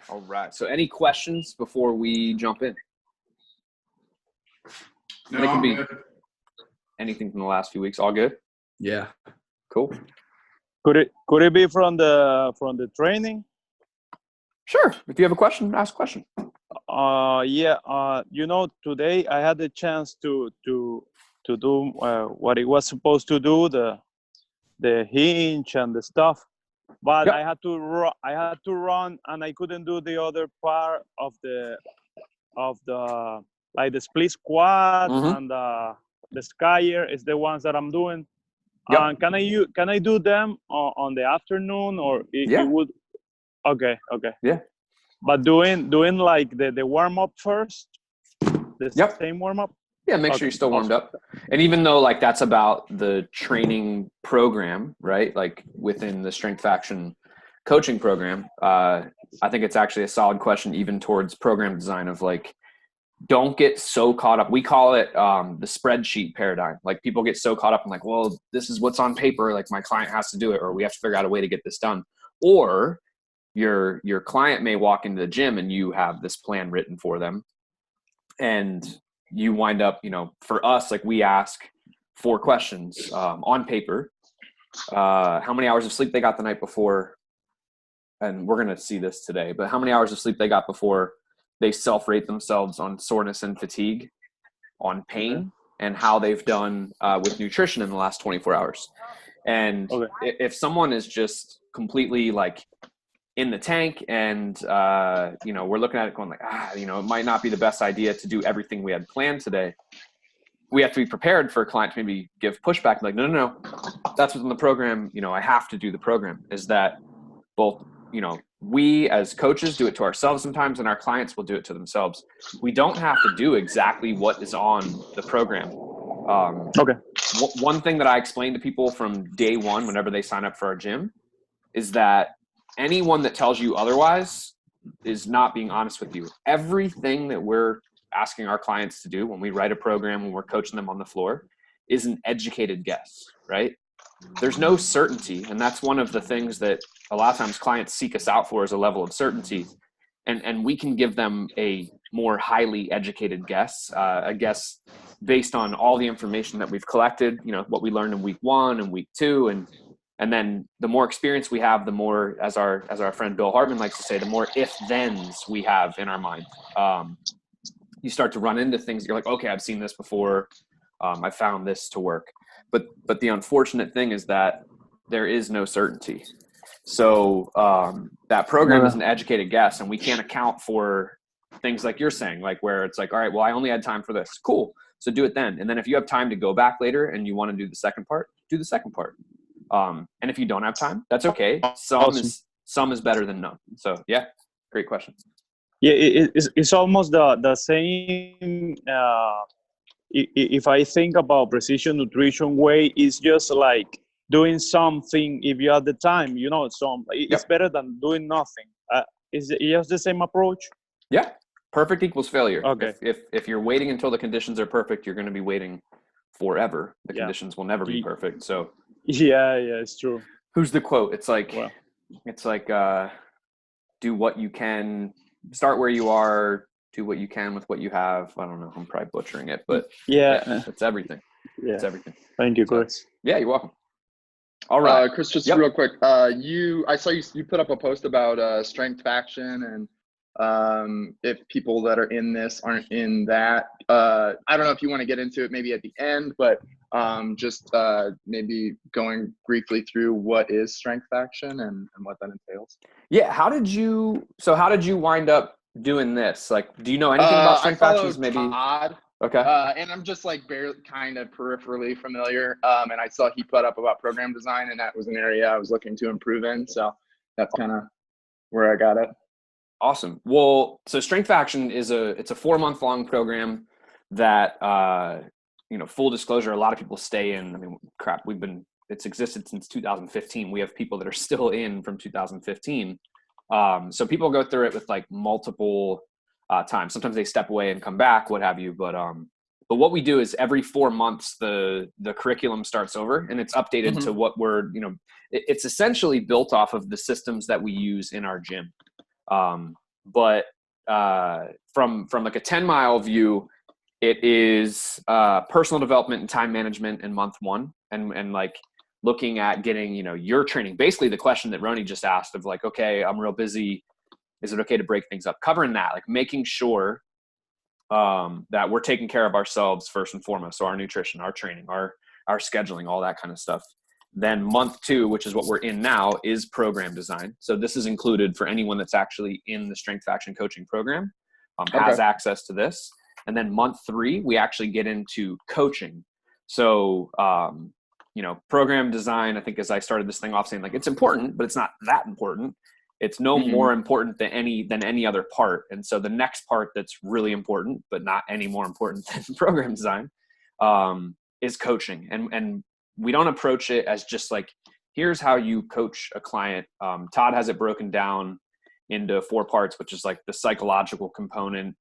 All right. So any questions before we jump in? No, And it could be anything from the last few weeks. All good? Yeah. Cool. Could it be from the training? Sure. If you have a question, ask a question. Today I had the chance to do what it was supposed to do, the hinge and the stuff, but Yep. I had to run and I couldn't do the other part of the like the split squat and the skyer is the ones that I'm doing. Yep. Can I do them on the afternoon or Yeah. it would? Okay. Yeah. But doing like the warm up first, the Yep. same warm up. Yeah, make sure you're still warmed up. And even though like that's about the training program, right? Like within the Strength Faction coaching program, I think it's actually a solid question even towards program design of like, don't get so caught up. We call it the spreadsheet paradigm. Like people get so caught up in like, well, this is what's on paper. Like my client has to do it, or we have to figure out a way to get this done. Or your client may walk into the gym and you have this plan written for them. And you wind up, for us, like we ask 4 questions on paper. How many hours of sleep they got the night before? And we're going to see this today, but how many hours of sleep they got before they self-rate themselves on soreness and fatigue, on pain, and how they've done with nutrition in the last 24 hours. And if someone is just completely like in the tank and, we're looking at it going like, it might not be the best idea to do everything we had planned today. We have to be prepared for a client to maybe give pushback. Like, no, that's within the program. I have to do the program. Is that both, we as coaches do it to ourselves sometimes and our clients will do it to themselves. We don't have to do exactly what is on the program. One thing that I explain to people from day one, whenever they sign up for our gym, is that anyone that tells you otherwise is not being honest with you. Everything that we're asking our clients to do when we write a program, when we're coaching them on the floor, is an educated guess, right? There's no certainty. And that's one of the things that a lot of times clients seek us out for, is a level of certainty. And we can give them a more highly educated guess, a guess based on all the information that we've collected, what we learned in week 1 and week 2. And then the more experience we have, the more, as our friend Bill Hartman likes to say, the more if-thens we have in our mind. You start to run into things. You're like, okay, I've seen this before. I found this to work. But the unfortunate thing is that there is no certainty. So that program is an educated guess, and we can't account for things like you're saying, like where it's like, all right, well, I only had time for this. Cool. So do it then. And then if you have time to go back later and you want to do the second part, do the second part. And if you don't have time, that's okay. Some is better than none. So yeah, great question. Yeah, it's almost the same. If I think about precision nutrition way, it's just like doing something if you have the time. It's better than doing nothing. Is it just the same approach? Yeah, perfect equals failure. Okay. If you're waiting until the conditions are perfect, you're going to be waiting forever. The conditions will never be perfect. So yeah, it's true. Who's the quote? It's like, do what you can, start where you are, do what you can with what you have. I don't know. I'm probably butchering it, but it's everything. Yeah. It's everything. Thank you, Chris. Yeah, you're welcome. All right. Chris, just real quick. I saw you put up a post about Strength Faction, and if people that are in this aren't in that, I don't know if you want to get into it maybe at the end, but just maybe going briefly through what is Strength Faction and what that entails. Yeah. How did you wind up doing this? Like, do you know anything about Strength Factions? Maybe. Todd, okay. And I'm just like barely kind of peripherally familiar. And I saw he put up about program design, and that was an area I was looking to improve in. So that's kind of where I got it. Awesome. Well, so Strength Faction is it's a 4-month-long program that, full disclosure, a lot of people stay in. I mean, it's existed since 2015. We have people that are still in from 2015. So people go through it with like multiple times. Sometimes they step away and come back, what have you. But what we do is every 4 months, the curriculum starts over and it's updated to what it's essentially built off of the systems that we use in our gym. but from like a 10-mile view, it is personal development and time management in month 1, and like looking at getting, you know, your training. Basically the question that Roni just asked of like, okay, I'm real busy. Is it okay to break things up? Covering that, like making sure that we're taking care of ourselves first and foremost. So our nutrition, our training, our scheduling, all that kind of stuff. Then month 2, which is what we're in now, is program design. So this is included for anyone that's actually in the Strength Faction coaching program, has access to this. And then month 3, we actually get into coaching. So, you know, program design, I think as I started this thing off saying like, it's important, but it's not that important. It's no more important than any other part. And so the next part that's really important, but not any more important than program design, is coaching. And we don't approach it as just like, here's how you coach a client. Todd has it broken down into 4 parts, which is like the psychological component,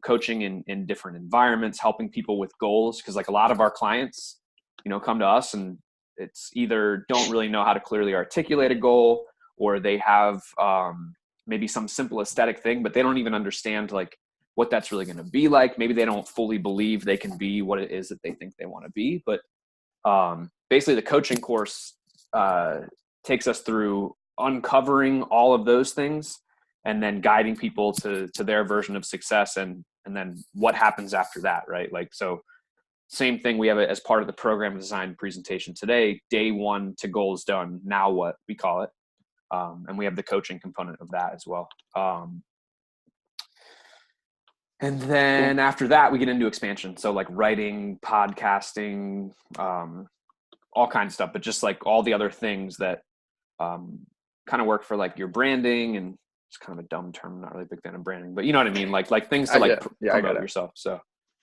coaching in different environments, helping people with goals. Cause like a lot of our clients, you know, come to us and it's either don't really know how to clearly articulate a goal, or they have maybe some simple aesthetic thing, but they don't even understand like what that's really going to be like. Maybe they don't fully believe they can be what it is that they think they want to be. But basically the coaching course takes us through uncovering all of those things and then guiding people to their version of success. And then what happens after that, right? Like, so same thing, we have it as part of the program design presentation today, day 1 to goals done. Now what we call it. And we have the coaching component of that as well. And then after that, we get into expansion. So like writing, podcasting, all kinds of stuff, but just like all the other things that kind of work for like your branding. And it's kind of a dumb term, not really a big fan of branding, but you know what I mean? Like things to like promote yourself. So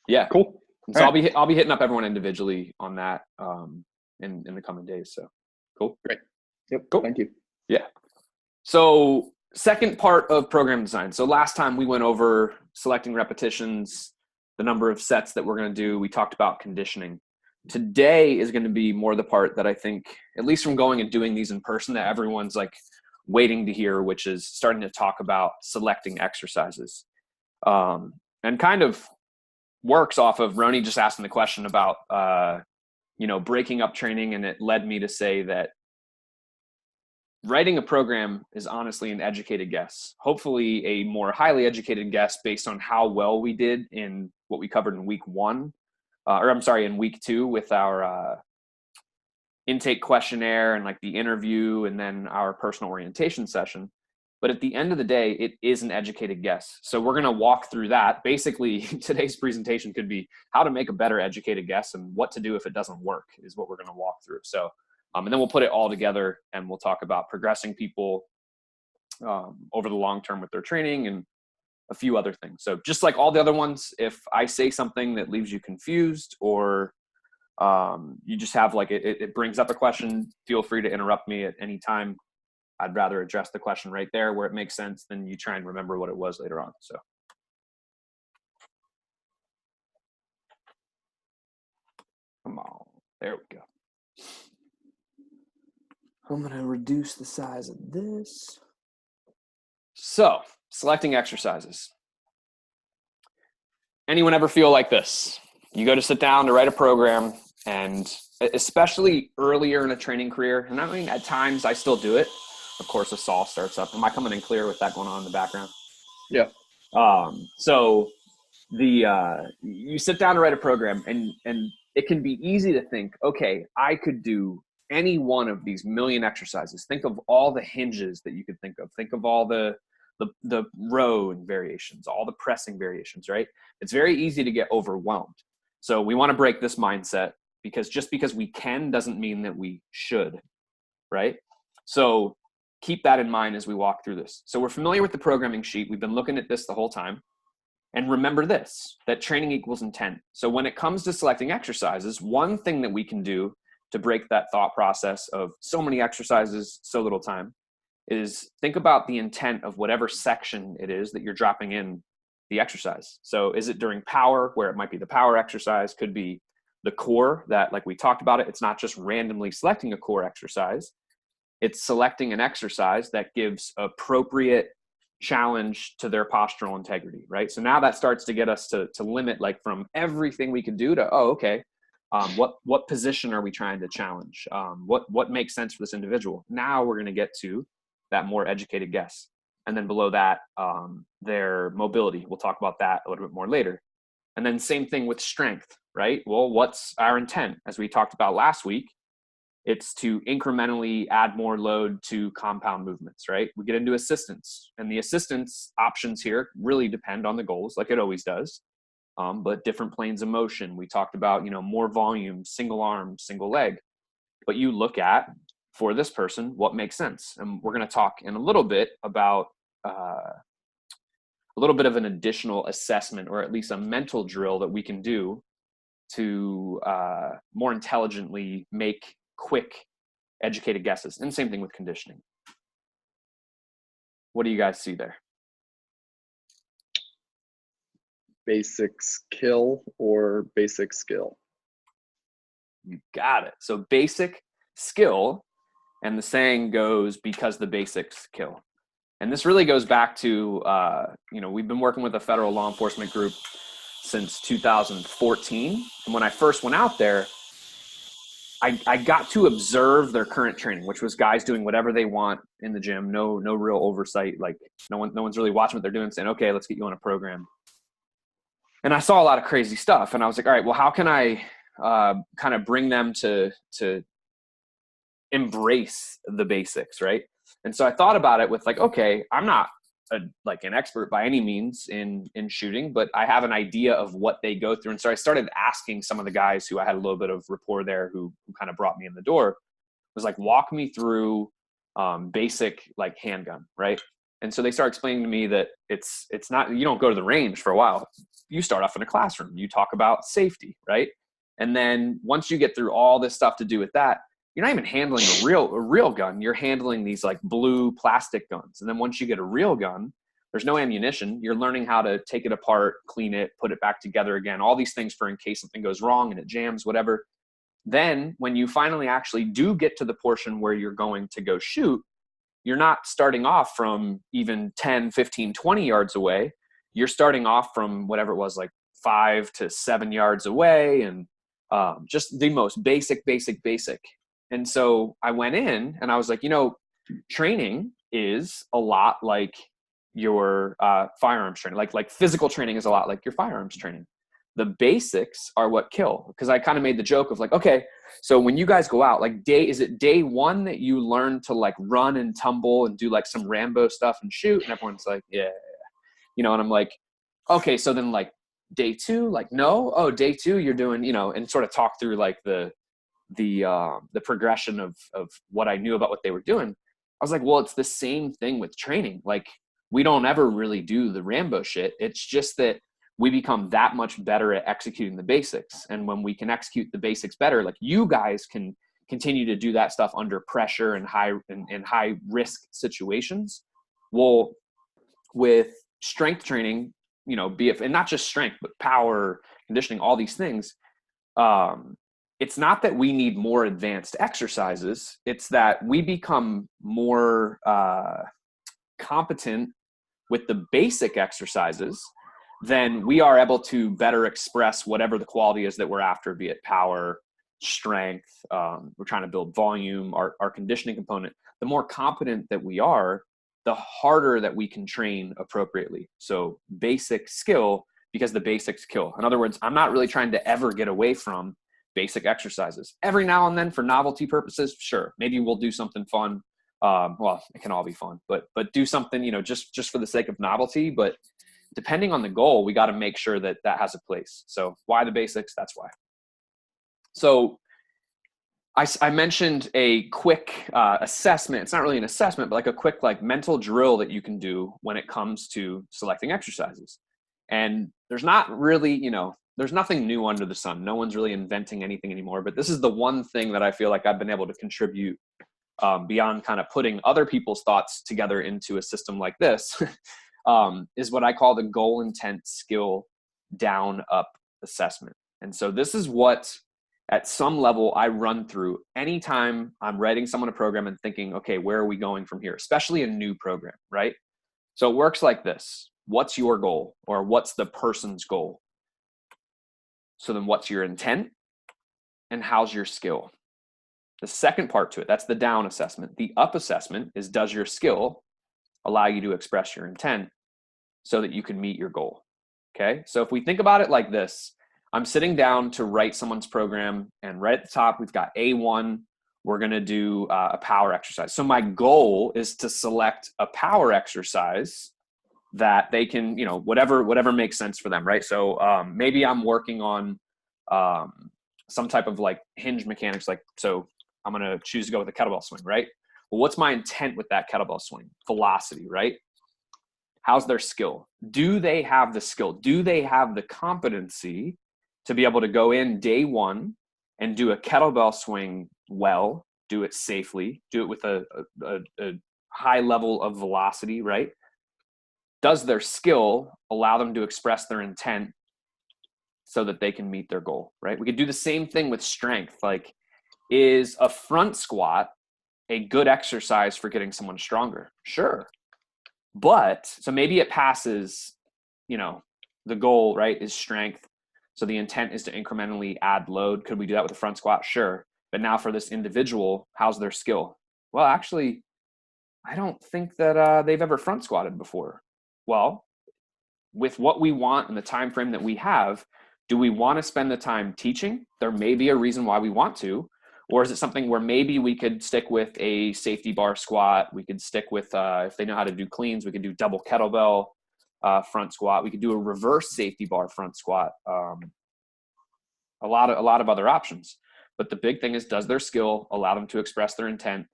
yeah. Cool. So I'll be hitting up everyone individually on that in the coming days. So cool. Great. Yep. Cool. Thank you. Yeah. So second part of program design. So last time we went over selecting repetitions, the number of sets that we're going to do. We talked about conditioning. Today is going to be more the part that I think, at least from going and doing these in person, that everyone's like waiting to hear, which is starting to talk about selecting exercises. And kind of works off of Roni just asking the question about, you know, breaking up training. And it led me to say that writing a program is honestly an educated guess, hopefully a more highly educated guess based on how well we did in what we covered in week 1, in week 2 with our intake questionnaire and like the interview and then our personal orientation session. But at the end of the day, it is an educated guess. So we're going to walk through that. Basically, today's presentation could be how to make a better educated guess and what to do if it doesn't work is what we're going to walk through. So and then we'll put it all together and we'll talk about progressing people over the long term with their training and a few other things. So just like all the other ones, if I say something that leaves you confused or you just have like it brings up a question, feel free to interrupt me at any time. I'd rather address the question right there where it makes sense than you try and remember what it was later on. So. Come on, there we go. I'm going to reduce the size of this. So, selecting exercises. Anyone ever feel like this? You go to sit down to write a program, and especially earlier in a training career, and I mean, at times I still do it. Of course, a saw starts up. Am I coming in clear with that going on in the background? Yeah. So you sit down to write a program, and it can be easy to think, okay, I could do any one of these million exercises. Think of all the hinges that you could think of. Think of all the row variations, all the pressing variations, right? It's very easy to get overwhelmed. So we want to break this mindset, because just because we can doesn't mean that we should, right? So keep that in mind as we walk through this. So we're familiar with the programming sheet. We've been looking at this the whole time. And remember this, that training equals intent. So when it comes to selecting exercises, one thing that we can do to break that thought process of so many exercises, so little time, is think about the intent of whatever section it is that you're dropping in the exercise. So is it during power, where it might be the power exercise, could be the core that, like we talked about it, it's not just randomly selecting a core exercise. It's selecting an exercise that gives appropriate challenge to their postural integrity, right? So now that starts to get us to limit, like, from everything we could do to, oh, okay, what position are we trying to challenge? What makes sense for this individual? Now we're going to get to that more educated guess. And then below that, their mobility. We'll talk about that a little bit more later. And then same thing with strength, right? Well, what's our intent? As we talked about last week, it's to incrementally add more load to compound movements, right? We get into assistance, and the assistance options here really depend on the goals, like it always does. But different planes of motion. We talked about, more volume, single arm, single leg. But you look at, for this person, what makes sense. And we're going to talk in a little bit about a little bit of an additional assessment, or at least a mental drill that we can do to more intelligently make quick, educated guesses. And same thing with conditioning. What do you guys see there? Basics kill or basic skill? You got it. So basic skill, and the saying goes, because the basics kill. And this really goes back to, we've been working with a federal law enforcement group since 2014. And when I first went out there, I got to observe their current training, which was guys doing whatever they want in the gym. No real oversight. Like no one's really watching what they're doing, saying, okay, let's get you on a program. And I saw a lot of crazy stuff, and I was like, all right, well, how can I kind of bring them to embrace the basics, right? And so I thought about it with, like, okay, I'm not an expert by any means in shooting, but I have an idea of what they go through. And so I started asking some of the guys who I had a little bit of rapport there, who kind of brought me in the door, was like, walk me through basic, like, handgun, right? And so they start explaining to me that it's not, you don't go to the range for a while. You start off in a classroom. You talk about safety, right? And then once you get through all this stuff to do with that, you're not even handling a real gun. You're handling these, like, blue plastic guns. And then once you get a real gun, there's no ammunition. You're learning how to take it apart, clean it, put it back together again, all these things for in case something goes wrong and it jams, whatever. Then when you finally actually do get to the portion where you're going to go shoot, you're not starting off from even 10, 15, 20 yards away. You're starting off from whatever it was, like 5 to 7 yards away, and just the most basic. And so I went in and I was like, training is a lot like your firearms training. Like physical training is a lot like your firearms training. The basics are what kill. Because I kind of made the joke of, like, okay, so when you guys go out, like, is it day one that you learn to, like, run and tumble and do, like, some Rambo stuff and shoot? And everyone's like, yeah. And I'm like, okay, so then, like, day two, like, no, oh, day two you're doing, and sort of talk through, like, the progression of what I knew about what they were doing. I was like, well, it's the same thing with training. Like, we don't ever really do the Rambo shit. It's just that we become that much better at executing the basics. And when we can execute the basics better, like, you guys can continue to do that stuff under pressure and high risk situations. Well, with strength training, and not just strength, but power, conditioning, all these things, it's not that we need more advanced exercises. It's that we become more competent with the basic exercises, then we are able to better express whatever the quality is that we're after, be it power, strength, we're trying to build volume, our conditioning component. The more competent that we are, the harder that we can train appropriately. So basic skill, because the basics kill. In other words, I'm not really trying to ever get away from basic exercises. Every now and then, for novelty purposes, sure, maybe we'll do something fun. Well, it can all be fun, but do something, just for the sake of novelty. But depending on the goal, we got to make sure that has a place. So why the basics? That's why. So I mentioned a quick assessment. It's not really an assessment, but like a quick, like, mental drill that you can do when it comes to selecting exercises. And there's not really, there's nothing new under the sun. No one's really inventing anything anymore. But this is the one thing that I feel like I've been able to contribute beyond kind of putting other people's thoughts together into a system like this, is what I call the goal intent skill down up assessment. And so this is what, at some level, I run through anytime I'm writing someone a program and thinking, okay, where are we going from here? Especially a new program, right? So it works like this. What's your goal, or what's the person's goal? So then what's your intent, and how's your skill? The second part to it, that's the down assessment. The up assessment is, does your skill allow you to express your intent so that you can meet your goal? Okay. So if we think about it like this, I'm sitting down to write someone's program, and right at the top, we've got A1. We're going to do a power exercise. So my goal is to select a power exercise that they can, whatever makes sense for them, right? So maybe I'm working on some type of like hinge mechanics, so I'm going to choose to go with a kettlebell swing, right? Well, what's my intent with that kettlebell swing? Velocity, right? How's their skill? Do they have the skill? Do they have the competency to be able to go in day one and do a kettlebell swing well, do it safely, do it with a high level of velocity, right? Does their skill allow them to express their intent so that they can meet their goal, right? We could do the same thing with strength. Like, is a front squat a good exercise for getting someone stronger? Sure. But so maybe it passes, the goal, right, is strength. So the intent is to incrementally add load. Could we do that with a front squat? Sure. But now for this individual, how's their skill? Well, actually, I don't think that they've ever front squatted before. Well, with what we want and the time frame that we have, do we want to spend the time teaching? There may be a reason why we want to. Or is it something where maybe we could stick with a safety bar squat? We could stick with, if they know how to do cleans, we could do double kettlebell front squat. We could do a reverse safety bar front squat. A lot of other options. But the big thing is, does their skill allow them to express their intent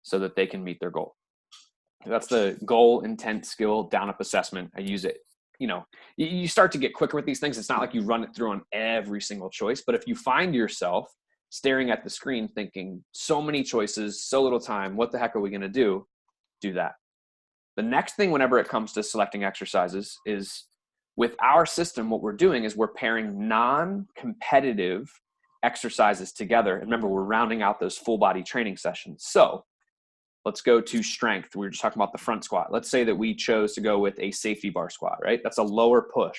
so that they can meet their goal? That's the goal, intent, skill, down up assessment. I use it. You start to get quicker with these things. It's not like you run it through on every single choice. But if you find yourself staring at the screen thinking, so many choices, so little time, what the heck are we going to do? Do that. The next thing whenever it comes to selecting exercises is, with our system, what we're doing is we're pairing non-competitive exercises together. And remember, we're rounding out those full body training sessions. So let's go to strength. We were just talking about the front squat. Let's say that we chose to go with a safety bar squat, right? That's a lower push.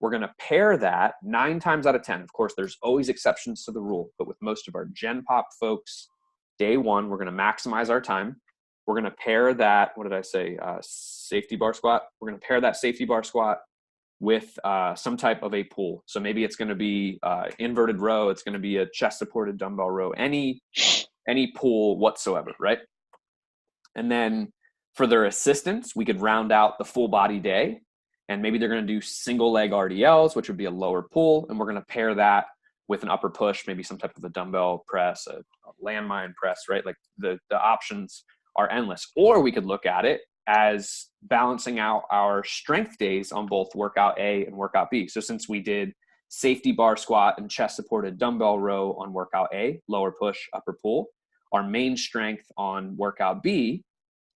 We're going to pair that 9 times out of 10. Of course, there's always exceptions to the rule, but with most of our Gen Pop folks, day one, we're going to maximize our time. We're going to pair that, safety bar squat. We're going to pair that safety bar squat with some type of a pull. So maybe it's going to be inverted row. It's going to be a chest supported dumbbell row, any pull whatsoever, right? And then for their assistance, we could round out the full body day. And maybe they're going to do single leg RDLs, which would be a lower pull. And we're going to pair that with an upper push, maybe some type of a dumbbell press, a landmine press, right? Like the options are endless. Or we could look at it as balancing out our strength days on both workout A and workout B. So since we did safety bar squat and chest supported dumbbell row on workout A, lower push, upper pull, our main strength on workout B,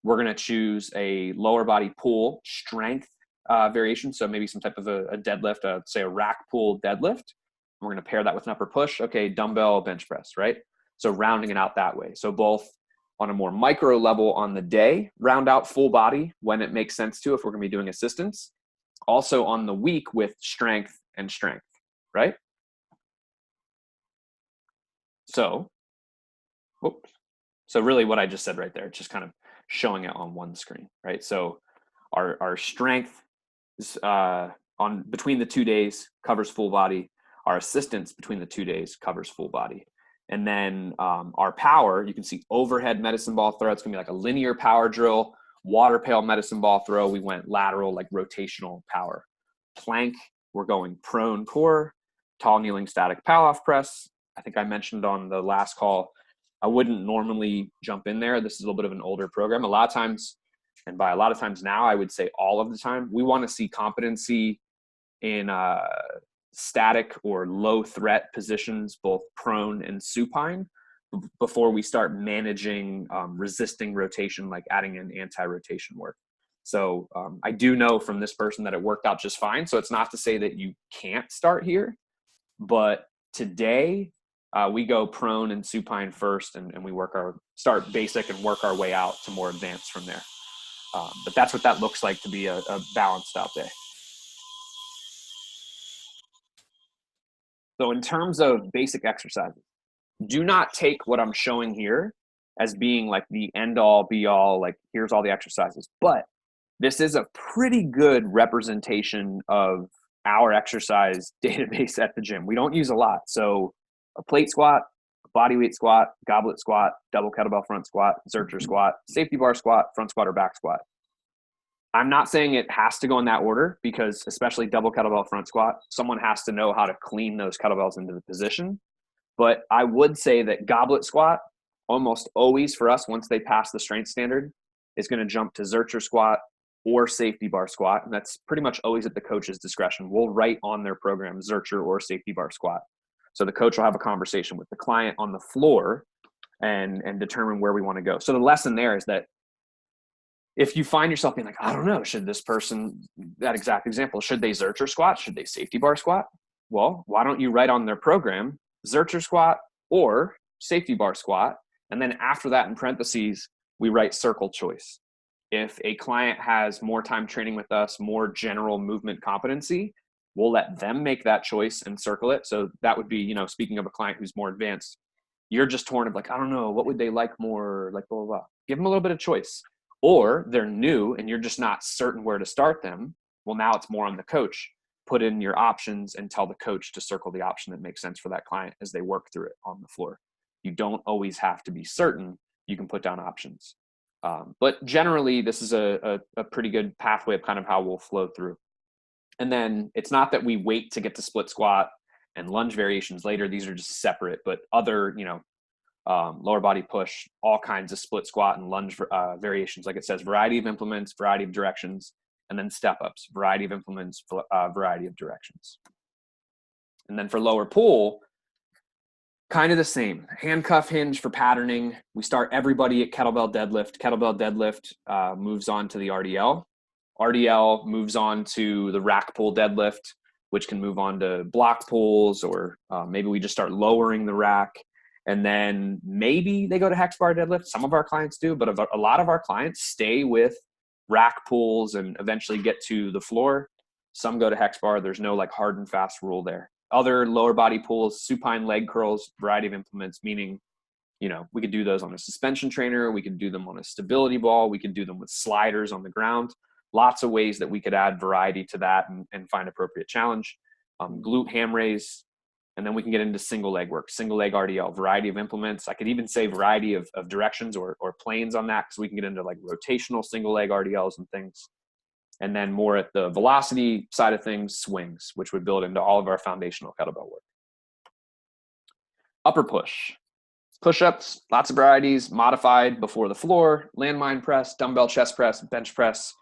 we're going to choose a lower body pull strength variation. So maybe some type of a deadlift, say a rack pull deadlift. We're going to pair that with an upper push. Okay, dumbbell bench press, right? So rounding it out that way. So both on a more micro level on the day, round out full body when it makes sense to, if we're going to be doing assistance. Also on the week with strength and strength, right? So really what I just said right there, just kind of showing it on one screen, right? So our strength is on between the 2 days covers full body. Our assistance between the 2 days covers full body. And then our power, you can see overhead medicine ball throw. It's going to be like a linear power drill. Water pail medicine ball throw, we went lateral, like rotational power. Plank, we're going prone core. Tall kneeling static Pallof press. I think I mentioned on the last call, I wouldn't normally jump in there. This is a little bit of an older program. A lot of times, and by a lot of times now, I would say all of the time, we want to see competency in static or low threat positions, both prone and supine, before we start managing resisting rotation, like adding in anti-rotation work. So I do know from this person that it worked out just fine. So it's not to say that you can't start here, but today we go prone and supine first, and we start basic and work our way out to more advanced from there. But that's what that looks like to be a balanced out day. So in terms of basic exercises, do not take what I'm showing here as being like the end all be all, like here's all the exercises. But this is a pretty good representation of our exercise database at the gym. We don't use a lot. So a plate squat, a body weight squat, goblet squat, double kettlebell front squat, Zercher squat, safety bar squat, front squat or back squat. I'm not saying it has to go in that order because especially double kettlebell front squat, someone has to know how to clean those kettlebells into the position. But I would say that goblet squat almost always for us, once they pass the strength standard, is going to jump to Zercher squat or safety bar squat. And that's pretty much always at the coach's discretion. We'll write on their program Zercher or safety bar squat. So the coach will have a conversation with the client on the floor and determine where we want to go. So the lesson there is that if you find yourself being like, I don't know, should this person, that exact example, should they Zercher squat? Should they safety bar squat? Well, why don't you write on their program Zercher squat or safety bar squat? And then after that, in parentheses, we write circle choice. If a client has more time training with us, more general movement competency, we'll let them make that choice and circle it. So that would be, speaking of a client who's more advanced, you're just torn of like, I don't know, what would they like more, like blah, blah, blah. Give them a little bit of choice. Or they're new and you're just not certain where to start them. Well, now it's more on the coach. Put in your options and tell the coach to circle the option that makes sense for that client as they work through it on the floor. You don't always have to be certain. You can put down options. But generally, this is a pretty good pathway of kind of how we'll flow through. And then it's not that we wait to get to split squat and lunge variations later. These are just separate, but other, lower body push, all kinds of split squat and lunge variations. Like it says, variety of implements, variety of directions, and then step ups, variety of implements, variety of directions. And then for lower pull, kind of the same. Handcuff hinge for patterning. We start everybody at kettlebell deadlift. Kettlebell deadlift moves on to the RDL. RDL moves on to the rack pull deadlift, which can move on to block pulls, or maybe we just start lowering the rack. And then maybe they go to hex bar deadlift. Some of our clients do, but a lot of our clients stay with rack pulls and eventually get to the floor. Some go to hex bar. There's no like hard and fast rule there. Other lower body pulls, supine leg curls, variety of implements, meaning, we could do those on a suspension trainer. We could do them on a stability ball. We could do them with sliders on the ground. Lots of ways that we could add variety to that and find appropriate challenge. Glute ham raise. And then we can get into single leg work, single leg RDL, variety of implements. I could even say variety of directions or planes on that, because we can get into like rotational single leg RDLs and things. And then more at the velocity side of things, swings, which would build into all of our foundational kettlebell work. Upper push. Push-ups, lots of varieties, modified before the floor, landmine press, dumbbell chest press, bench press,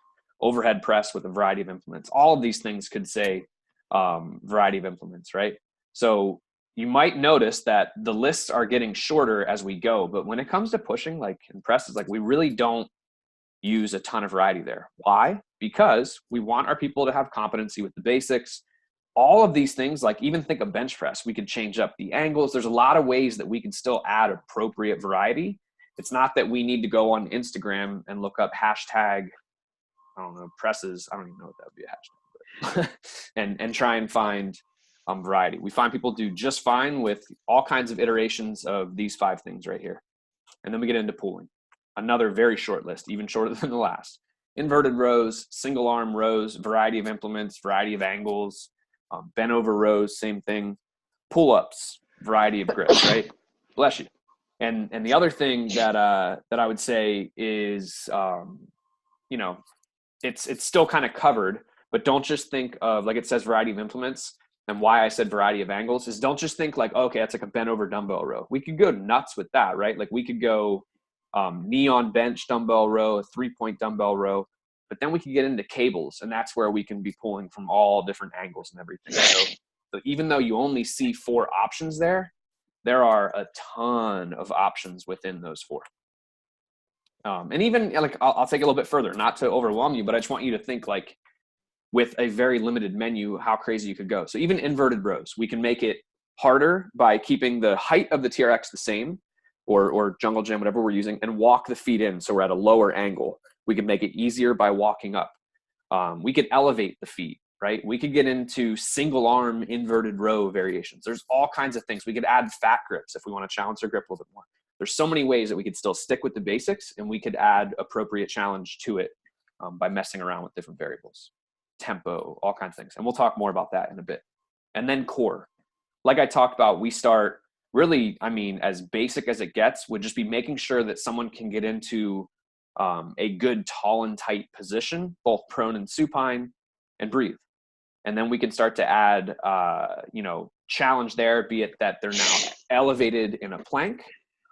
overhead press with a variety of implements. All of these things could say variety of implements, right? So you might notice that the lists are getting shorter as we go, but when it comes to pushing, like in presses, like we really don't use a ton of variety there. Why? Because we want our people to have competency with the basics. All of these things, like even think of bench press, we could change up the angles. There's a lot of ways that we can still add appropriate variety. It's not that we need to go on Instagram and look up hashtag, I don't know, presses. I don't even know what that would be a hashtag, but and try and find variety. We find people do just fine with all kinds of iterations of these 5 things right here. And then we get into pulling. Another very short list, even shorter than the last. Inverted rows, single arm rows, variety of implements, variety of angles, bent over rows, same thing. Pull-ups, variety of grips, right? Bless you. And the other thing that I would say is, it's still kind of covered, but don't just think of, like it says, variety of implements. And why I said variety of angles is don't just think like, okay, that's like a bent over dumbbell row. We could go nuts with that, right? Like we could go knee on bench dumbbell row, a 3-point dumbbell row, but then we can get into cables, and that's where we can be pulling from all different angles and everything. So even though you only see 4 options there are a ton of options within those 4. And even like, I'll take it a little bit further, not to overwhelm you, but I just want you to think like, with a very limited menu, how crazy you could go. So even inverted rows, we can make it harder by keeping the height of the TRX the same, or jungle gym, whatever we're using, and walk the feet in so we're at a lower angle. We could make it easier by walking up. We could elevate the feet, right? We could get into single arm inverted row variations. There's all kinds of things. We could add fat grips if we want to challenge their grip a little bit more. There's so many ways that we could still stick with the basics, and we could add appropriate challenge to it by messing around with different variables, tempo, all kinds of things. And we'll talk more about that in a bit. And then core. Like I talked about, we start really, I mean, as basic as it gets, would just be making sure that someone can get into a good tall and tight position, both prone and supine, and breathe. And then we can start to add, challenge there, be it that they're now elevated in a plank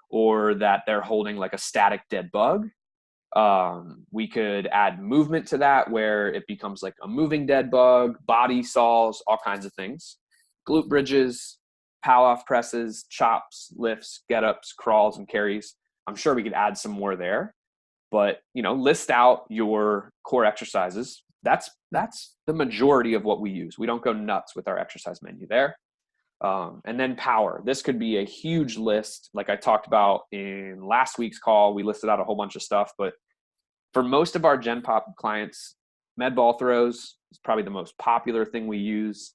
or that they're holding like a static dead bug. We could add movement to that where it becomes like a moving dead bug, body saws, all kinds of things. Glute bridges, pow-off presses, chops, lifts, get-ups, crawls, and carries. I'm sure we could add some more there. But, list out your core exercises. That's the majority of what we use. We don't go nuts with our exercise menu there. And then power. This could be a huge list. Like I talked about in last week's call, we listed out a whole bunch of stuff. But for most of our Gen Pop clients, med ball throws is probably the most popular thing we use.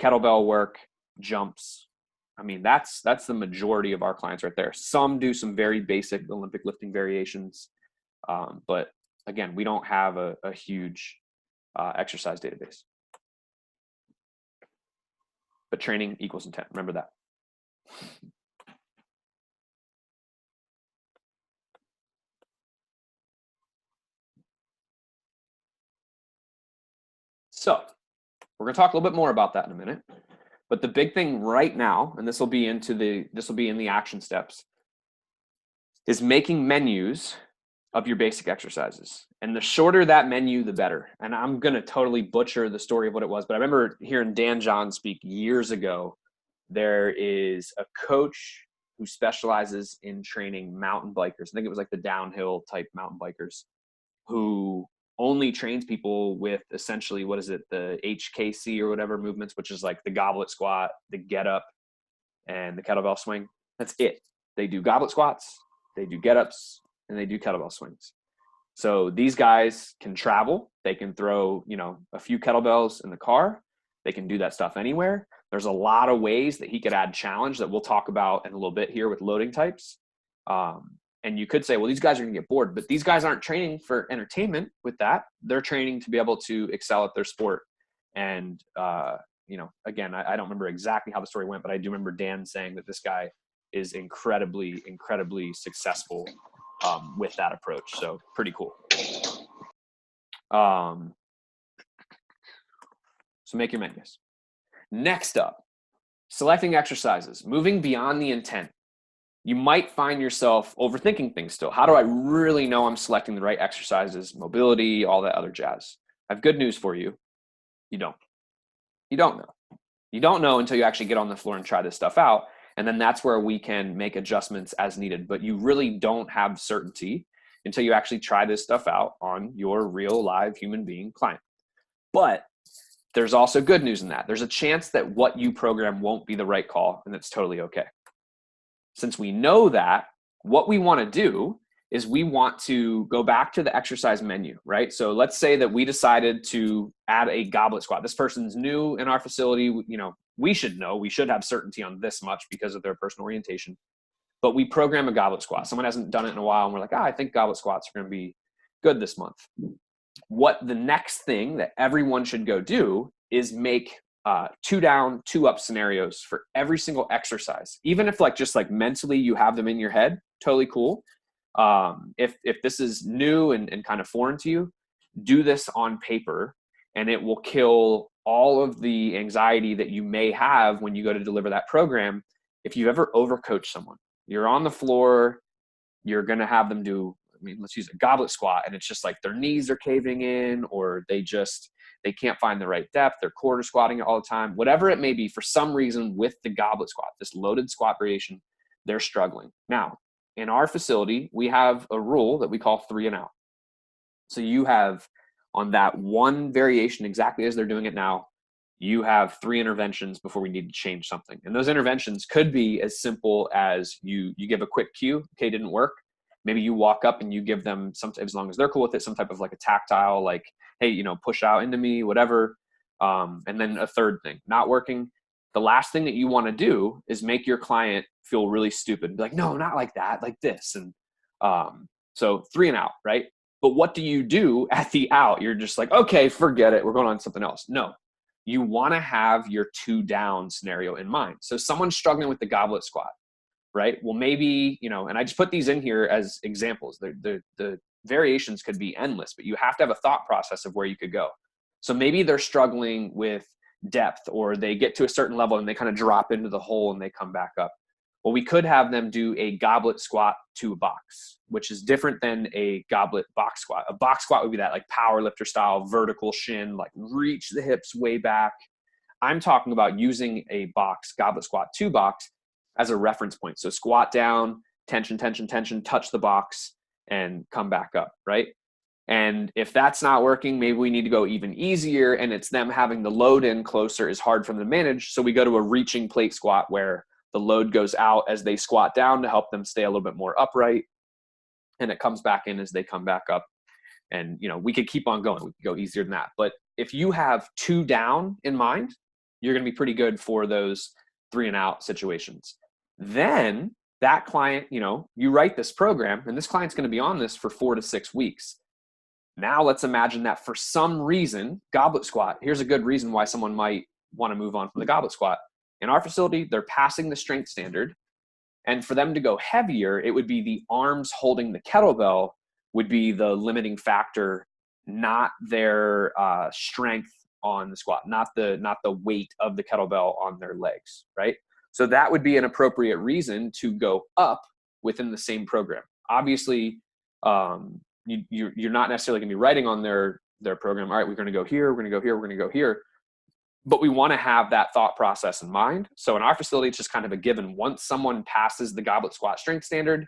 Kettlebell work, jumps. I mean, that's the majority of our clients right there. Some do some very basic Olympic lifting variations. But again, we don't have a huge exercise database. But training equals intent. Remember that. So we're going to talk a little bit more about that in a minute. But the big thing right now, and this will be in the action steps, is making menus of your basic exercises. And the shorter that menu, the better. And I'm going to totally butcher the story of what it was, but I remember hearing Dan John speak years ago. There is a coach who specializes in training mountain bikers. I think it was like the downhill type mountain bikers, who only trains people with essentially, the HKC or whatever movements, which is like the goblet squat, the get up, and the kettlebell swing. That's it. They do goblet squats, they do get ups, and they do kettlebell swings. So these guys can travel. They can throw, a few kettlebells in the car. They can do that stuff anywhere. There's a lot of ways that he could add challenge that we'll talk about in a little bit here with loading types. And you could say, well, these guys are going to get bored, but these guys aren't training for entertainment with that. They're training to be able to excel at their sport. And, again, I don't remember exactly how the story went, but I do remember Dan saying that this guy is incredibly, incredibly successful with that approach. So pretty cool. So make your menus. Next up, selecting exercises, moving beyond the intent. You might find yourself overthinking things still. How do I really know I'm selecting the right exercises, mobility, all that other jazz? I have good news for you. You don't. You don't know. You don't know until you actually get on the floor and try this stuff out. And then that's where we can make adjustments as needed. But you really don't have certainty until you actually try this stuff out on your real live human being client. But there's also good news in that. There's a chance that what you program won't be the right call, and that's totally okay. Since we know that, what we want to do is we want to go back to the exercise menu, right? So let's say that we decided to add a goblet squat. This person's new in our facility. We should know, we should have certainty on this much because of their personal orientation. But we program a goblet squat. Someone hasn't done it in a while, and we're like, I think goblet squats are going to be good this month. What the next thing that everyone should go do is make 2 down, 2 up scenarios for every single exercise. Even if just mentally you have them in your head, totally cool. If this is new and kind of foreign to you, do this on paper, and it will kill all of the anxiety that you may have when you go to deliver that program. If you ever overcoach someone, you're on the floor, you're going to have them do, let's use a goblet squat, and it's just like their knees are caving in, or they can't find the right depth, they're quarter squatting it all the time, whatever it may be. For some reason with the goblet squat, this loaded squat variation, they're struggling. Now, in our facility, we have a rule that we call 3 and out. So you have, on that one variation, exactly as they're doing it now, you have 3 interventions before we need to change something. And those interventions could be as simple as you give a quick cue, okay, didn't work. maybe you walk up and you give them some, as long as they're cool with it, some type of like a tactile, like, hey, you know, push out into me, whatever. And then a third thing, not working. The last thing that you want to do is make your client feel really stupid. Be like, no, not like that, like this. And so 3 and out, right? But what do you do at the out? You're just like, okay, forget it. We're going on to something else. No, you want to have your 2 down scenario in mind. So someone's struggling with the goblet squat, right? Well, maybe, you know, and I just put these in here as examples. The variations could be endless, but you have to have a thought process of where you could go. So maybe they're struggling with depth, or they get to a certain level and they kind of drop into the hole and they come back up. Well, we could have them do a goblet squat to a box, which is different than a goblet box squat. A box squat would be that like power lifter style, vertical shin, like reach the hips way back. I'm talking about using a box, goblet squat to box, as a reference point. So squat down, tension, tension, tension, touch the box and come back up, right? And if that's not working, maybe we need to go even easier, and it's them having the load in closer is hard for them to manage. So we go to a reaching plate squat where the load goes out as they squat down to help them stay a little bit more upright, and it comes back in as they come back up. And, you know, we could keep on going. We could go easier than that. But if you have 2 down in mind, you're going to be pretty good for those 3 and out situations. Then that client, you know, you write this program, and this client's going to be on this for 4 to 6 weeks. Now let's imagine that for some reason, goblet squat, here's a good reason why someone might want to move on from the goblet squat. In our facility, they're passing the strength standard. And for them to go heavier, it would be the arms holding the kettlebell would be the limiting factor, not their strength on the squat, not the weight of the kettlebell on their legs, right? So that would be an appropriate reason to go up within the same program. Obviously, you're not necessarily going to be writing on their program, all right, we're going to go here, we're going to go here, we're going to go here. But we want to have that thought process in mind. So in our facility, it's just kind of a given. Once someone passes the goblet squat strength standard,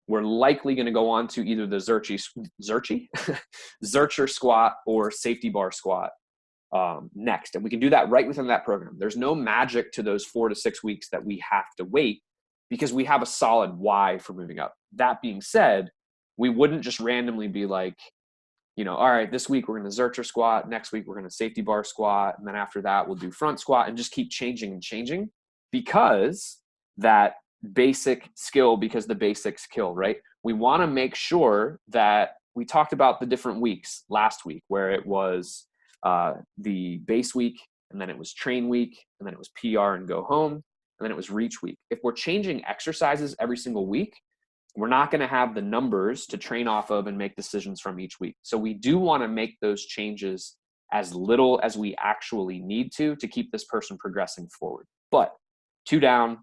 we're likely going to go on to either the Zercher squat or safety bar squat next. And we can do that right within that program. There's no magic to those 4 to 6 weeks that we have to wait, because we have a solid why for moving up. That being said, we wouldn't just randomly be like, you know, all right, this week we're going to Zercher squat, next week we're going to safety bar squat, and then after that we'll do front squat, and just keep changing and changing, because that basic skill, because the basics kill, right? We want to make sure that we talked about the different weeks last week, where it was the base week, and then it was train week, and then it was PR and go home, and then it was reach week. If we're changing exercises every single week, we're not going to have the numbers to train off of and make decisions from each week. So we do want to make those changes as little as we actually need to keep this person progressing forward. But 2 down,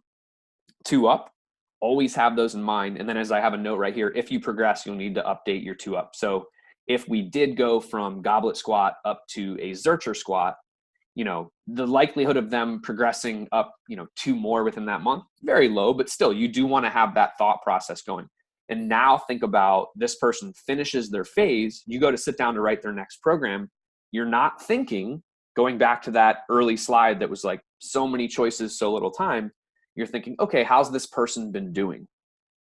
2 up, always have those in mind. And then, as I have a note right here, if you progress, you'll need to update your 2 up. So if we did go from goblet squat up to a Zercher squat, you know, the likelihood of them progressing up, you know, 2 more within that month, very low, but still you do want to have that thought process going. And now think about, this person finishes their phase, you go to sit down to write their next program. You're not thinking, going back to that early slide that was like so many choices, so little time. You're thinking, okay, how's this person been doing?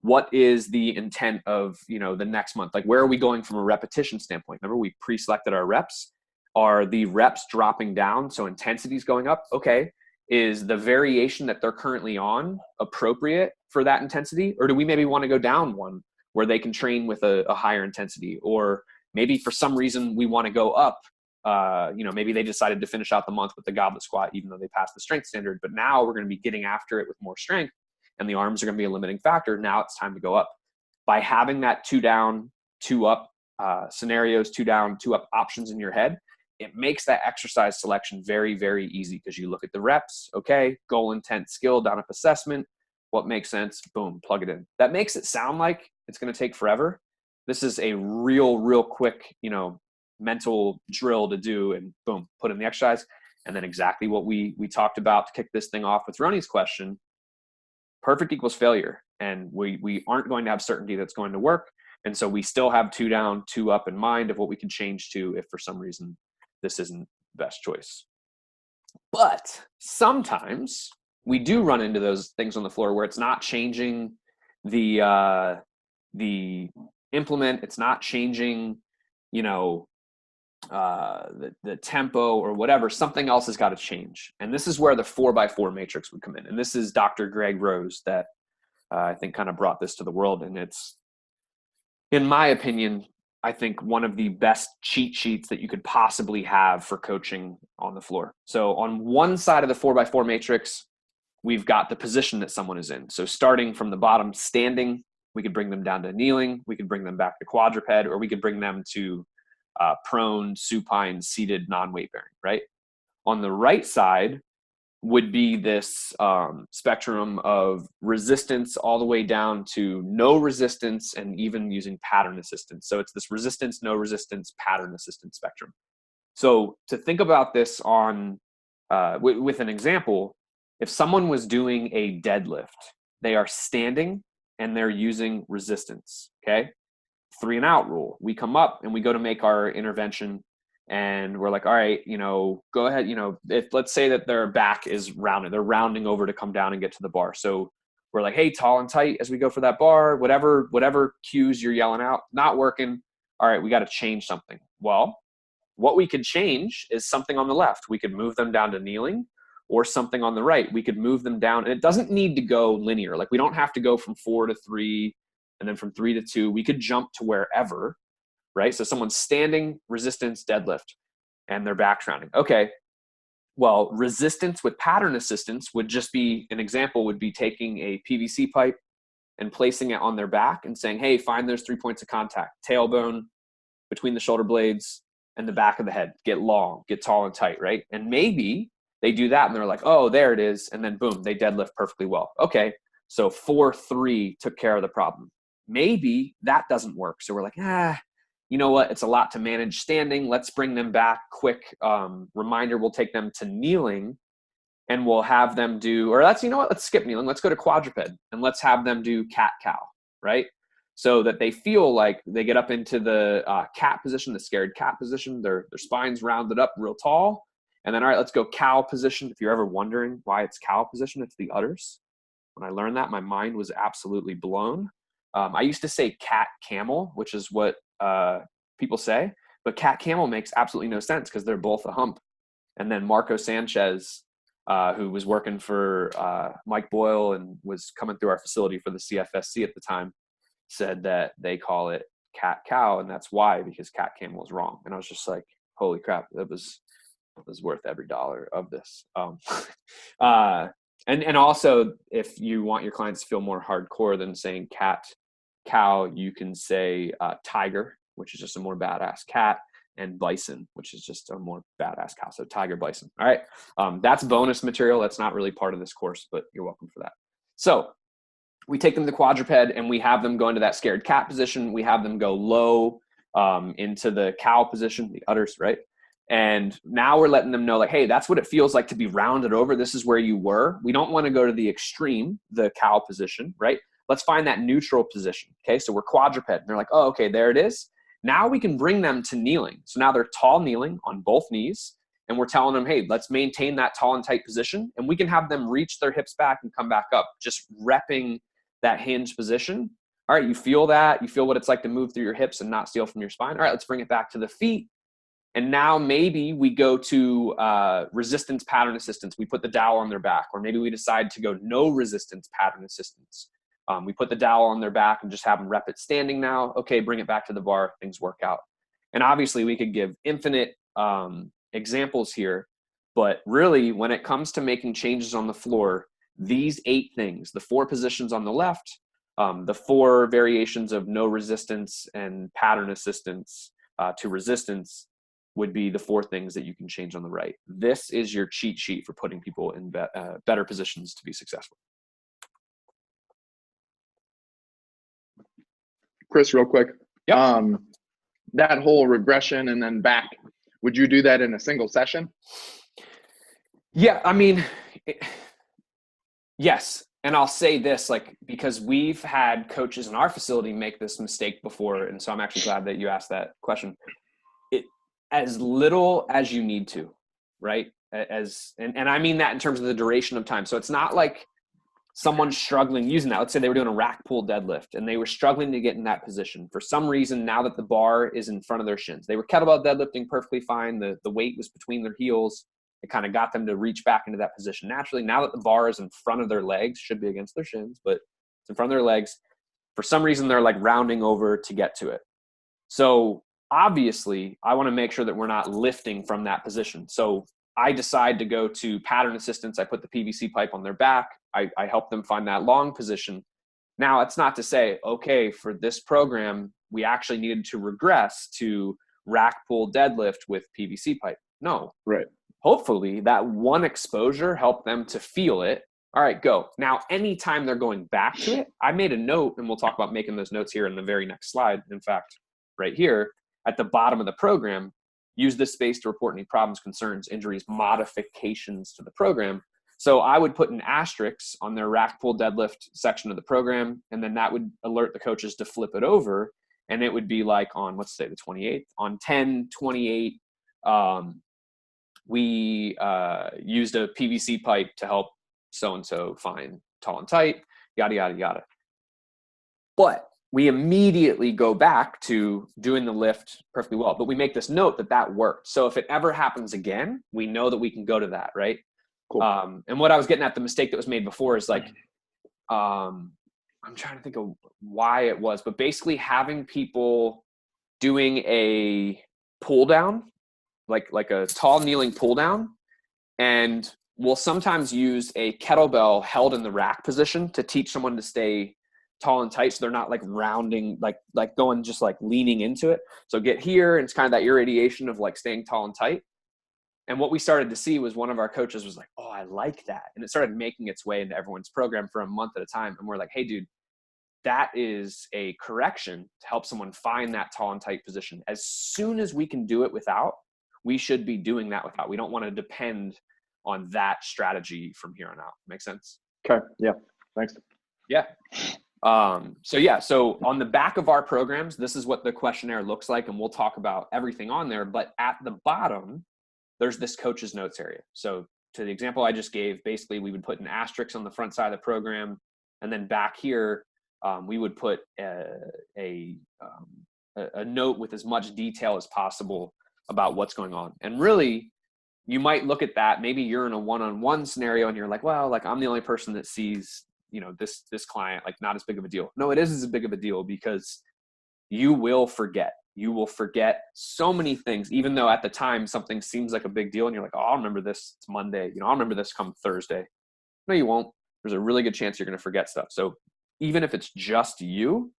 What is the intent of, you know, the next month? Like, where are we going from a repetition standpoint? Remember, we pre-selected our reps. Are the reps dropping down, so intensity is going up? Okay. Is the variation that they're currently on appropriate for that intensity? Or do we maybe want to go down one where they can train with a higher intensity? Or maybe for some reason we want to go up. You know, maybe they decided to finish out the month with the goblet squat, even though they passed the strength standard. But now we're going to be getting after it with more strength, and the arms are going to be a limiting factor. Now it's time to go up. By having that 2 down, 2 up scenarios, 2 down, 2 up options in your head, it makes that exercise selection very, very easy, because you look at the reps, okay, goal, intent, skill, down up assessment, what makes sense, boom, plug it in. That makes it sound like it's going to take forever. This is a real quick, you know, mental drill to do, and boom, put in the exercise. And then exactly what we talked about to kick this thing off with Ronnie's question, perfect equals failure. And we aren't going to have certainty that's going to work. And so we still have 2 down, 2 up in mind of what we can change to if for some reason this isn't the best choice. But sometimes we do run into those things on the floor where it's not changing the the implement. It's not changing, you know, the tempo or whatever. Something else has got to change. And this is where the 4x4 matrix would come in. And this is Dr. Greg Rose that I think kind of brought this to the world. And it's, in my opinion, I think one of the best cheat sheets that you could possibly have for coaching on the floor. So on one side of the 4x4 matrix, we've got the position that someone is in. So starting from the bottom, standing, we could bring them down to kneeling, we could bring them back to quadruped, or we could bring them to prone, supine, seated, non-weight bearing, right? On the right side would be this spectrum of resistance all the way down to no resistance and even using pattern assistance. So it's this resistance, no resistance, pattern assistance spectrum. So to think about this on with an example, if someone was doing a deadlift, they are standing and they're using resistance, okay? 3 and out rule. We come up and we go to make our intervention and we're like, all right, you know, go ahead. You know, if let's say that their back is rounded, they're rounding over to come down and get to the bar. So we're like, hey, tall and tight as we go for that bar, whatever cues you're yelling out, not working. All right, we got to change something. Well, what we could change is something on the left. We could move them down to kneeling, or something on the right. We could move them down, and it doesn't need to go linear. Like we don't have to go from 4 to 3 and then from 3 to 2. We could jump to wherever, right? So someone's standing, resistance, deadlift, and they're back rounding. Okay, well, resistance with pattern assistance would just be, an example would be taking a PVC pipe and placing it on their back and saying, hey, find those 3 points of contact, tailbone, between the shoulder blades, and the back of the head. Get long, get tall and tight, right? And maybe they do that and they're like, oh, there it is. And then boom, they deadlift perfectly well. Okay, so 4-3 took care of the problem. Maybe that doesn't work. So we're like, you know what? It's a lot to manage standing. Let's bring them back. Quick reminder, we'll take them to kneeling and we'll have them do, or you know what? Let's skip kneeling. Let's go to quadruped and let's have them do cat-cow, right? So that they feel like they get up into the cat position, the scared cat position, their spine's rounded up real tall. And then, all right, let's go cow position. If you're ever wondering why it's cow position, it's the udders. When I learned that, my mind was absolutely blown. I used to say cat camel, which is what people say, but cat camel makes absolutely no sense because they're both a hump. And then Marco Sanchez, who was working for Mike Boyle and was coming through our facility for the CFSC at the time, said that they call it cat cow, and that's why, because cat camel is wrong. And I was just like, holy crap, it was worth every dollar of this. And also, if you want your clients to feel more hardcore than saying cat cow, you can say tiger, which is just a more badass cat, and bison, which is just a more badass cow. So tiger, bison. All right. That's bonus material. That's not really part of this course, but you're welcome for that. So we take them to quadruped and we have them go into that scared cat position. We have them go low into the cow position, the udders, right? And now we're letting them know, like, hey, that's what it feels like to be rounded over. This is where you were. We don't want to go to the extreme, the cow position, right? Let's find that neutral position. Okay, so we're quadruped. And they're like, oh, okay, there it is. Now we can bring them to kneeling. So now they're tall kneeling on both knees. And we're telling them, hey, let's maintain that tall and tight position. And we can have them reach their hips back and come back up, just repping that hinge position. All right, you feel that. You feel what it's like to move through your hips and not steal from your spine. All right, let's bring it back to the feet. And now maybe we go to resistance pattern assistance. We put the dowel on their back, or maybe we decide to go no resistance pattern assistance. We put the dowel on their back and just have them rep it standing now. Okay, bring it back to the bar, things work out. And obviously we could give infinite examples here, but really when it comes to making changes on the floor, these 8 things, the 4 positions on the left, the 4 variations of no resistance and pattern assistance to resistance, would be the 4 things that you can change on the right. This is your cheat sheet for putting people in better positions to be successful. Chris, real quick. Yep. That whole regression and then back, would you do that in a single session? Yeah, I mean, yes. And I'll say this, like, because we've had coaches in our facility make this mistake before. And so I'm actually glad that you asked that question. As little as you need to, right? And I mean that in terms of the duration of time. So it's not like someone's struggling using that. Let's say they were doing a rack pull deadlift and they were struggling to get in that position for some reason. Now that the bar is in front of their shins, they were kettlebell deadlifting perfectly fine. The weight was between their heels. It kind of got them to reach back into that position naturally. Now that the bar is in front of their legs, should be against their shins, but it's in front of their legs. For some reason, they're like rounding over to get to it. So obviously, I want to make sure that we're not lifting from that position. So I decide to go to pattern assistance. I put the PVC pipe on their back. I help them find that long position. Now, it's not to say, okay, for this program, we actually needed to regress to rack pull deadlift with PVC pipe. No. Right. Hopefully, that one exposure helped them to feel it. All right, go. Now, anytime they're going back to it, I made a note, and we'll talk about making those notes here in the very next slide. In fact, right here at the bottom of the program, use this space to report any problems, concerns, injuries, modifications to the program. So I would put an asterisk on their rack pull deadlift section of the program, and then that would alert the coaches to flip it over. And it would be like on, let's say the 28th, on 10/28, we used a PVC pipe to help so-and-so find tall and tight, yada, yada, yada. But we immediately go back to doing the lift perfectly well. But we make this note that worked. So if it ever happens again, we know that we can go to that, right? Cool. And what I was getting at, the mistake that was made before is like, I'm trying to think of why it was, but basically having people doing a pull down, like a tall kneeling pull down, and we'll sometimes use a kettlebell held in the rack position to teach someone to stay tall and tight, so they're not like rounding, like going just like leaning into it. So get here, and it's kind of that irradiation of like staying tall and tight. And what we started to see was one of our coaches was like, oh, I like that. And it started making its way into everyone's program for a month at a time. And we're like, hey, dude, that is a correction to help someone find that tall and tight position. As soon as we can do it without, we should be doing that without. We don't want to depend on that strategy from here on out. Make sense? Okay. Yeah. Thanks. Yeah. So on the back of our programs, this is what the questionnaire looks like, and we'll talk about everything on there. But at the bottom, there's this coach's notes area. So to the example I just gave, basically we would put an asterisk on the front side of the program, and then back here, we would put a note with as much detail as possible about what's going on. And really, you might look at that. Maybe you're in a one-on-one scenario, and you're like, well, like I'm the only person that sees, this client, like not as big of a deal. No, it is as big of a deal, because you will forget. You will forget so many things, even though at the time something seems like a big deal and you're like, oh, I'll remember this. It's Monday. I'll remember this come Thursday. No, you won't. There's a really good chance you're going to forget stuff. So even if it's just you,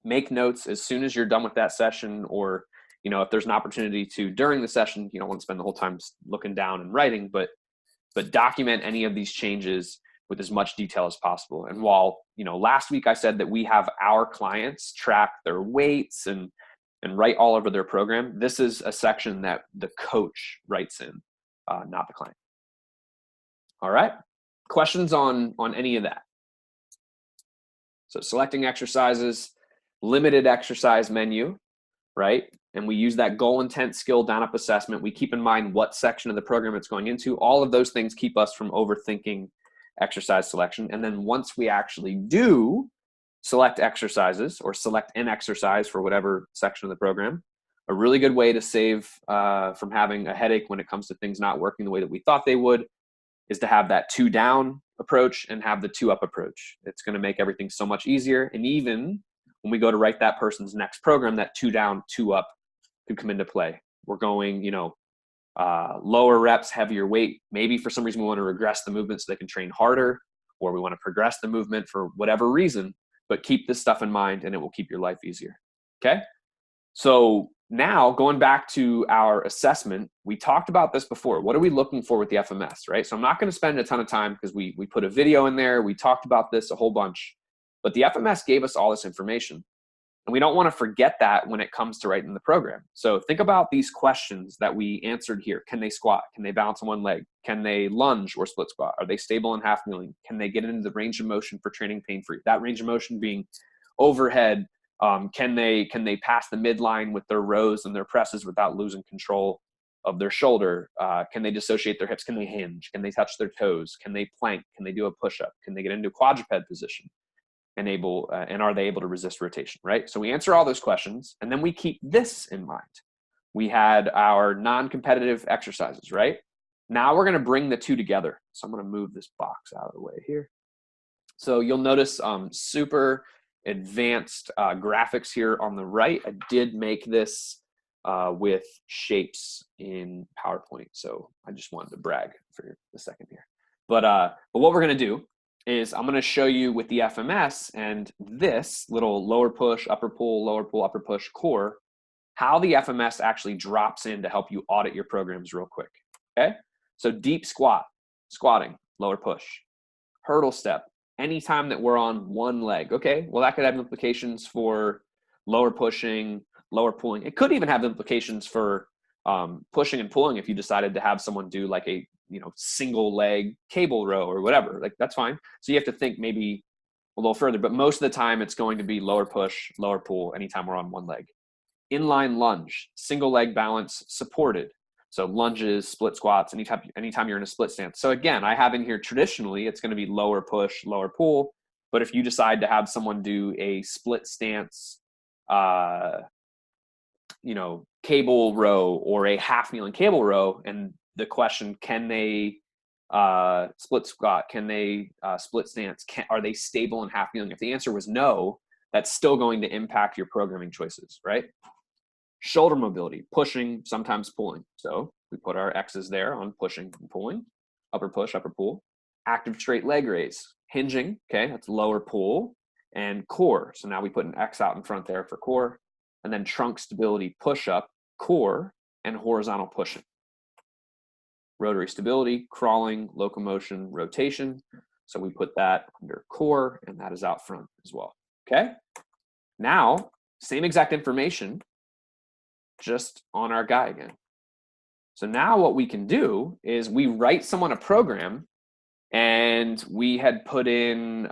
make notes as soon as you're done with that session, or, if there's an opportunity to during the session, you don't want to spend the whole time looking down and writing, but document any of these changes with as much detail as possible. And while, last week I said that we have our clients track their weights and write all over their program, this is a section that the coach writes in, not the client. All right. Questions on any of that? So selecting exercises, limited exercise menu, right? And we use that goal, intent, skill, down-up assessment. We keep in mind what section of the program it's going into. All of those things keep us from overthinking exercise selection. And then once we actually do select exercises, or select an exercise for whatever section of the program, a really good way to save from having a headache when it comes to things not working the way that we thought they would is to have that 2 down approach and have the 2 up approach. It's going to make everything so much easier. And even when we go to write that person's next program, that 2 down, 2 up could come into play. We're going, lower reps, heavier weight. Maybe for some reason we want to regress the movement so they can train harder, or we want to progress the movement for whatever reason. But keep this stuff in mind, and it will keep your life easier. Okay? So now going back to our assessment, we talked about this before. What are we looking for with the FMS, right? So I'm not going to spend a ton of time because we put a video in there. We talked about this a whole bunch. But the FMS gave us all this information. And we don't want to forget that when it comes to writing the program. So think about these questions that we answered here. Can they squat? Can they balance on one leg? Can they lunge or split squat? Are they stable in half kneeling? Can they get into the range of motion for training pain-free? That range of motion being overhead. Can they pass the midline with their rows and their presses without losing control? of their shoulder? Can they dissociate their hips? Can they hinge? Can they touch their toes? Can they plank? Can they do a push-up? Can they get into a quadruped position? And are they able to resist rotation, right? So we answer all those questions, and then we keep this in mind. We had our non-competitive exercises, right? Now we're going to bring the two together. So I'm going to move this box out of the way here. So you'll notice super advanced graphics here on the right. I did make this with shapes in PowerPoint, so I just wanted to brag for a second here. But what we're going to do is I'm going to show you with the FMS and this little lower push, upper pull, upper push core, how the FMS actually drops in to help you audit your programs real quick, okay? So deep squatting, lower push. Hurdle step, anytime that we're on one leg, okay? Well, that could have implications for lower pushing, lower pulling. It could even have implications for pushing and pulling if you decided to have someone do like a single leg cable row or whatever. Like, that's fine. So you have to think maybe a little further, but most of the time it's going to be lower push, lower pull anytime we're on one leg. Inline lunge, single leg balance supported. So lunges, split squats, anytime you're in a split stance. So again, I have in here traditionally, it's going to be lower push, lower pull. But if you decide to have someone do a split stance, cable row or a half kneeling cable row, and the question, can they split squat? Can they split stance? Are they stable in half kneeling? If the answer was no, that's still going to impact your programming choices, right? Shoulder mobility, pushing, sometimes pulling. So we put our X's there on pushing and pulling, upper push, upper pull. Active straight leg raise, hinging, okay, that's lower pull, and core. So now we put an X out in front there for core, and then trunk stability, push up, core, and horizontal pushing. Rotary stability, crawling, locomotion, rotation. So we put that under core, and that is out front as well, okay? Now, same exact information, just on our guy again. So now what we can do is we write someone a program, and we had put in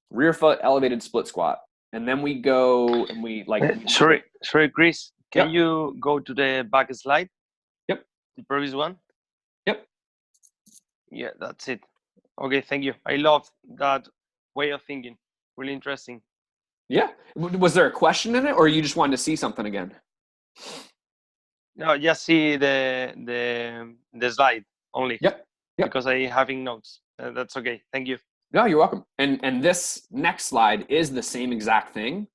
rear foot elevated split squat. And then we go and we like... Sorry, Chris, can Yep. you go to the back slide? Yep. The previous one? Yep. Yeah, that's it. Okay, thank you. I love that way of thinking. Really interesting. Yeah. Was there a question in it, or you just wanted to see something again? No, just see the slide only. Yep. Because I having notes. That's okay. Thank you. No, you're welcome. And this next slide is the same exact thing.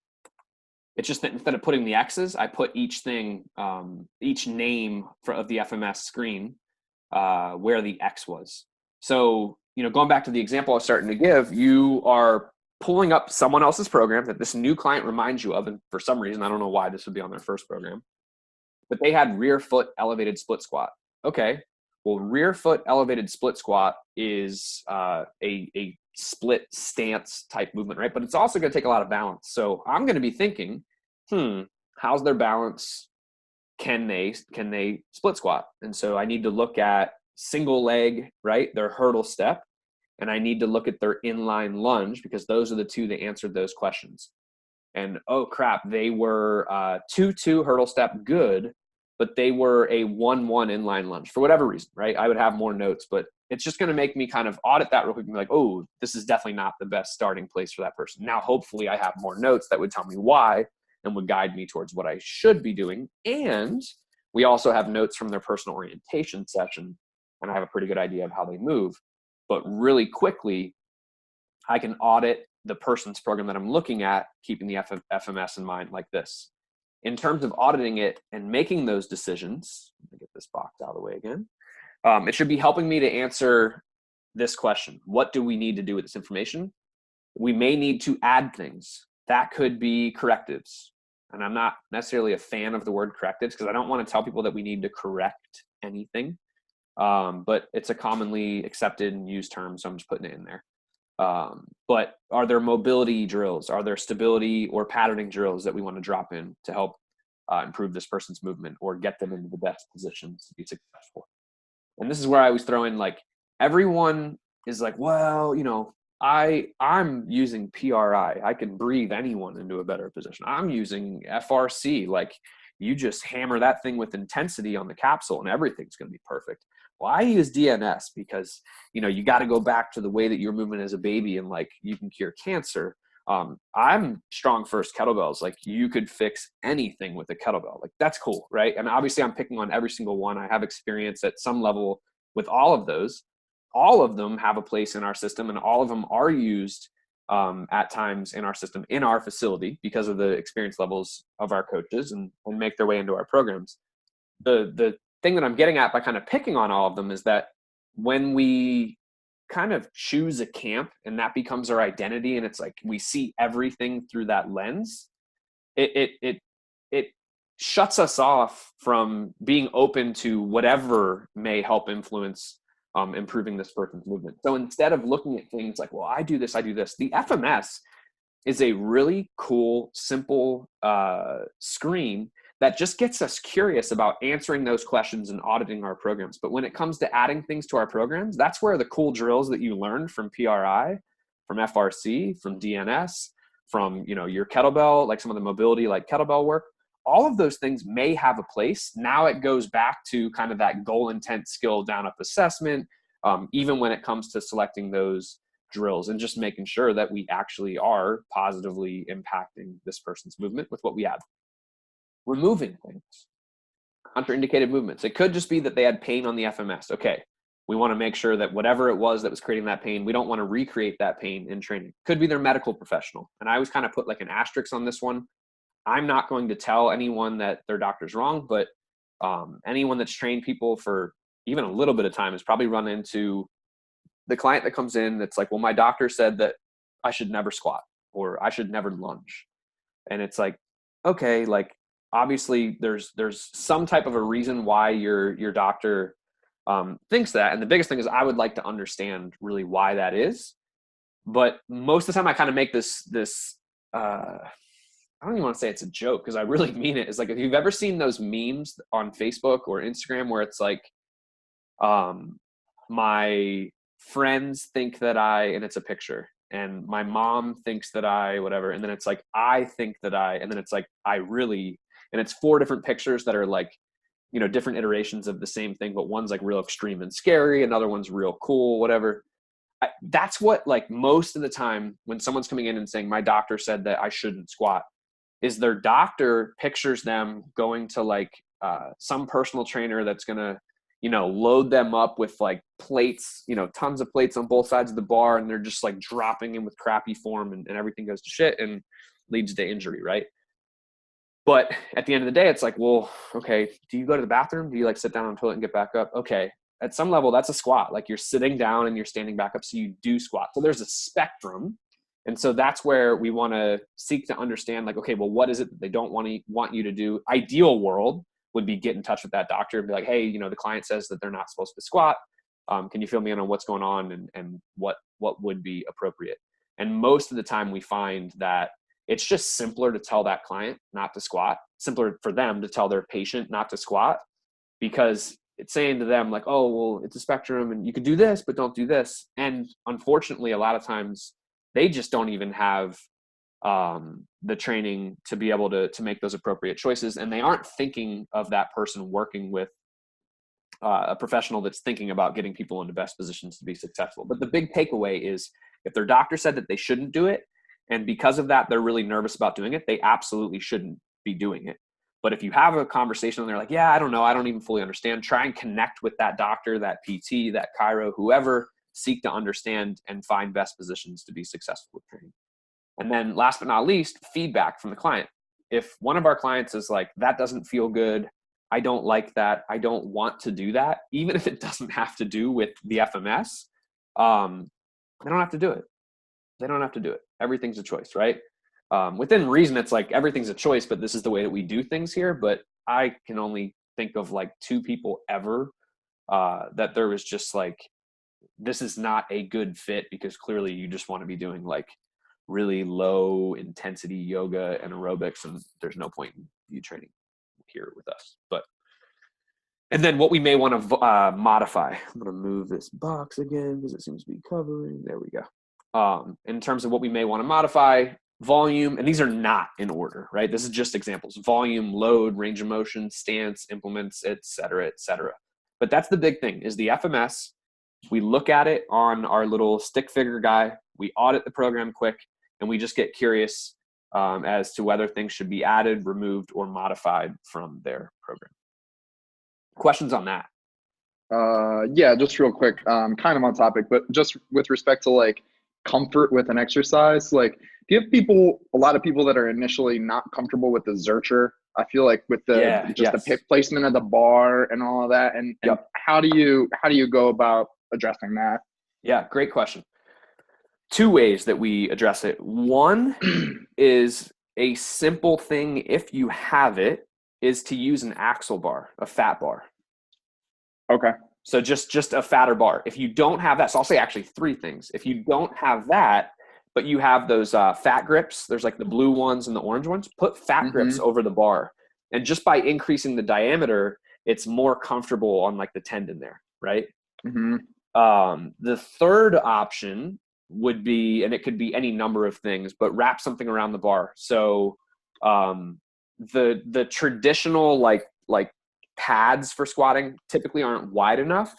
It's just that instead of putting the X's, I put each thing, each name of the FMS screen where the X was. So, going back to the example I was starting to give, you are pulling up someone else's program that this new client reminds you of, and for some reason, I don't know why this would be on their first program, but they had rear foot elevated split squat. Okay, well, rear foot elevated split squat is a split stance type movement, right? But it's also going to take a lot of balance. So I'm going to be thinking, how's their balance? Can they split squat? And so I need to look at single leg, right? Their hurdle step. And I need to look at their inline lunge, because those are the two that answered those questions. And oh crap, they were 2-2 hurdle step, good, but they were a 1-1 inline lunge for whatever reason, right? I would have more notes, but it's just going to make me kind of audit that real quick and be like, oh, this is definitely not the best starting place for that person. Now, hopefully I have more notes that would tell me why and would guide me towards what I should be doing. And we also have notes from their personal orientation session, and I have a pretty good idea of how they move. But really quickly, I can audit the person's program that I'm looking at, keeping the FMS in mind like this. In terms of auditing it and making those decisions, let me get this box out of the way again. It should be helping me to answer this question. What do we need to do with this information? We may need to add things. That could be correctives. And I'm not necessarily a fan of the word correctives because I don't want to tell people that we need to correct anything. But it's a commonly accepted and used term, so I'm just putting it in there. But are there mobility drills? Are there stability or patterning drills that we want to drop in to help improve this person's movement or get them into the best positions to be successful? And this is where I always throw in, like, everyone is like, well, I'm using PRI. I can breathe anyone into a better position. I'm using FRC. Like, you just hammer that thing with intensity on the capsule and everything's going to be perfect. Well, I use DNS because, you got to go back to the way that you're moving as a baby and like you can cure cancer. I'm strong first kettlebells. Like you could fix anything with a kettlebell. Like that's cool. Right. And obviously I'm picking on every single one. I have experience at some level with all of those. All of them have a place in our system and all of them are used at times in our system, in our facility, because of the experience levels of our coaches and make their way into our programs. The thing that I'm getting at by kind of picking on all of them is that when we kind of choose a camp and that becomes our identity and it's like we see everything through that lens, it shuts us off from being open to whatever may help influence improving this person's movement. So instead of looking at things like, well, I do this, the FMS is a really cool, simple screen that just gets us curious about answering those questions and auditing our programs. But when it comes to adding things to our programs, that's where the cool drills that you learned from PRI, from FRC, from DNS, from your kettlebell, like some of the mobility like kettlebell work, all of those things may have a place. Now it goes back to kind of that goal intent skill down up assessment, even when it comes to selecting those drills and just making sure that we actually are positively impacting this person's movement with what we add. Removing things, contraindicated movements. It could just be that they had pain on the FMS. Okay, we want to make sure that whatever it was that was creating that pain, we don't want to recreate that pain in training. Could be their medical professional. And I always kind of put like an asterisk on this one. I'm not going to tell anyone that their doctor's wrong, but anyone that's trained people for even a little bit of time has probably run into the client that comes in that's like, well, my doctor said that I should never squat or I should never lunge. And it's like, okay, like obviously there's some type of a reason why your doctor thinks that. And the biggest thing is I would like to understand really why that is. But most of the time I kind of make this I don't even want to say it's a joke because I really mean it. It's like, if you've ever seen those memes on Facebook or Instagram where it's like, my friends think that and it's a picture, and my mom thinks that whatever. And then it's like, I think that and then it's like, and it's 4 different pictures that are like, different iterations of the same thing, but one's like real extreme and scary. Another one's real cool, whatever. That's what, like, most of the time when someone's coming in and saying, my doctor said that I shouldn't squat, is their doctor pictures them going to like some personal trainer that's going to, load them up with like plates, tons of plates on both sides of the bar. And they're just like dropping in with crappy form and everything goes to shit and leads to injury. Right. But at the end of the day, it's like, well, okay, do you go to the bathroom? Do you like sit down on the toilet and get back up? Okay. At some level, that's a squat. Like you're sitting down and you're standing back up. So you do squat. So there's a spectrum. And so that's where we want to seek to understand, like, okay, well, what is it that they don't want you to do? Ideal world would be get in touch with that doctor and be like, hey, the client says that they're not supposed to squat. Can you fill me in on what's going on and what would be appropriate? And most of the time we find that it's just simpler to tell that client not to squat, simpler for them to tell their patient not to squat, because it's saying to them like, oh, well, it's a spectrum and you could do this, but don't do this. And unfortunately, a lot of times they just don't even have the training to be able to make those appropriate choices. And they aren't thinking of that person working with a professional that's thinking about getting people into best positions to be successful. But the big takeaway is if their doctor said that they shouldn't do it, and because of that, they're really nervous about doing it, they absolutely shouldn't be doing it. But if you have a conversation and they're like, yeah, I don't know, I don't even fully understand, try and connect with that doctor, that PT, that chiro, whoever, seek to understand and find best positions to be successful with training. And then last but not least, feedback from the client. If one of our clients is like, that doesn't feel good, I don't like that, I don't want to do that, even if it doesn't have to do with the FMS, they don't have to do it. They don't have to do it. Everything's a choice, right? Within reason, it's like everything's a choice, but this is the way that we do things here. But I can only think of like 2 people ever that there was just like, this is not a good fit, because clearly you just want to be doing like really low intensity yoga and aerobics, and there's no point in you training here with us. And then what we may want to modify. I'm going to move this box again because it seems to be covering. There we go. In terms of what we may want to modify, volume, and these are not in order, right? This is just examples: volume, load, range of motion, stance, implements, et cetera, et cetera. But that's the big thing is the FMS. We look at it on our little stick figure guy. We audit the program quick, and we just get curious as to whether things should be added, removed, or modified from their program. Questions on that? Yeah, just real quick, kind of on topic, but just with respect to like comfort with an exercise, like do you have a lot of people that are initially not comfortable with the Zercher? I feel like with the the placement of the bar and all of that, and how do you go about addressing that? Yeah, great question. Two ways that we address it. One is a simple thing, if you have it, is to use an axle bar, a fat bar. Okay. So just a fatter bar. If you don't have that, so I'll say actually three things. If you don't have that, but you have those fat grips, there's like the blue ones and the orange ones, put fat grips over the bar. And just by increasing the diameter, it's more comfortable on like the tendon there, right? The third option would be, and it could be any number of things, but wrap something around the bar. So the traditional like pads for squatting typically aren't wide enough,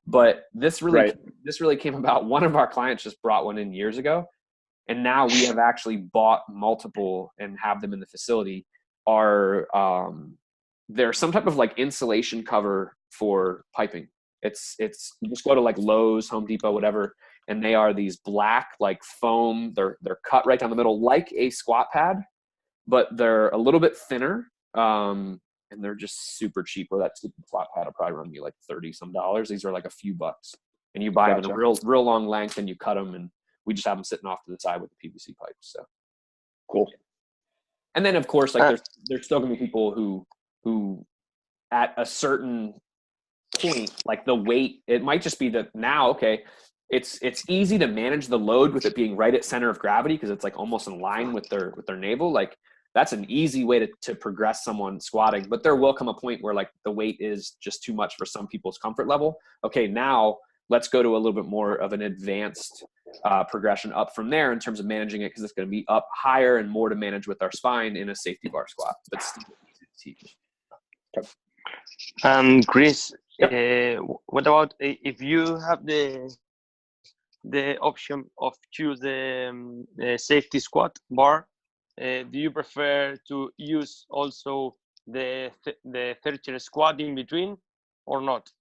but this really came about. One of our clients just brought one in years ago, and now we have actually bought multiple and have them in the facility. They're some type of like insulation cover for piping. It's you just go to like Lowe's, Home Depot, whatever, and they are these black like foam. They're cut right down the middle like a squat pad, but they're a little bit thinner. And they're just super cheap. Where that flat pad will probably run you like $30 some. These are like a few bucks, and you buy them in a real long length, and you cut them, and we just have them sitting off to the side with the PVC pipes. So cool. And then of course, like there's still gonna be people who at a certain point, like the weight, it might just be that now, okay, it's easy to manage the load with it being right at center of gravity because it's like almost in line with their navel. Like that's an easy way to progress someone squatting, but there will come a point where like the weight is just too much for some people's comfort level. Okay, now let's go to a little bit more of an advanced progression up from there in terms of managing it, because it's going to be up higher and more to manage with our spine in a safety bar squat, but still easy to teach. Chris, what about if you have the option of choose the safety squat bar? Do you prefer to use also the third chair squat in between or not?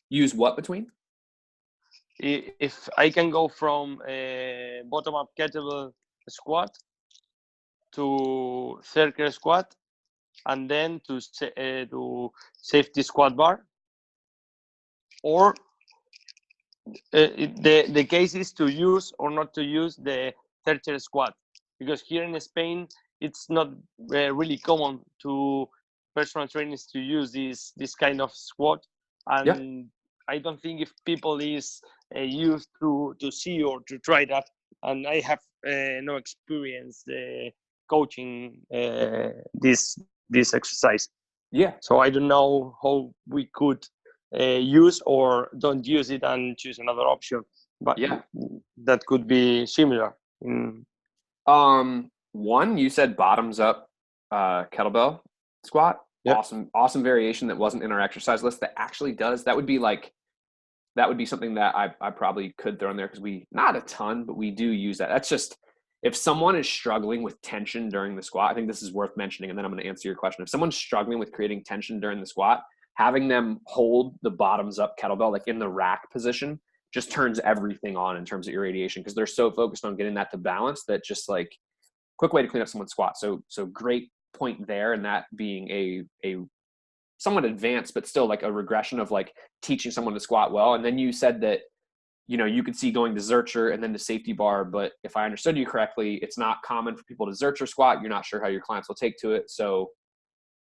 Use what between? If I can go from bottom up kettlebell squat to third chair squat and then to safety squat bar, or the case is to use or not to use the third chair squat. Because here in Spain, it's not really common to personal trainers to use this kind of squat, and I don't think if people is used to see or to try that, and I have no experience coaching this exercise. Yeah. So I don't know how we could use or don't use it and choose another option, but that could be similar. One, you said bottoms up kettlebell squat. Yep. Awesome variation that wasn't in our exercise list that actually does. That would be something that I probably could throw in there, because we, not a ton, but we do use that. That's just, if someone is struggling with tension during the squat, I think this is worth mentioning, and then I'm going to answer your question. If someone's struggling with creating tension during the squat, having them hold the bottoms up kettlebell like in the rack position just turns everything on in terms of irradiation, because they're so focused on getting that to balance that just like quick way to clean up someone's squat. So great point there, and that being a somewhat advanced but still like a regression of like teaching someone to squat well. And then you said that, you know, you could see going to Zercher and then to safety bar, but if I understood you correctly, it's not common for people to Zercher squat. You're not sure how your clients will take to it, so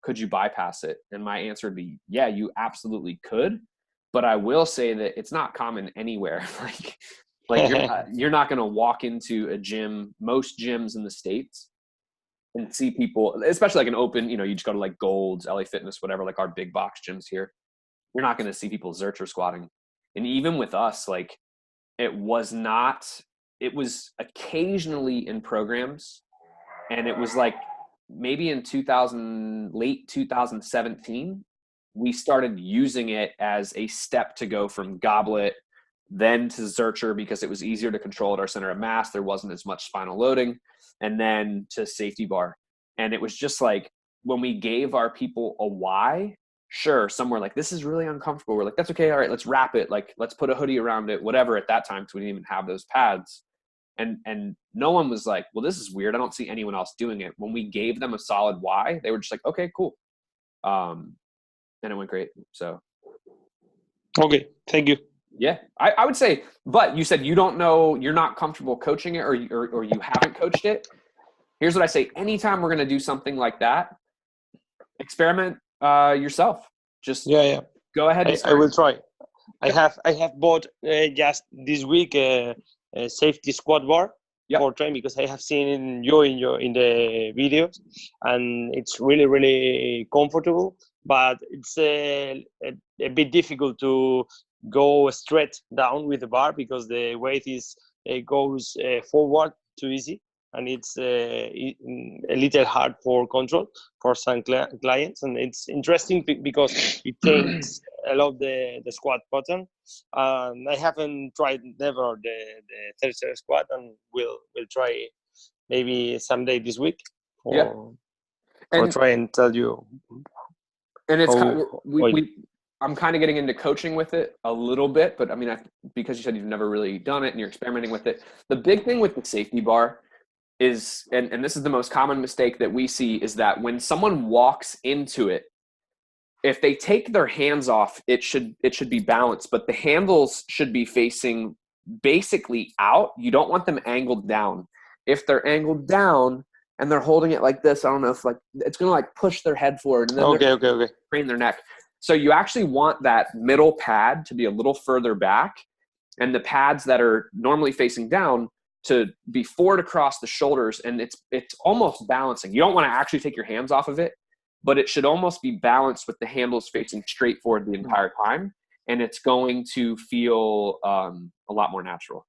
could you bypass it? And my answer would be, yeah, you absolutely could. But I will say that it's not common anywhere. like you're not going to walk into a gym, most gyms in the States, and see people, especially like an open, you know, you just go to like Gold's, LA Fitness, whatever, like our big box gyms here. You're not going to see people Zercher squatting. And even with us, like it was occasionally in programs And it was like maybe in late 2017, we started using it as a step to go from goblet then to Zercher because it was easier to control at our center of mass. There wasn't as much spinal loading, and then to safety bar. And it was just like when we gave our people a why, sure, some were like, this is really uncomfortable. We're like, that's okay. All right, let's wrap it. Like, let's put a hoodie around it, whatever at that time, because we didn't even have those pads. And no one was like, well, this is weird. I don't see anyone else doing it. When we gave them a solid why, they were just like, okay, cool. And it went great. So. Okay, thank you. Yeah, I would say, but you said you don't know, you're not comfortable coaching it or you haven't coached it. Here's what I say. Anytime we're going to do something like that, experiment yourself. Just go ahead and I will try. I have bought just this week a safety squat bar for training because I have seen you in the videos, and it's really, really comfortable, but it's a bit difficult to go straight down with the bar because the weight goes forward too easy, and it's a little hard for control for some clients. And it's interesting because it takes a lot the squat pattern. I haven't tried never the tertiary squat, and we'll try maybe someday this week for try and tell you. And it's I'm kind of getting into coaching with it a little bit, but I mean, because you said you've never really done it and you're experimenting with it. The big thing with the safety bar is, and this is the most common mistake that we see, is that when someone walks into it, if they take their hands off, it should be balanced, but the handles should be facing basically out. You don't want them angled down. If they're angled down and they're holding it like this, I don't know if like it's going to like push their head forward and then okay. crane their neck. So you actually want that middle pad to be a little further back, and the pads that are normally facing down to be forward across the shoulders, and it's almost balancing. You don't want to actually take your hands off of it, but it should almost be balanced with the handles facing straight forward the entire time, and it's going to feel a lot more natural.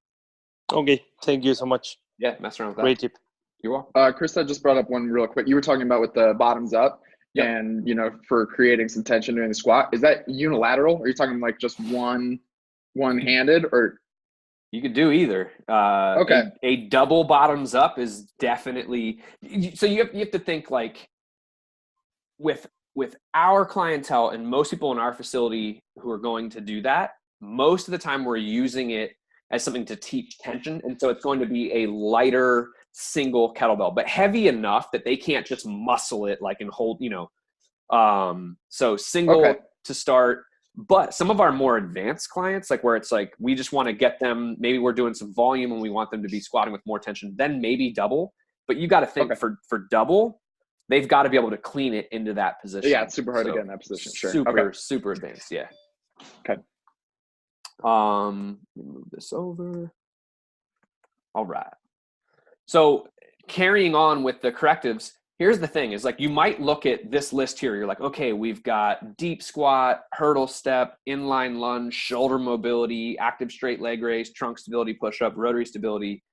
Okay, thank you so much. Yeah, mess around with that. Great tip. You're welcome. Krista just brought up one real quick. You were talking about with the bottoms up. Yep. And, for creating some tension during the squat, is that unilateral? Or are you talking like just one-handed, or? You could do either. Okay. A double bottoms up is definitely, so you have to think like with our clientele and most people in our facility who are going to do that, most of the time we're using it as something to teach tension. And so it's going to be a lighter single kettlebell, but heavy enough that they can't just muscle it like and hold, so single to start. But some of our more advanced clients, like where it's like we just want to get them, maybe we're doing some volume and we want them to be squatting with more tension, then maybe double. But you got to think for double, they've got to be able to clean it into that position. Yeah, it's super hard to get in that position. Sure. Super advanced. Yeah. Okay. Let me move this over. All right. So carrying on with the correctives, here's the thing is like, you might look at this list here. You're like, okay, we've got deep squat, hurdle step, inline lunge, shoulder mobility, active straight leg raise, trunk stability, push-up, rotary stability.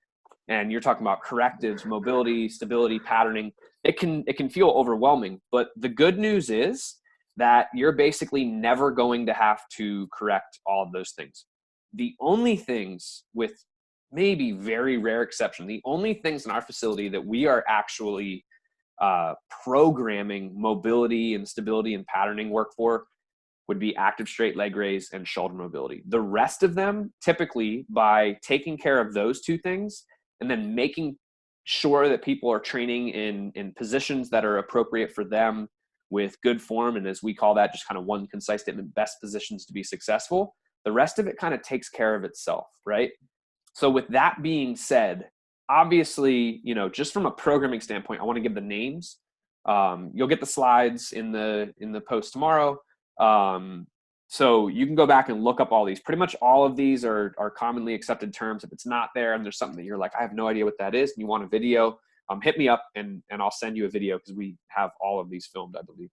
And you're talking about correctives, mobility, stability, patterning. It can feel overwhelming, but the good news is that you're basically never going to have to correct all of those things. The only things, with maybe very rare exception, the only things in our facility that we are actually programming mobility and stability and patterning work for would be active straight leg raise and shoulder mobility. The rest of them, typically by taking care of those two things and then making sure that people are training in positions that are appropriate for them with good form, and as we call that, just kind of one concise statement, best positions to be successful, the rest of it kind of takes care of itself, right? So with that being said, obviously, just from a programming standpoint, I want to give the names. You'll get the slides in the post tomorrow. So you can go back and look up all these. Pretty much all of these are commonly accepted terms. If it's not there and there's something that you're like, I have no idea what that is, and you want a video, hit me up and I'll send you a video because we have all of these filmed, I believe.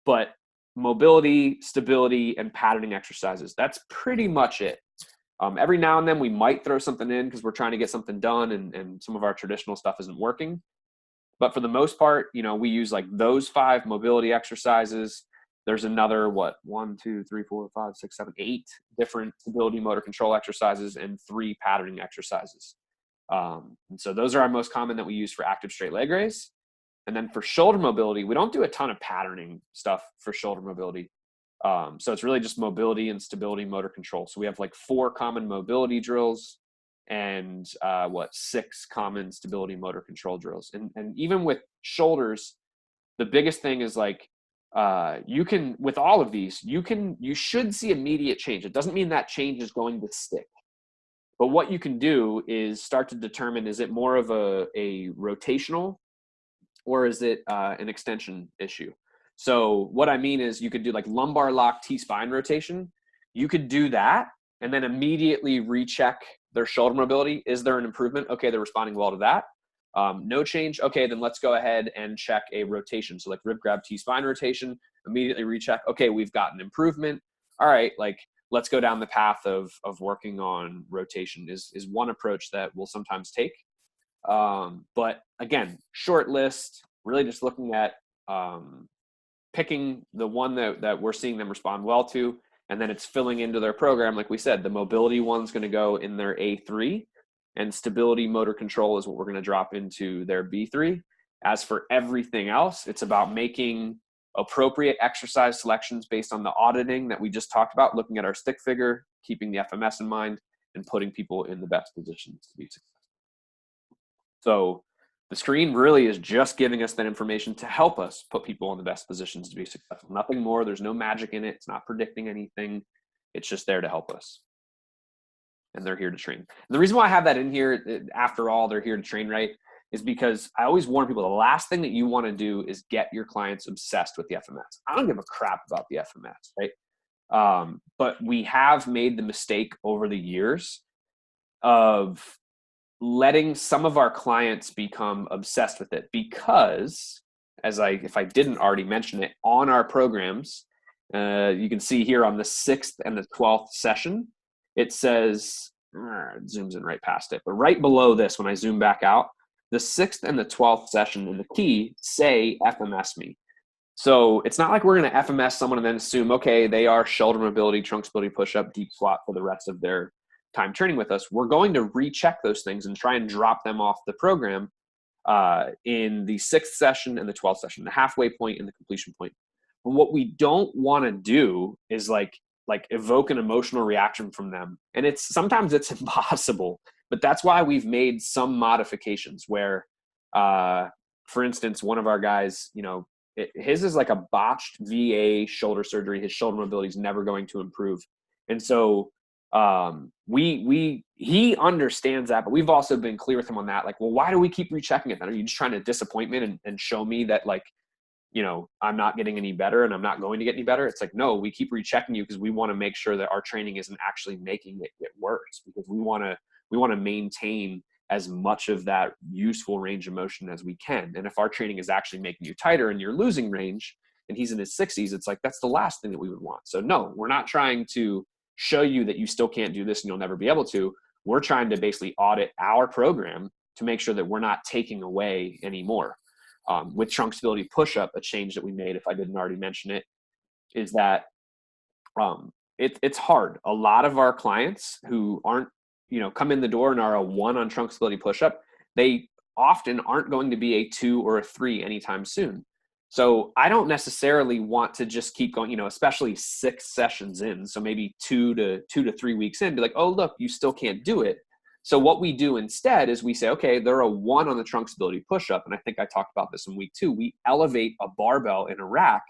But mobility, stability, and patterning exercises, that's pretty much it. Every now and then we might throw something in because we're trying to get something done and some of our traditional stuff isn't working. But for the most part, we use like those 5 mobility exercises. There's another, 1, 2, 3, 4, 5, 6, 7, 8 different stability motor control exercises and 3 patterning exercises. And so those are our most common that we use for active straight leg raise. And then for shoulder mobility, we don't do a ton of patterning stuff for shoulder mobility. So it's really just mobility and stability motor control. So we have like 4 common mobility drills and 6 common stability motor control drills. And even with shoulders, the biggest thing is like, you can, with all of these, you should see immediate change. It doesn't mean that change is going to stick. But what you can do is start to determine, is it more of a rotational or is it an extension issue? So what I mean is you could do like lumbar lock T-spine rotation. You could do that and then immediately recheck their shoulder mobility. Is there an improvement? Okay, they're responding well to that. No change. Okay, then let's go ahead and check a rotation. So like rib grab T-spine rotation, immediately recheck. Okay, we've got an improvement. All right, like let's go down the path of working on rotation is one approach that we'll sometimes take. But again, short list, really just looking at picking the one that we're seeing them respond well to, and then it's filling into their program. Like we said, the mobility one's going to go in their A3, and stability motor control is what we're going to drop into their B3. As for everything else, it's about making appropriate exercise selections based on the auditing that we just talked about, looking at our stick figure, keeping the FMS in mind, and putting people in the best positions to be successful. So the screen really is just giving us that information to help us put people in the best positions to be successful. Nothing more. There's no magic in it. It's not predicting anything. It's just there to help us. And they're here to train. And the reason why I have that in here, after all, they're here to train, right, is because I always warn people the last thing that you want to do is get your clients obsessed with the FMS. I don't give a crap about the FMS, right? But we have made the mistake over the years of letting some of our clients become obsessed with it because, if I didn't already mention it, on our programs, you can see here on the 6th and the 12th session, it says, it zooms in right past it, but right below this, when I zoom back out, the 6th and the 12th session in the key say FMS me. So it's not like we're going to FMS someone and then assume, okay, they are shoulder mobility, trunk stability, push-up, deep squat for the rest of their time training with us. We're going to recheck those things and try and drop them off the program in the 6th session and the 12th session, the halfway point and the completion point. But what we don't want to do is like evoke an emotional reaction from them. And sometimes it's impossible, but that's why we've made some modifications where, for instance, one of our guys, his is like a botched VA shoulder surgery. His shoulder mobility is never going to improve. And so he understands that, but we've also been clear with him on that. Like, well, why do we keep rechecking it then? Are you just trying to disappoint me and show me that I'm not getting any better and I'm not going to get any better? It's like, no, we keep rechecking you because we want to make sure that our training isn't actually making it get worse, because we want to maintain as much of that useful range of motion as we can. And if our training is actually making you tighter and you're losing range and he's in his 60s, it's like, that's the last thing that we would want. So no, we're not trying to show you that you still can't do this and you'll never be able to. We're trying to basically audit our program to make sure that we're not taking away anymore. With trunk stability push-up, a change that we made, if I didn't already mention it, is that it's hard. A lot of our clients who aren't, come in the door and are a 1 on trunk stability push-up, they often aren't going to be a 2 or a 3 anytime soon. So I don't necessarily want to just keep going, especially 6 sessions in. So maybe 2 to 3 weeks in, be like, oh, look, you still can't do it. So what we do instead is we say, okay, they're a 1 on the trunk stability push-up. And I think I talked about this in week 2. We elevate a barbell in a rack.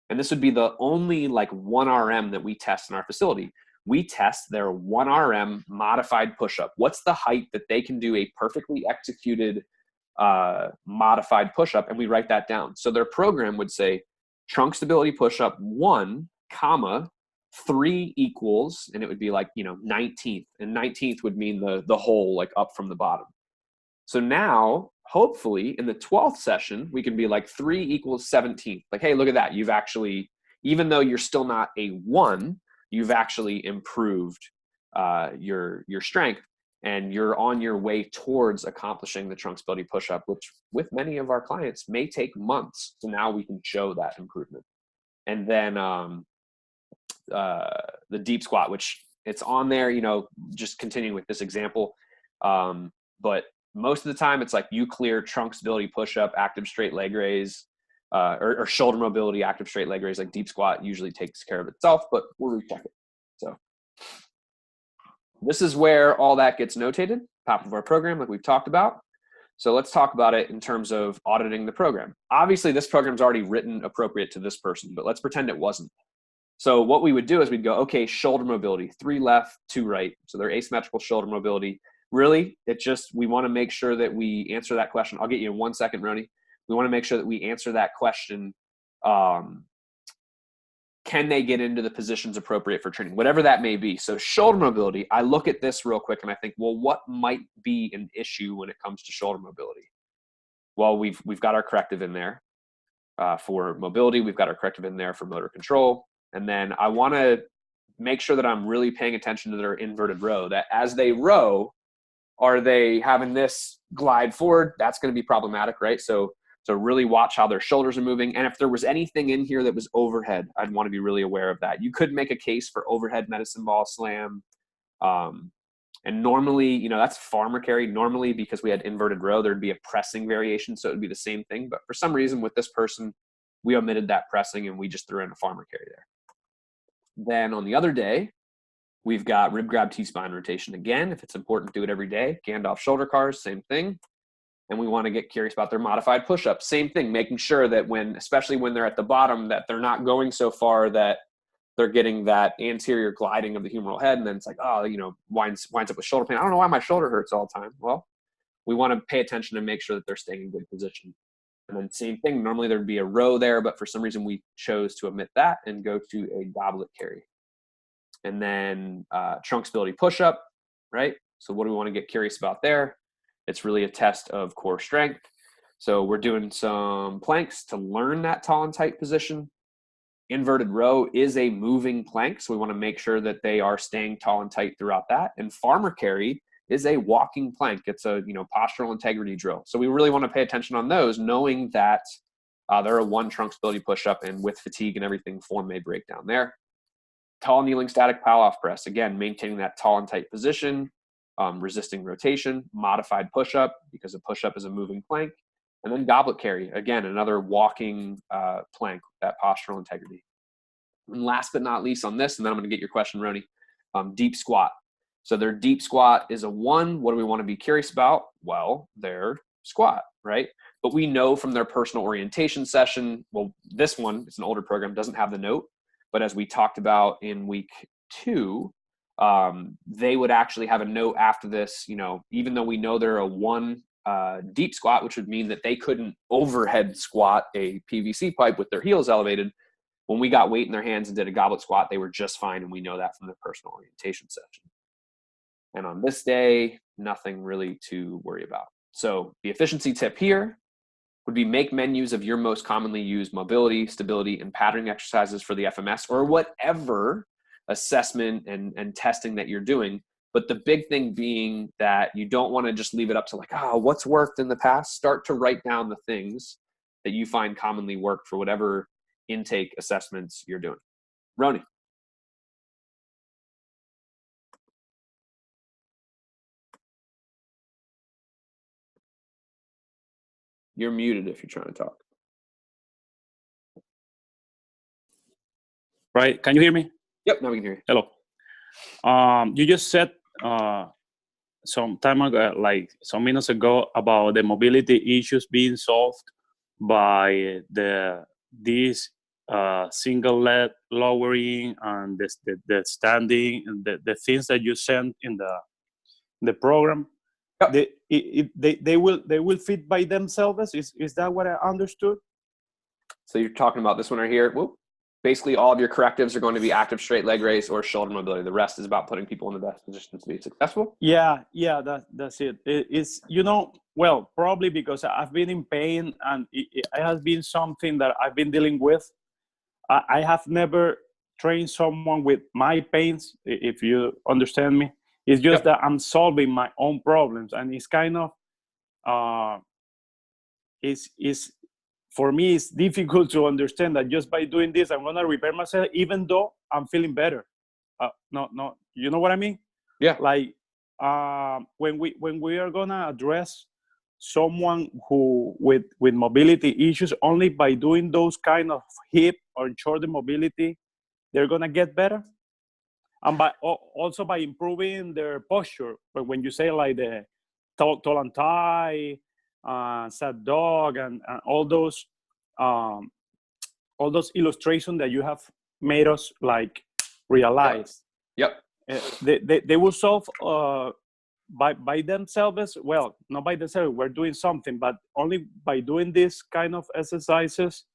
And this would be the only 1 RM that we test in our facility. We test their 1 RM modified push-up. What's the height that they can do a perfectly executed modified push-up, and we write that down. So their program would say trunk stability push-up 1, 3 equals, and it would be 19th, and 19th would mean the whole up from the bottom. So now hopefully in the 12th session we can be 3 equals 17th. Hey, look at that, you've actually, even though you're still not a 1, you've actually improved your strength. and you're on your way towards accomplishing the trunk stability push-up, which with many of our clients may take months. So now we can show that improvement. And then the deep squat, which it's on there, you know, just continuing with this example. But most of the time it's like you clear trunk stability push-up, active straight leg raise, or shoulder mobility, active straight leg raise. Like deep squat usually takes care of itself, but we'll recheck it. So this is where all that gets notated, top of our program, like we've talked about. So let's talk about it in terms of auditing the program. Obviously, this program's already written appropriate to this person, but let's pretend it wasn't. So what we would do is we'd go, okay, shoulder mobility, 3 left, 2 right. So they're asymmetrical shoulder mobility. Really, we want to make sure that we answer that question. I'll get you in 1 second, Roni. We want to make sure that we answer that question. Can they get into the positions appropriate for training? Whatever that may be. So shoulder mobility, I look at this real quick and I think, well, what might be an issue when it comes to shoulder mobility? Well, we've got our corrective in there for mobility. We've got our corrective in there for motor control. And then I want to make sure that I'm really paying attention to their inverted row, that as they row, are they having this glide forward? That's going to be problematic, right? So really watch how their shoulders are moving. And if there was anything in here that was overhead, I'd want to be really aware of that. You could make a case for overhead medicine ball slam. And normally, you know, that's farmer carry. Normally, because we had inverted row, there'd be a pressing variation. So it'd be the same thing. But for some reason with this person, we omitted that pressing and we just threw in a farmer carry there. Then on the other day, we've got rib grab T-spine rotation. Again, if it's important, do it every day. Gandalf shoulder cars, same thing. And we want to get curious about their modified push-up. Same thing, making sure that especially when they're at the bottom, that they're not going so far that they're getting that anterior gliding of the humeral head. And then it's like, oh, you know, winds up with shoulder pain. I don't know why my shoulder hurts all the time. Well, we want to pay attention and make sure that they're staying in good position. And then same thing, normally there'd be a row there, but for some reason we chose to omit that and go to a goblet carry. And then trunk stability push-up, right? So what do we want to get curious about there? It's really a test of core strength. So we're doing some planks to learn that tall and tight position. Inverted row is a moving plank, so we want to make sure that they are staying tall and tight throughout that. And farmer carry is a walking plank. It's a, you know, postural integrity drill. So we really want to pay attention on those, knowing that they're a 1 trunk stability push-up, and with fatigue and everything, form may break down there. Tall kneeling static Pallof press. Again, maintaining that tall and tight position. Resisting rotation, modified push-up, because a push-up is a moving plank, and then goblet carry, again, another walking plank, that postural integrity. And last but not least on this, and then I'm going to get your question, Roni, deep squat. So their deep squat is a 1. What do we want to be curious about? Well, their squat, right? But we know from their personal orientation session, well, this one, it's an older program, doesn't have the note, but as we talked about in week 2, they would actually have a note after this, you know, even though we know they're a 1 deep squat, which would mean that they couldn't overhead squat a PVC pipe with their heels elevated. When we got weight in their hands and did a goblet squat, they were just fine. And we know that from their personal orientation session. And on this day, nothing really to worry about. So the efficiency tip here would be make menus of your most commonly used mobility, stability, and patterning exercises for the FMS, or whatever assessment and testing that you're doing. But the big thing being that you don't want to just leave it up to like, oh, what's worked in the past? Start to write down the things that you find commonly work for whatever intake assessments you're doing. Roni. You're muted if you're trying to talk. Right, can you hear me? Yep, now we can hear you. Hello. You just said some time ago, like some minutes ago, about the mobility issues being solved by this single leg lowering and the standing and the things that you sent in the program. Yep. They will fit by themselves. Is that what I understood? So you're talking about this one right here. Whoop. Basically, all of your correctives are going to be active straight leg raise or shoulder mobility. The rest is about putting people in the best position to be successful. Yeah, that's it. It's, you know, well, probably because I've been in pain and it has been something that I've been dealing with. I have never trained someone with my pains, if you understand me. It's just Yep. that I'm solving my own problems, and it's kind of is for me it's difficult to understand that just by doing this I'm gonna repair myself, even though I'm feeling better. No, you know what I mean? Yeah. Like when we are gonna address someone who with mobility issues, only by doing those kind of hip or shoulder mobility, they're gonna get better, and also by improving their posture. But when you say like the tall and tie, sad dog, and um, all those illustrations that you have made us like realize, Yep. they will solve by themselves. Well, not by themselves. We're doing something, but only by doing this kind of exercises,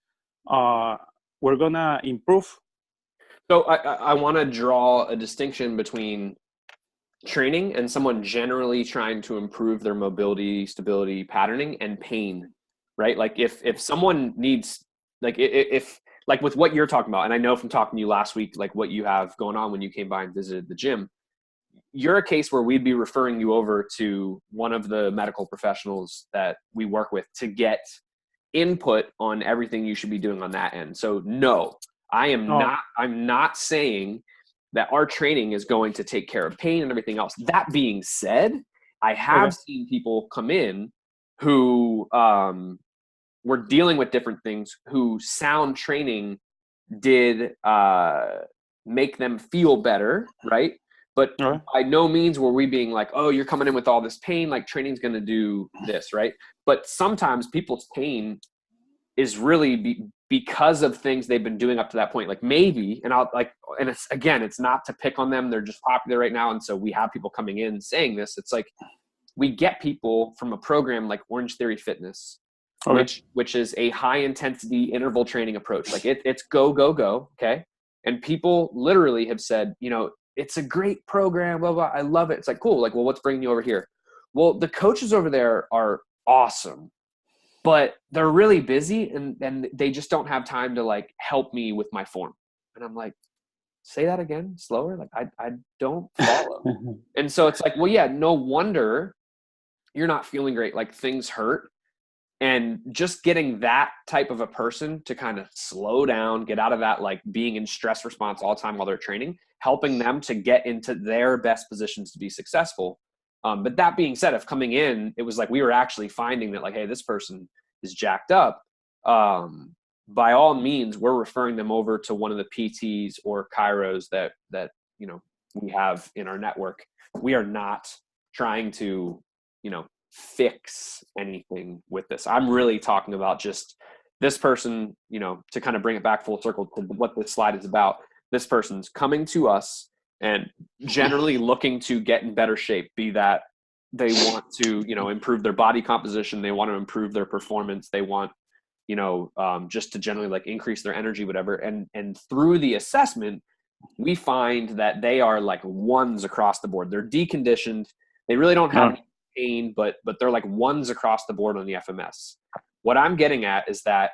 we're gonna improve. So I want to draw a distinction between training and someone generally trying to improve their mobility, stability, patterning, and pain, right? Like if someone needs, like if like with what you're talking about, and I know from talking to you last week, like what you have going on when you came by and visited the gym, you're a case where we'd be referring you over to one of the medical professionals that we work with to get input on everything you should be doing on that end. So no, I'm not saying that our training is going to take care of pain and everything else. That being said, I have seen people come in who were dealing with different things, who sound training did make them feel better, right? But by no means were we being like, oh, you're coming in with all this pain, like training's going to do this, right? But sometimes people's pain is really because of things they've been doing up to that point. Like maybe, and it's not to pick on them. They're just popular right now. And so we have people coming in saying this. It's like we get people from a program like Orange Theory Fitness, which is a high intensity interval training approach. Like it's go, go, go. Okay. And people literally have said, it's a great program, blah, blah. I love it. It's like, cool. Like, well, what's bringing you over here? Well, the coaches over there are awesome, but they're really busy and they just don't have time to like help me with my form. And I'm like, say that again, slower. Like I don't follow. And so it's like, well, yeah, no wonder you're not feeling great. Like things hurt. And just getting that type of a person to kind of slow down, get out of that, like being in stress response all the time while they're training, helping them to get into their best positions to be successful. But that being said, if coming in, it was like, we were actually finding that like, hey, this person is jacked up. By all means, we're referring them over to one of the PTs or chiros that, we have in our network. We are not trying to, fix anything with this. I'm really talking about just this person, to kind of bring it back full circle to what this slide is about. This person's coming to us and generally looking to get in better shape, be that they want to, improve their body composition. They want to improve their performance. They want, just to generally like increase their energy, whatever. And through the assessment, we find that they are like ones across the board. They're deconditioned. They really don't have pain, but they're like ones across the board on the FMS. What I'm getting at is that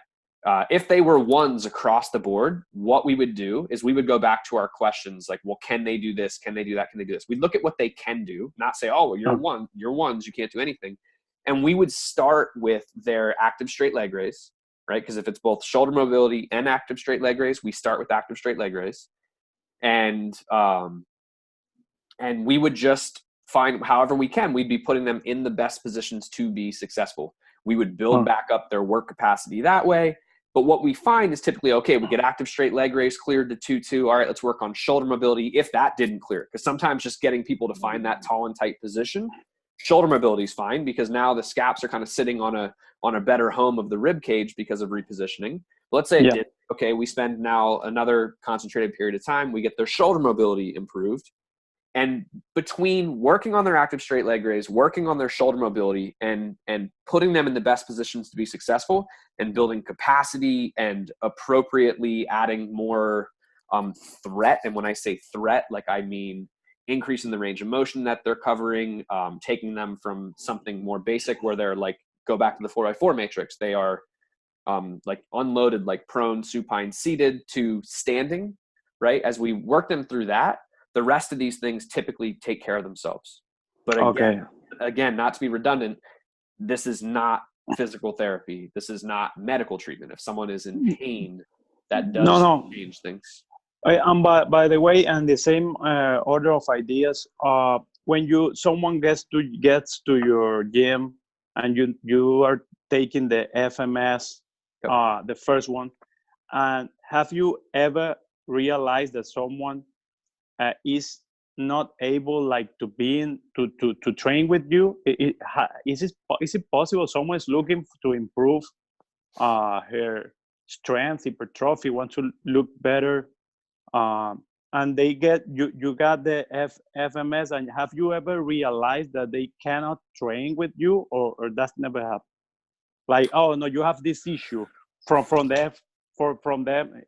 if they were ones across the board, what we would do is we would go back to our questions like, well, can they do this? Can they do that? Can they do this? We'd look at what they can do, not say, oh, well, you're ones, you can't do anything. And we would start with their active straight leg raise, right? Because if it's both shoulder mobility and active straight leg raise, we start with active straight leg raise. And we would just find however we can, we'd be putting them in the best positions to be successful. We would build back up their work capacity that way. But what we find is typically, okay, we get active straight leg raise cleared to 2-2. All right, let's work on shoulder mobility if that didn't clear it. Because sometimes just getting people to find that tall and tight position, shoulder mobility is fine because now the scaps are kind of sitting on a better home of the rib cage because of repositioning. But let's say it did. Okay, we spend now another concentrated period of time. We get their shoulder mobility improved. And between working on their active straight leg raise, working on their shoulder mobility, and putting them in the best positions to be successful and building capacity and appropriately adding more threat. And when I say threat, like I mean increasing the range of motion that they're covering, taking them from something more basic where they're like, go back to the 4x4 matrix. They are like unloaded, like prone, supine, seated to standing, right? As we work them through that, The rest of these things typically take care of themselves. But again, not to be redundant, this is not physical therapy. This is not medical treatment. If someone is in pain, that does change things. And by the way, and the same order of ideas, when someone gets to your gym and you are taking the FMS, the first one, and have you ever realized that someone is not able like to train with you? Is it possible someone is looking to improve her strength, hypertrophy, want to look better, and they get you got the FMS, and have you ever realized that they cannot train with you, or that's never happened? Like, oh no, you have this issue from them.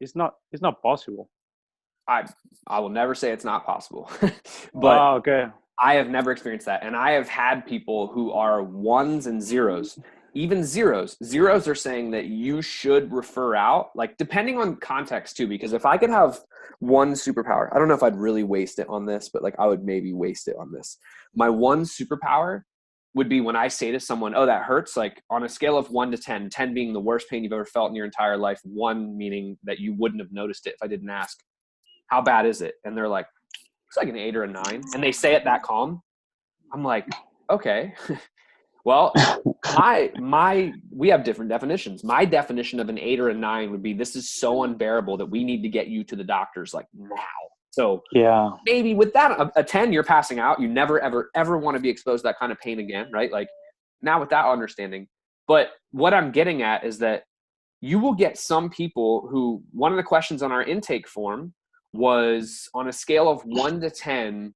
It's not possible. I will never say it's not possible, but okay. I have never experienced that. And I have had people who are ones and zeros, even zeros. Zeros are saying that you should refer out, like depending on context too, because if I could have one superpower, I don't know if I'd really waste it on this, but like I would maybe waste it on this. My one superpower would be when I say to someone, oh, that hurts, like on a scale of 1 to 10, 10 being the worst pain you've ever felt in your entire life, 1 meaning that you wouldn't have noticed it if I didn't ask. How bad is it? And they're like, it's like an 8 or a 9. And they say it that calm. I'm like, okay. Well, we have different definitions. My definition of an 8 or a 9 would be, this is so unbearable that we need to get you to the doctors like now. So yeah, maybe with that, a 10, you're passing out. You never, ever, ever want to be exposed to that kind of pain again, right? Like now with that understanding. But what I'm getting at is that you will get some people who, one of the questions on our intake form was on a scale of 1 to 10,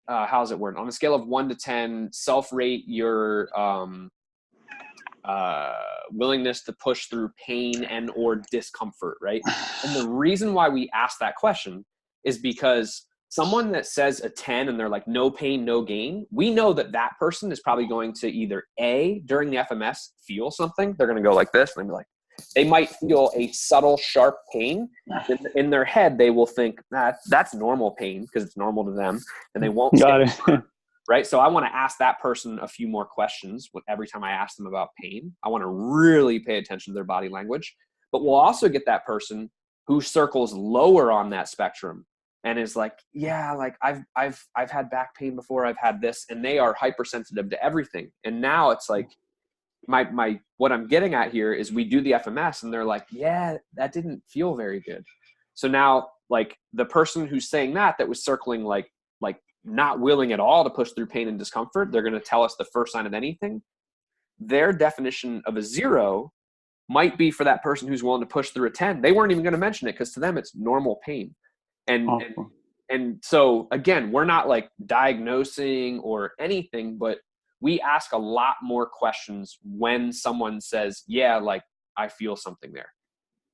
how's it word? On a scale of 1 to 10, self-rate your willingness to push through pain and or discomfort, right? And the reason why we ask that question is because someone that says a 10 and they're like, no pain, no gain, we know that that person is probably going to either A, during the FMS, feel something. They're going to go like this, and they'll be like, they might feel a subtle, sharp pain. In their head, they will think, that's normal pain because it's normal to them, and they won't. Got it. Right? So I want to ask that person a few more questions every time I ask them about pain. I want to really pay attention to their body language. But we'll also get that person who circles lower on that spectrum and is like, yeah, like I've had back pain before, I've had this, and they are hypersensitive to everything. And now it's like, my what I'm getting at here is we do the FMS and they're like, yeah, that didn't feel very good. So now like the person who's saying that was circling like not willing at all to push through pain and discomfort, they're going to tell us the first sign of anything. Their definition of a 0 might be for that person who's willing to push through a 10. They weren't even going to mention it because to them it's normal pain. And so again, we're not like diagnosing or anything, but we ask a lot more questions when someone says, yeah, like I feel something there.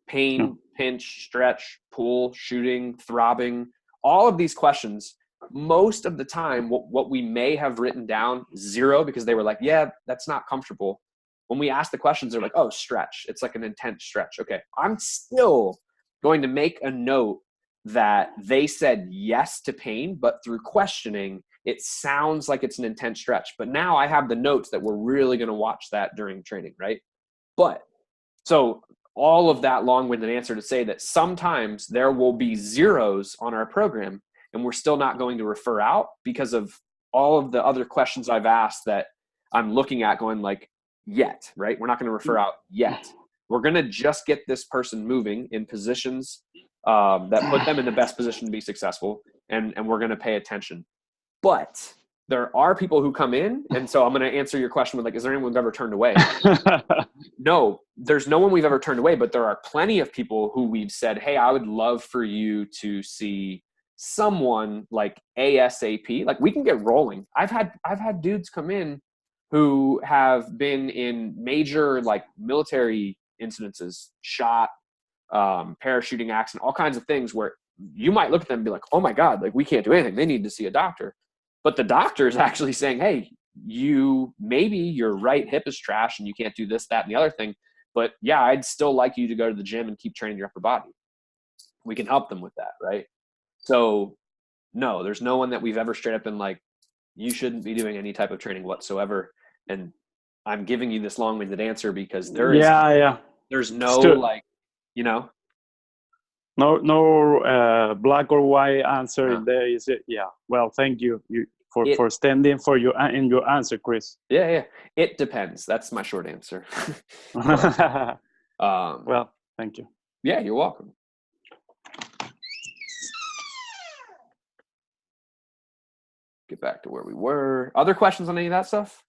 Pain, pinch, stretch, pull, shooting, throbbing, all of these questions, most of the time, what we may have written down 0 because they were like, yeah, that's not comfortable. When we ask the questions, they're like, oh, stretch. It's like an intense stretch. Okay. I'm still going to make a note that they said yes to pain, but through questioning, it sounds like it's an intense stretch. But now I have the notes that we're really going to watch that during training, right? But so all of that long-winded answer to say that sometimes there will be 0s on our program and we're still not going to refer out because of all of the other questions I've asked that I'm looking at going like, yet, right? We're not going to refer out yet. We're going to just get this person moving in positions that put them in the best position to be successful. And we're going to pay attention. But there are people who come in. And so I'm going to answer your question with like, is there anyone we've ever turned away? No, there's no one we've ever turned away, but there are plenty of people who we've said, hey, I would love for you to see someone like ASAP. Like we can get rolling. I've had dudes come in who have been in major like military incidences, shot, parachuting accident, all kinds of things where you might look at them and be like, oh my God, like we can't do anything. They need to see a doctor. But the doctor is actually saying, hey, maybe your right hip is trash and you can't do this, that, and the other thing. But yeah, I'd still like you to go to the gym and keep training your upper body. We can help them with that, right? So No, there's no one that we've ever straight up been like, you shouldn't be doing any type of training whatsoever. And I'm giving you this long-winded answer because there's no Still, like, you know, no black or white answer No. there, is it? Yeah. Well, thank you for It- standing for your answer, Chris. yeah. It depends. That's my short answer. Well, thank you. Yeah, you're welcome. Get back to where we were. Other questions on any of that stuff?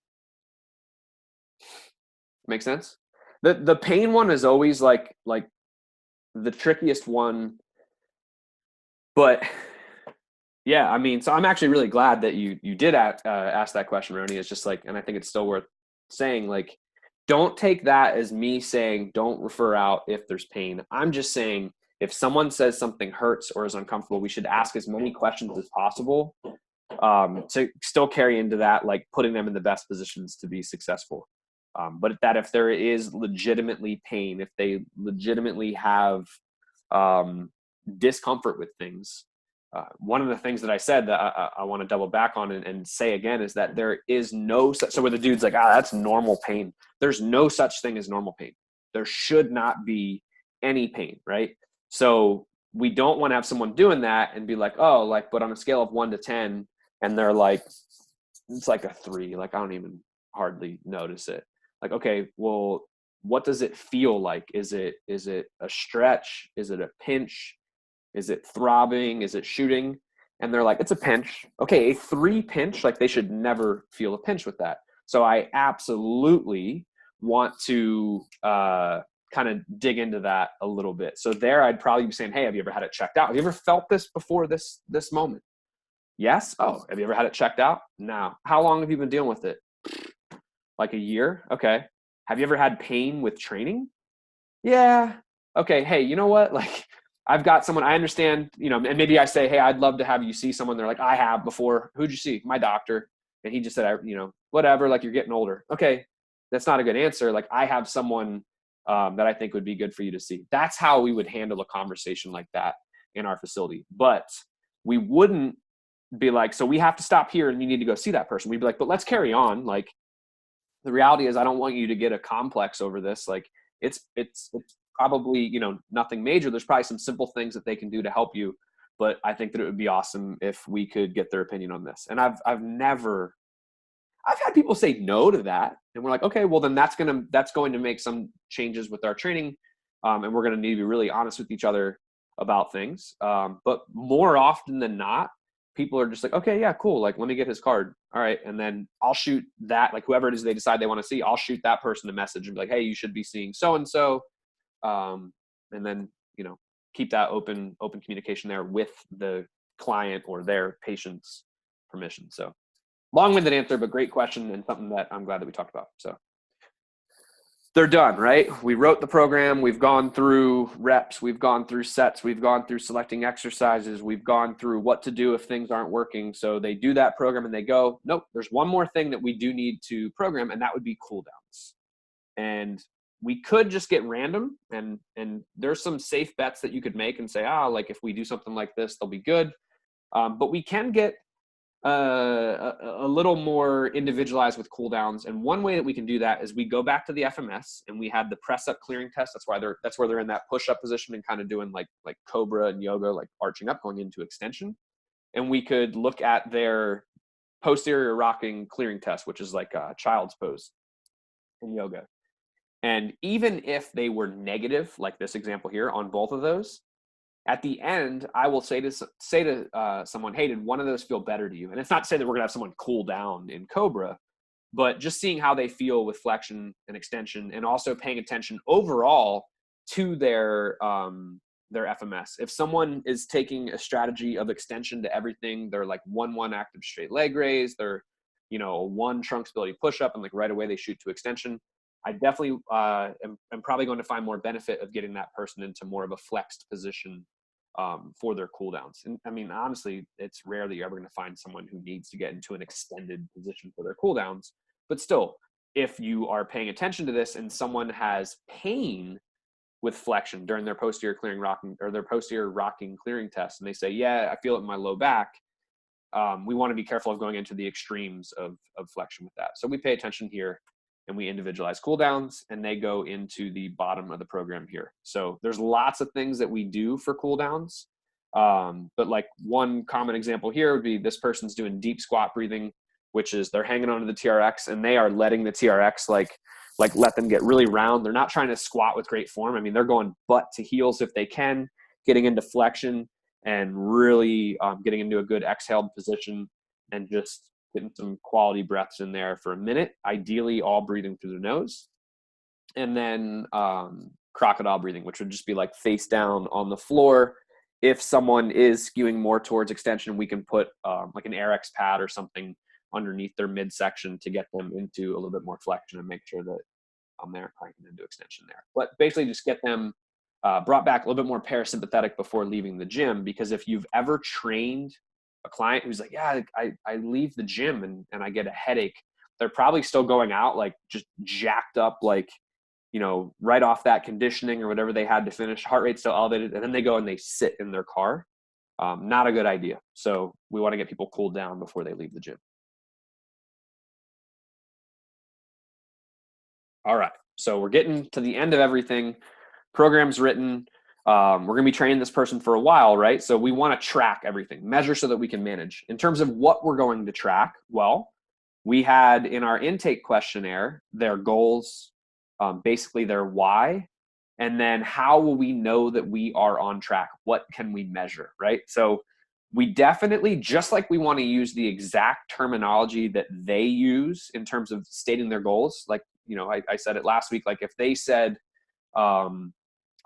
Make sense? The pain one is always like the trickiest one. But yeah, I mean, so I'm actually really glad that you did ask that question, Roni. It's just like, and I think it's still worth saying, like, don't take that as me saying don't refer out if there's pain. I'm just saying if someone says something hurts or is uncomfortable, we should ask as many questions as possible to still carry into that, like putting them in the best positions to be successful. But that if there is legitimately pain, if they legitimately have discomfort with things, one of the things that I said that I want to double back on and say again is that there is no such, so where the dude's like, that's normal pain. There's no such thing as normal pain. There should not be any pain, right? So we don't want to have someone doing that and be like, oh, like, but on a scale of 1 to 10, and they're like, it's like a 3, like I don't even hardly notice it. Like, okay, well, what does it feel like? Is it a stretch? Is it a pinch? Is it throbbing? Is it shooting? And they're like, it's a pinch. Okay, a 3 pinch, like they should never feel a pinch with that. So I absolutely want to kind of dig into that a little bit. So there I'd probably be saying, hey, have you ever had it checked out? Have you ever felt this before this moment? Yes. Oh, have you ever had it checked out? No. How long have you been dealing with it? Like a year? Okay. Have you ever had pain with training? Yeah. Okay. Hey, you know what? Like, I've got someone, I understand, you know, and maybe I say, hey, I'd love to have you see someone. They're like, I have before. Who'd you see? My doctor. And he just said, you know, whatever, like you're getting older. Okay. That's not a good answer. Like I have someone that I think would be good for you to see. That's how we would handle a conversation like that in our facility. But we wouldn't be like, so we have to stop here and you need to go see that person. We'd be like, but let's carry on. Like the reality is I don't want you to get a complex over this. Like it's probably, you know, nothing major. There's probably some simple things that they can do to help you. But I think that it would be awesome if we could get their opinion on this. And I've had people say no to that. And we're like, okay, well then that's going to make some changes with our training. And we're going to need to be really honest with each other about things. But more often than not, people are just like, okay, yeah, cool. Like, let me get his card. All right. And then I'll shoot that, like whoever it is they decide they want to see, I'll shoot that person a message and be like, hey, you should be seeing so-and-so. And then, you know, keep that open communication there with the client or their patient's permission. So long-winded answer, but great question and something that I'm glad that we talked about. So they're done, right? We wrote the program. We've gone through reps. We've gone through sets. We've gone through selecting exercises. We've gone through what to do if things aren't working. So they do that program and they go, nope, there's one more thing that we do need to program, and that would be cooldowns. And we could just get random, and there's some safe bets that you could make and say, like if we do something like this, they'll be good. But we can get a little more individualized with cooldowns. And one way that we can do that is we go back to the FMS and we have the press up clearing test. That's where they're in that push up position and kind of doing like Cobra and yoga, like arching up, going into extension. And we could look at their posterior rocking clearing test, which is like a child's pose in yoga. And even if they were negative, like this example here on both of those, at the end, I will say to someone, hey, did one of those feel better to you? And it's not to say that we're going to have someone cool down in Cobra, but just seeing how they feel with flexion and extension, and also paying attention overall to their FMS. If someone is taking a strategy of extension to everything, they're like 1-1 active straight leg raise, they're, you know, 1 trunk stability push up, and like right away they shoot to extension. I definitely am probably going to find more benefit of getting that person into more of a flexed position for their cooldowns. And I mean, honestly, it's rare that you're ever going to find someone who needs to get into an extended position for their cooldowns. But still, if you are paying attention to this and someone has pain with flexion during their posterior clearing rocking or their posterior rocking clearing test, and they say, yeah, I feel it in my low back, we want to be careful of going into the extremes of flexion with that. So we pay attention here and we individualize cool downs, and they go into the bottom of the program here. So there's lots of things that we do for cool downs. But like one common example here would be this person's doing deep squat breathing, which is they're hanging onto the TRX and they are letting the TRX like let them get really round. They're not trying to squat with great form. I mean, they're going butt to heels if they can, getting into flexion and really getting into a good exhaled position and just getting some quality breaths in there for a minute, ideally all breathing through the nose. And then crocodile breathing, which would just be like face down on the floor. If someone is skewing more towards extension, we can put like an AirX pad or something underneath their midsection to get them into a little bit more flexion and make sure that they're cranking into extension there. But basically just get them brought back a little bit more parasympathetic before leaving the gym, because if you've ever trained a client who's like, yeah, I leave the gym and I get a headache, they're probably still going out like just jacked up, like, you know, right off that conditioning or whatever they had to finish, heart rate still elevated, and then they go and they sit in their car. Not a good idea. So we want to get people cooled down before they leave the gym. All right, so we're getting to the end of everything. Program's written. We're going to be training this person for a while, right? So we want to track everything, measure so that we can manage. In terms of what we're going to track, well, we had in our intake questionnaire their goals, basically their why, and then how will we know that we are on track? What can we measure, right? So we definitely, just like we want to use the exact terminology that they use in terms of stating their goals, like, you know, I said it last week, like if they said,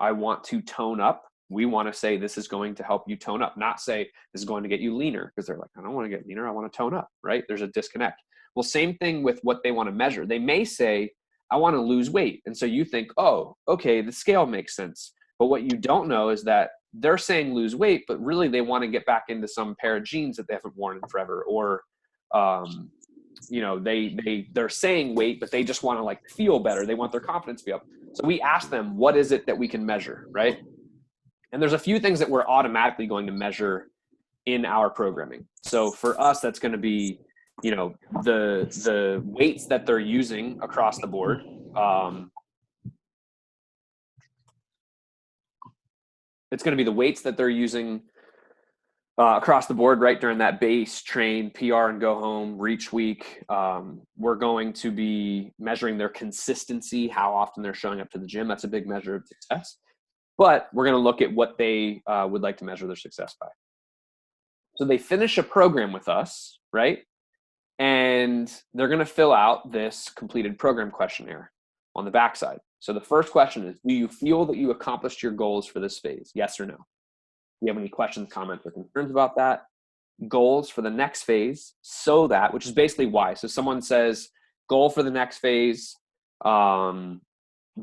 I want to tone up, we want to say this is going to help you tone up, not say this is going to get you leaner, because they're like, I don't want to get leaner, I want to tone up, right? There's a disconnect. Well, same thing with what they want to measure. They may say, I want to lose weight. And so you think, oh, okay, the scale makes sense. But what you don't know is that they're saying lose weight, but really they want to get back into some pair of jeans that they haven't worn in forever. Or, you know, they're saying weight, but they just want to like feel better. They want their confidence to be up. So we ask them, what is it that we can measure, right? And there's a few things that we're automatically going to measure in our programming. So for us, that's going to be, you know, the weights that they're using across the board. It's going to be the weights that they're using across the board, right, during that base, train, PR, and go home, reach week. We're going to be measuring their consistency, how often they're showing up to the gym. That's a big measure of success. But we're going to look at what they would like to measure their success by. So they finish a program with us, right? And they're going to fill out this completed program questionnaire on the backside. So the first question is, do you feel that you accomplished your goals for this phase? Yes or no? Do you have any questions, comments, or concerns about that? Goals for the next phase, so that, which is basically why. So someone says, goal for the next phase, deadlift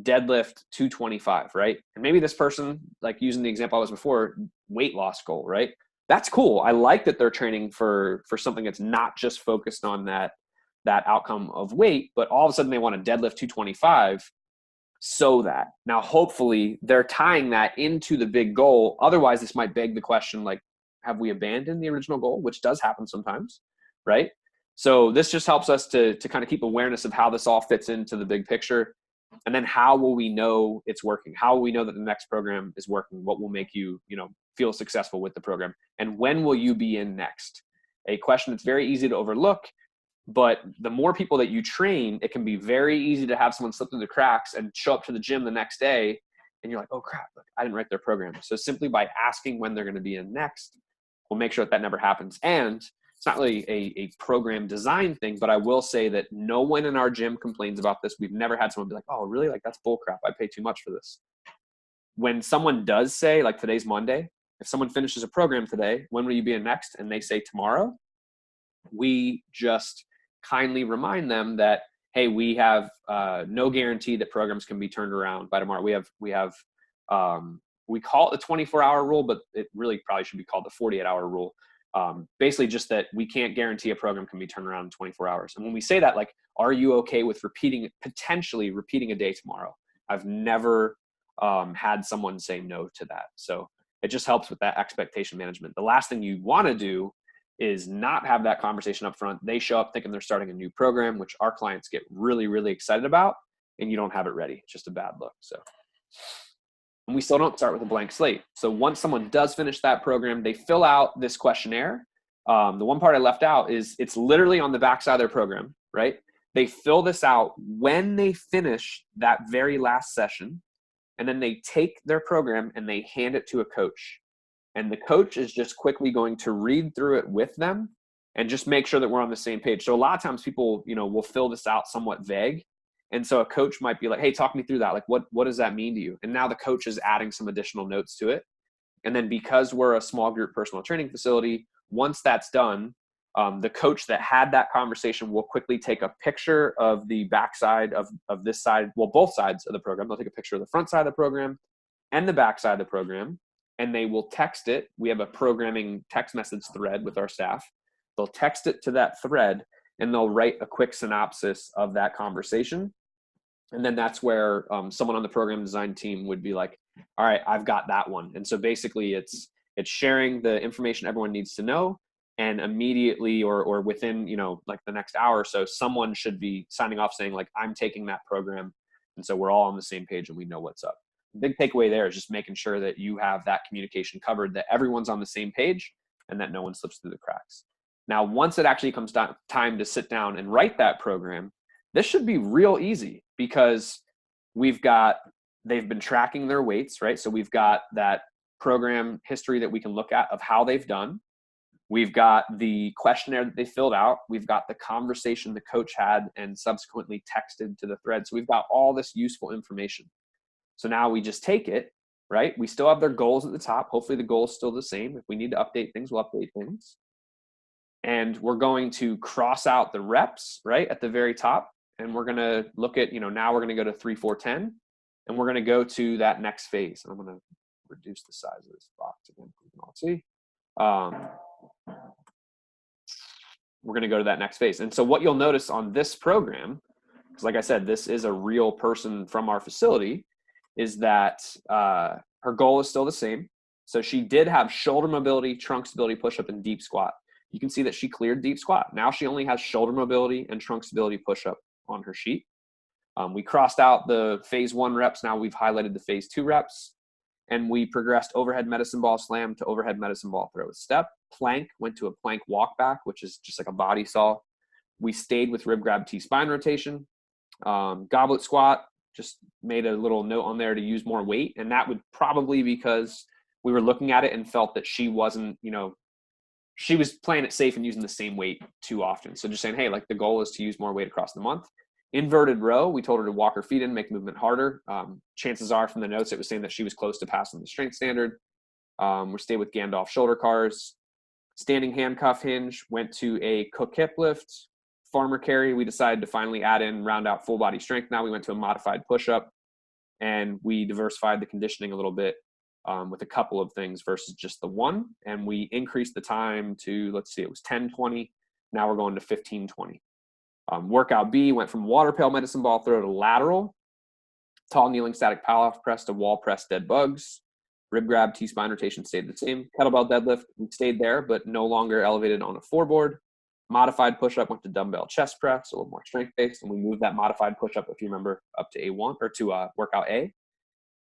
225, right? And maybe this person, like using the example I was before, weight loss goal, right? That's cool. I like that they're training for something that's not just focused on that outcome of weight, but all of a sudden they want to deadlift 225. So that now hopefully they're tying that into the big goal. Otherwise, this might beg the question, like, have we abandoned the original goal? Which does happen sometimes, right? So this just helps us to kind of keep awareness of how this all fits into the big picture. And then how will we know it's working? How will we know that the next program is working? What will make you, you know, feel successful with the program? And when will you be in next? A question that's very easy to overlook. But the more people that you train, it can be very easy to have someone slip through the cracks and show up to the gym the next day. And you're like, oh crap, look, I didn't write their program. So simply by asking when they're going to be in next, we'll make sure that never happens. And it's not really a program design thing, but I will say that no one in our gym complains about this. We've never had someone be like, oh, really? Like, that's bull crap. I pay too much for this. When someone does say, like, today's Monday, if someone finishes a program today, when will you be in next? And they say tomorrow, we just kindly remind them that, hey, we have no guarantee that programs can be turned around by tomorrow. We call it the 24-hour rule, but it really probably should be called the 48-hour rule. Basically just that we can't guarantee a program can be turned around in 24 hours. And when we say that, like, are you okay with potentially repeating a day tomorrow? I've never had someone say no to that. So it just helps with that expectation management. The last thing you want to do is not have that conversation up front. They show up thinking they're starting a new program, which our clients get really, really excited about, and you don't have it ready. It's just a bad look. So, and we still don't start with a blank slate. So once someone does finish that program, they fill out this questionnaire. The one part I left out is it's literally on the backside of their program, right? They fill this out when they finish that very last session, and then they take their program and they hand it to a coach. And the coach is just quickly going to read through it with them and just make sure that we're on the same page. So a lot of times people, will fill this out somewhat vague. And so a coach might be like, hey, talk me through that. Like, what does that mean to you? And now the coach is adding some additional notes to it. And then because we're a small group personal training facility, once that's done, the coach that had that conversation will quickly take a picture of the backside of this side, well, both sides of the program. They'll take a picture of the front side of the program and the backside of the program, and they will text it. We have a programming text message thread with our staff. They'll text it to that thread, and they'll write a quick synopsis of that conversation. And then that's where someone on the program design team would be like, all right, I've got that one. And so basically it's sharing the information everyone needs to know. And immediately or within, like the next hour or so, someone should be signing off saying like, I'm taking that program. And so we're all on the same page and we know what's up. The big takeaway there is just making sure that you have that communication covered, that everyone's on the same page and that no one slips through the cracks. Now, once it actually comes time to sit down and write that program, this should be real easy because they've been tracking their weights, right? So we've got that program history that we can look at of how they've done. We've got the questionnaire that they filled out. We've got the conversation the coach had and subsequently texted to the thread. So we've got all this useful information. So now we just take it, right? We still have their goals at the top. Hopefully the goal is still the same. If we need to update things, we'll update things. And we're going to cross out the reps, right, at the very top. And we're going to look at, now we're going to go to 3, 4, 10. And we're going to go to that next phase. And I'm going to reduce the size of this box again so we can all see. We're going to go to that next phase. And so what you'll notice on this program, because like I said, this is a real person from our facility, is that her goal is still the same. So she did have shoulder mobility, trunk stability, push-up, and deep squat. You can see that she cleared deep squat. Now she only has shoulder mobility and trunk stability push-up on her sheet. We crossed out the phase 1 reps. Now we've highlighted the phase 2 reps. And we progressed overhead medicine ball slam to overhead medicine ball throw step. Plank went to a plank walk back, which is just like a body saw. We stayed with rib grab T spine rotation. Goblet squat, just made a little note on there to use more weight. And that would probably because we were looking at it and felt that she wasn't, she was playing it safe and using the same weight too often. So just saying, hey, like the goal is to use more weight across the month. Inverted row, we told her to walk her feet in, make movement harder. Chances are from the notes, it was saying that she was close to passing the strength standard. We stayed with Gandalf shoulder cars. Standing handcuff hinge, went to a Cook hip lift. Farmer carry, we decided to finally add in, round out full body strength. Now we went to a modified push-up, and we diversified the conditioning a little bit with a couple of things versus just the one. And we increased the time to, let's see, it was 10:20. Now we're going to 15:20. Workout B went from water pail medicine ball throw to lateral, tall kneeling static power press to wall press dead bugs. Rib grab T spine rotation stayed the same. Kettlebell deadlift, we stayed there, but no longer elevated on a 4-board. Modified push-up went to dumbbell chest press, a little more strength-based, and we moved that modified push-up, if you remember, up to A1 or to workout A.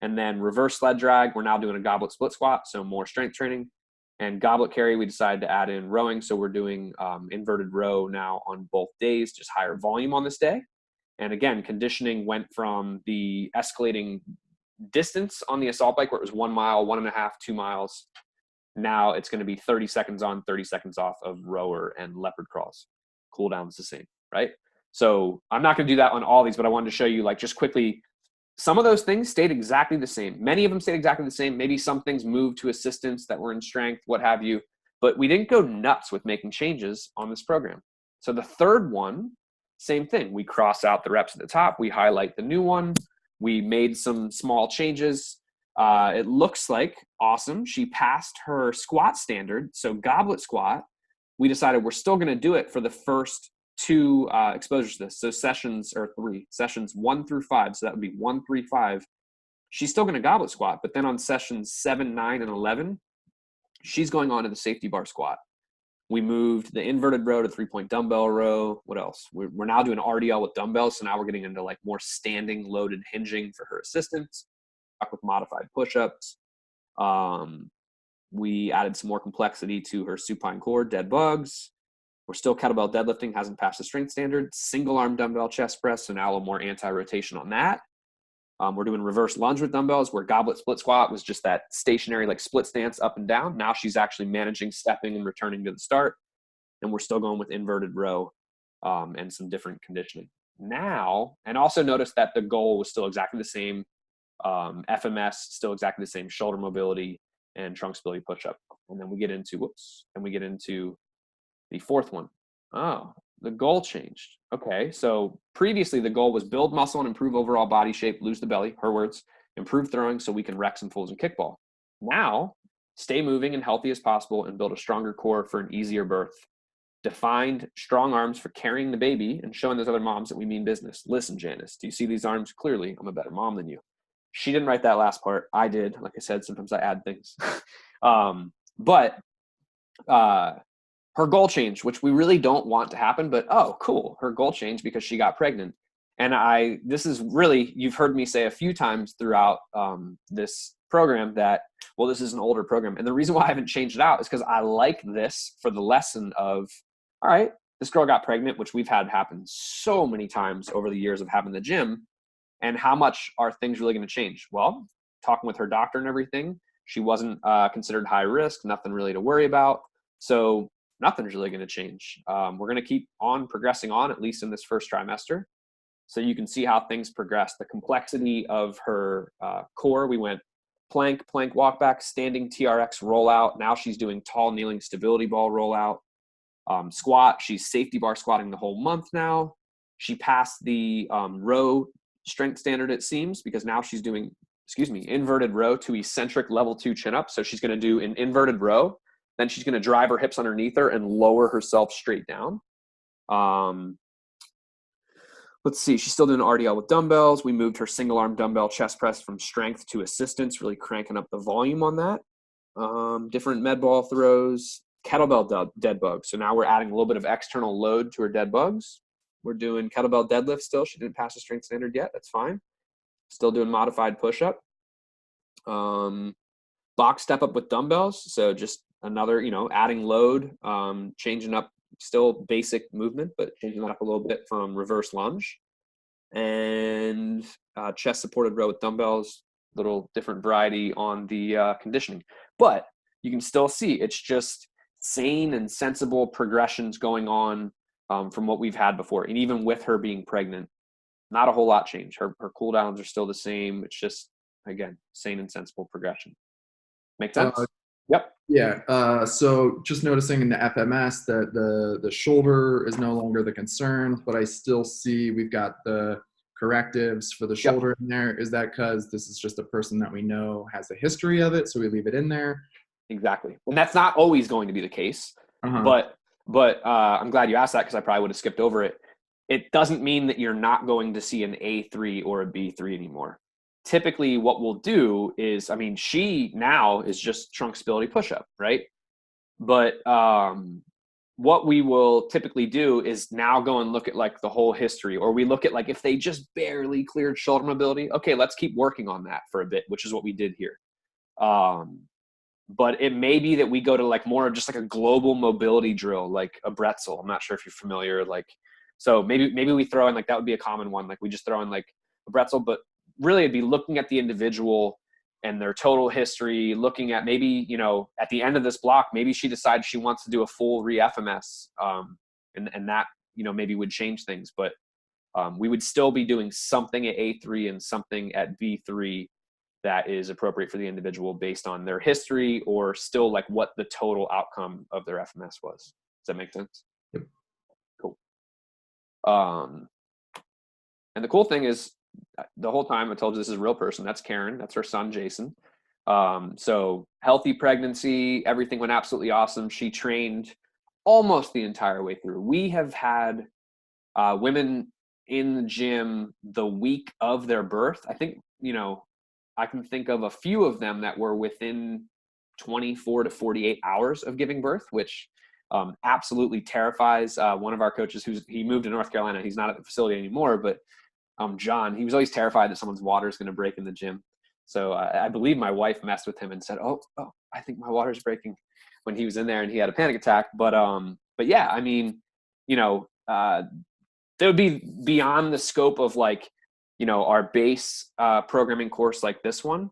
And then reverse sled drag, we're now doing a goblet split squat, so more strength training. And goblet carry, we decided to add in rowing. So we're doing inverted row now on both days, just higher volume on this day. And again, conditioning went from the escalating distance on the assault bike where it was 1 mile, 1.5, 2 miles. Now it's going to be 30 seconds on, 30 seconds off of rower and leopard crawls. Cool down's the same, right? So I'm not going to do that on all these, but I wanted to show you like just quickly, some of those things stayed exactly the same. Many of them stayed exactly the same. Maybe some things moved to assistance that were in strength, what have you. But we didn't go nuts with making changes on this program. So the third one, same thing. We cross out the reps at the top. We highlight the new one. We made some small changes. It looks like awesome. She passed her squat standard. So goblet squat, we decided we're still going to do it for the first 2 exposures to this. So sessions 1 through 5. So that would be 1, 3, 5. She's still going to goblet squat, but then on sessions 7, 9, and 11, she's going on to the safety bar squat. We moved the inverted row to 3-point dumbbell row. What else? We're now doing RDL with dumbbells. So now we're getting into like more standing loaded hinging for her assistance, with modified push-ups. We added some more complexity to her supine core, dead bugs. We're still kettlebell deadlifting, hasn't passed the strength standard. Single arm dumbbell chest press, so now a little more anti-rotation on that. We're doing reverse lunge with dumbbells, where goblet split squat was just that stationary like split stance up and down. Now she's actually managing stepping and returning to the start. And we're still going with inverted row and some different conditioning. Now, and also notice that the goal was still exactly the same. FMS, still exactly the same, shoulder mobility and trunk stability push-up. And then we get into the fourth one. Oh, the goal changed. Okay, so previously the goal was build muscle and improve overall body shape, lose the belly, her words, improve throwing so we can wreck some fulls and kickball. Now, stay moving and healthy as possible and build a stronger core for an easier birth. Defined strong arms for carrying the baby and showing those other moms that we mean business. Listen, Janice, do you see these arms clearly? I'm a better mom than you. She didn't write that last part. I did. Like I said, sometimes I add things. But her goal changed, which we really don't want to happen, but oh, cool. Her goal changed because she got pregnant. And this is really, you've heard me say a few times throughout this program that, well, this is an older program. And the reason why I haven't changed it out is because I like this for the lesson of, all right, this girl got pregnant, which we've had happen so many times over the years of having the gym. And how much are things really going to change? Well, talking with her doctor and everything, she wasn't considered high risk, nothing really to worry about. So nothing's really going to change. We're going to keep on progressing on, at least in this first trimester. So you can see how things progress. The complexity of her core, we went plank, walk back, standing TRX rollout. Now she's doing tall kneeling stability ball rollout. Squat, she's safety bar squatting the whole month now. She passed the row strength standard, it seems, because now she's doing, inverted row to eccentric level 2 chin up. So she's going to do an inverted row. Then she's going to drive her hips underneath her and lower herself straight down. Let's see. She's still doing RDL with dumbbells. We moved her single arm dumbbell chest press from strength to assistance, really cranking up the volume on that. Different med ball throws, kettlebell dead bugs. So now we're adding a little bit of external load to her dead bugs. We're doing kettlebell deadlift still. She didn't pass the strength standard yet. That's fine. Still doing modified push-up. Box step up with dumbbells. So just another, adding load, changing up, still basic movement, but changing that up a little bit from reverse lunge. And chest supported row with dumbbells, little different variety on the conditioning. But you can still see it's just sane and sensible progressions going on from what we've had before. And even with her being pregnant, not a whole lot changed. Her cool downs are still the same. It's just, again, sane and sensible progression. Make sense? Yep. Yeah. So just noticing in the FMS that the shoulder is no longer the concern, but I still see we've got the correctives for the shoulder in there. Is that because this is just a person that we know has a history of it, so we leave it in there? Exactly. And that's not always going to be the case. But I'm glad you asked that because I probably would have skipped over it. It doesn't mean that you're not going to see an A3 or a B3 anymore. Typically what we'll do is, she now is just trunk stability push-up, right? But what we will typically do is now go and look at like the whole history, or we look at like if they just barely cleared shoulder mobility, okay, let's keep working on that for a bit, which is what we did here. But it may be that we go to like more of just like a global mobility drill, like a Bretzel. I'm not sure if you're familiar, so maybe we throw in like, that would be a common one. Like we just throw in like a Bretzel, but really it'd be looking at the individual and their total history, looking at maybe, at the end of this block, maybe she decides she wants to do a full re-FMS and that, maybe would change things. But we would still be doing something at A3 and something at B3 that is appropriate for the individual based on their history or still like what the total outcome of their FMS was. Does that make sense? Yep. Cool. And the cool thing is, the whole time I told you this is a real person. That's Karen. That's her son, Jason. So healthy pregnancy, everything went absolutely awesome. She trained almost the entire way through. We have had women in the gym the week of their birth. I think, I can think of a few of them that were within 24 to 48 hours of giving birth, which absolutely terrifies one of our coaches he moved to North Carolina. He's not at the facility anymore, but John, he was always terrified that someone's water is going to break in the gym. So I believe my wife messed with him and said, oh, I think my water's breaking, when he was in there and he had a panic attack. But yeah, I mean, that would be beyond the scope of like, our base programming course like this one,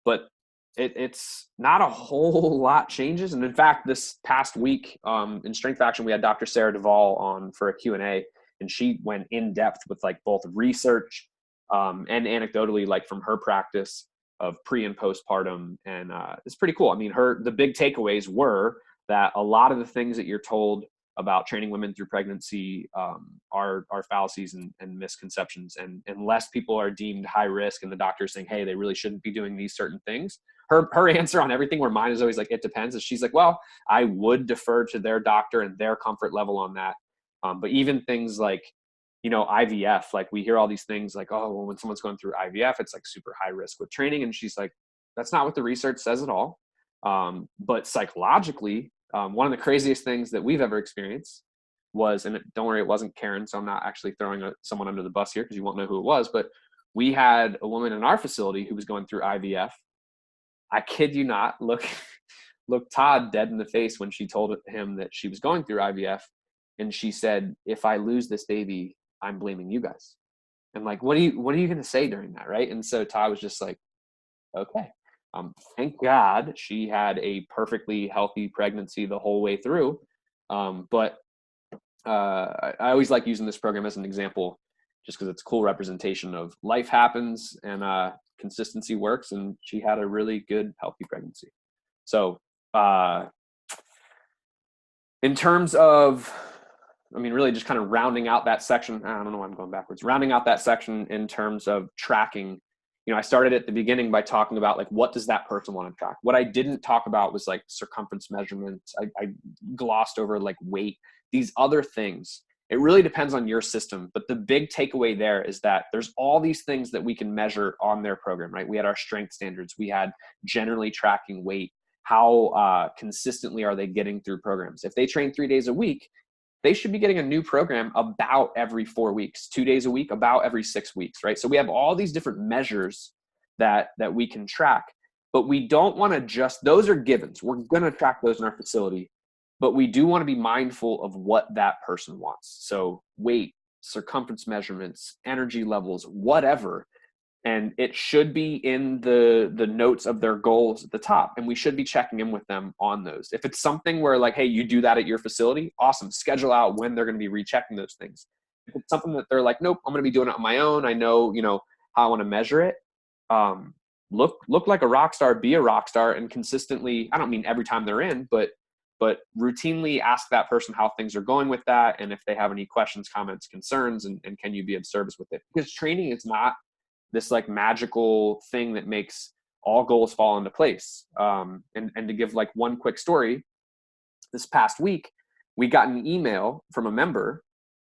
but it's not a whole lot changes. And in fact, this past week in Strength Faction, we had Dr. Sarah Duvall on for a Q&A, and she went in depth with like both research and anecdotally, like from her practice of pre and postpartum. And it's pretty cool. I mean, the big takeaways were that a lot of the things that you're told about training women through pregnancy are fallacies and misconceptions. And unless people are deemed high risk and the doctor's saying, hey, they really shouldn't be doing these certain things, her answer on everything, where mine is always like, it depends, is she's like, well, I would defer to their doctor and their comfort level on that. But even things like, IVF, like we hear all these things like, oh, well, when someone's going through IVF, it's like super high risk with training. And she's like, that's not what the research says at all. But psychologically, one of the craziest things that we've ever experienced was, and don't worry, it wasn't Karen, so I'm not actually throwing someone under the bus here because you won't know who it was, but we had a woman in our facility who was going through IVF. I kid you not, look Todd dead in the face when she told him that she was going through IVF. And she said, if I lose this baby, I'm blaming you guys. And like, what are you going to say during that? Right. And so Todd was just like, okay. Thank God she had a perfectly healthy pregnancy the whole way through. But I always like using this program as an example, just because it's a cool representation of life happens and consistency works. And she had a really good, healthy pregnancy. So in terms of, really just kind of rounding out that section. I don't know why I'm going backwards. Rounding out that section in terms of tracking. I started at the beginning by talking about like, what does that person want to track? What I didn't talk about was like circumference measurements. I glossed over like weight, these other things. It really depends on your system. But the big takeaway there is that there's all these things that we can measure on their program, right? We had our strength standards. We had generally tracking weight. How consistently are they getting through programs? If they train 3 days a week, they should be getting a new program about every 4 weeks, 2 days a week, about every 6 weeks, right? So we have all these different measures that we can track, but we don't want to those are givens. We're going to track those in our facility, but we do want to be mindful of what that person wants. So weight, circumference measurements, energy levels, whatever. And it should be in the notes of their goals at the top. And we should be checking in with them on those. If it's something where like, hey, you do that at your facility, awesome. Schedule out when they're going to be rechecking those things. If it's something that they're like, nope, I'm going to be doing it on my own. I know, how I want to measure it. Look like a rock star, be a rock star, and consistently, I don't mean every time they're in, but routinely ask that person how things are going with that. And if they have any questions, comments, concerns, and can you be of service with it? Because training is not this like magical thing that makes all goals fall into place. And to give like one quick story, this past week, we got an email from a member,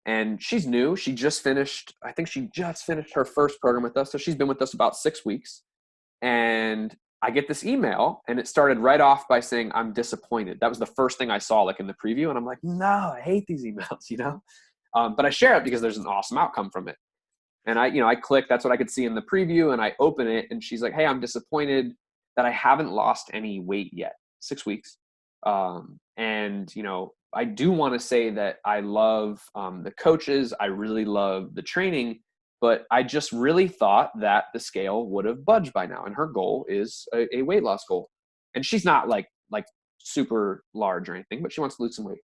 and she's new. She just finished her first program with us. So she's been with us about 6 weeks. And I get this email, and it started right off by saying, I'm disappointed. That was the first thing I saw like in the preview. And I'm like, no, I hate these emails, but I share it because there's an awesome outcome from it. And I click, that's what I could see in the preview, and I open it, and she's like, hey, I'm disappointed that I haven't lost any weight yet, 6 weeks. And I do want to say that I love the coaches. I really love the training, but I just really thought that the scale would have budged by now. And her goal is a weight loss goal. And she's not like super large or anything, but she wants to lose some weight.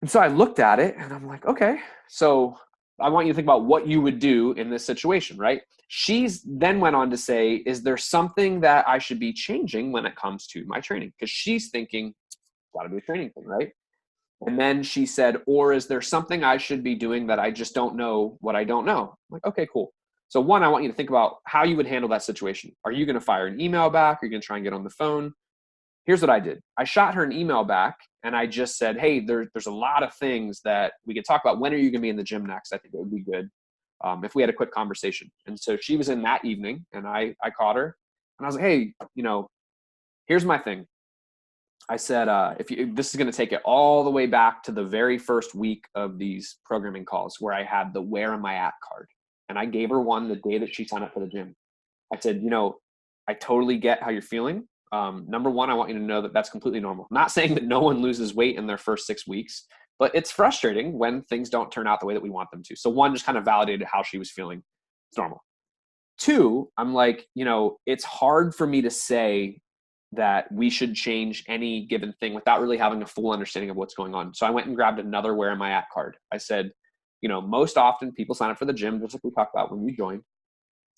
And so I looked at it and I'm like, okay, so I want you to think about what you would do in this situation, right? She's then went on to say, is there something that I should be changing when it comes to my training? Because she's thinking, got to do a training thing, right? And then she said, or is there something I should be doing that I just don't know what I don't know? I'm like, okay, cool. So one, I want you to think about how you would handle that situation. Are you going to fire an email back? Are you going to try and get on the phone? Here's what I did. I shot her an email back, and I just said, hey, there's a lot of things that we could talk about. When are you going to be in the gym next? I think it would be good if we had a quick conversation. And so she was in that evening, and I caught her, and I was like, hey, here's my thing. I said, this is going to take it all the way back to the very first week of these programming calls where I had the where am I at card. And I gave her one the day that she signed up for the gym. I said, I totally get how you're feeling. Number one, I want you to know that that's completely normal. I'm not saying that no one loses weight in their first 6 weeks, but it's frustrating when things don't turn out the way that we want them to. So one, just kind of validated how she was feeling. It's normal. Two, I'm like, it's hard for me to say that we should change any given thing without really having a full understanding of what's going on. So I went and grabbed another where am I at card. I said, most often people sign up for the gym, just like we talked about when you joined,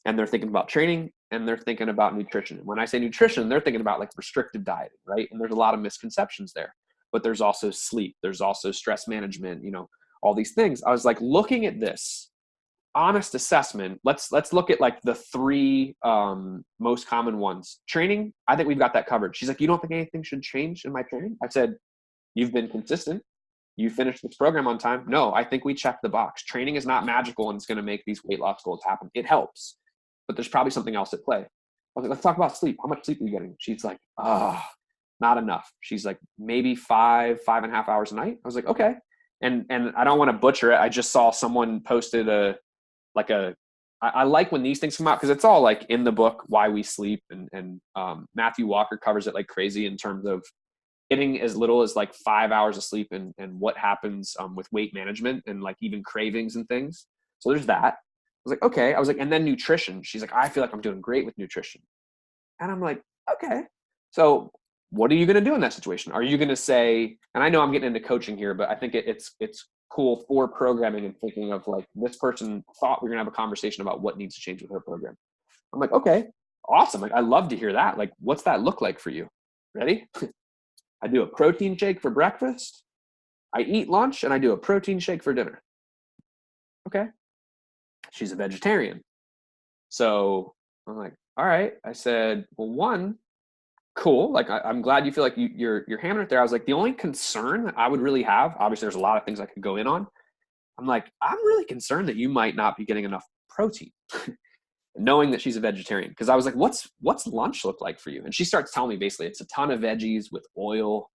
and they're thinking about training and they're thinking about nutrition. When I say nutrition, they're thinking about like restricted dieting, right? And there's a lot of misconceptions there, but there's also sleep. There's also stress management, all these things. I was like, looking at this honest assessment, let's look at like the 3 most common ones. Training, I think we've got that covered. She's like, you don't think anything should change in my training? I said, you've been consistent. You finished this program on time. No, I think we checked the box. Training is not magical and it's going to make these weight loss goals happen. It helps, but there's probably something else at play. I was like, let's talk about sleep. How much sleep are you getting? She's like, not enough. She's like, maybe 5.5 hours a night. I was like, okay. And I don't want to butcher it. I just saw someone posted I like when these things come out because it's all like in the book, Why We Sleep. And Matthew Walker covers it like crazy in terms of getting as little as like 5 hours of sleep and what happens with weight management and like even cravings and things. So there's that. I was like, okay. I was like, and then nutrition. She's like, I feel like I'm doing great with nutrition. And I'm like, okay. So what are you going to do in that situation? Are you going to say, and I know I'm getting into coaching here, but I think it's cool for programming and thinking of like, this person thought we were going to have a conversation about what needs to change with her program. I'm like, okay, awesome. Like, I love to hear that. Like, what's that look like for you? Ready? I do a protein shake for breakfast. I eat lunch and I do a protein shake for dinner. Okay. She's a vegetarian. So I'm like, all right. I said, well, one, cool. Like, I'm glad you feel like you're hammering it there. I was like, the only concern that I would really have, obviously there's a lot of things I could go in on. I'm like, I'm really concerned that you might not be getting enough protein. Knowing that she's a vegetarian. Cause I was like, what's lunch look like for you? And she starts telling me basically it's a ton of veggies with oil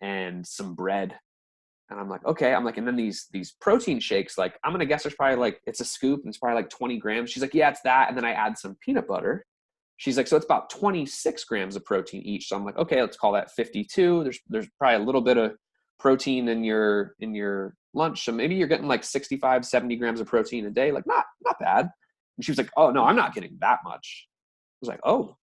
and some bread. And I'm like, okay. I'm like, and then these protein shakes, like I'm going to guess there's probably like, it's a scoop and it's probably like 20 grams. She's like, yeah, it's that. And then I add some peanut butter. She's like, so it's about 26 grams of protein each. So I'm like, okay, let's call that 52. There's probably a little bit of protein in your lunch. So maybe you're getting like 65, 70 grams of protein a day. Like not bad. And she was like, oh no, I'm not getting that much. I was like, oh,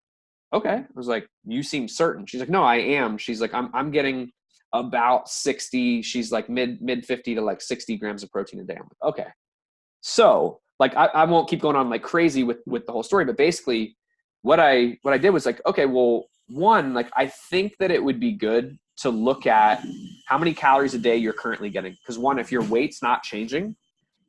okay. I was like, you seem certain. She's like, no, I am. She's like, I'm getting about 60. She's like mid 50 to like 60 grams of protein a day. I'm like, okay. So like, I won't keep going on like crazy with the whole story, but basically what I did was like, okay, well, one, like I think that it would be good to look at how many calories a day you're currently getting. Because one, if your weight's not changing,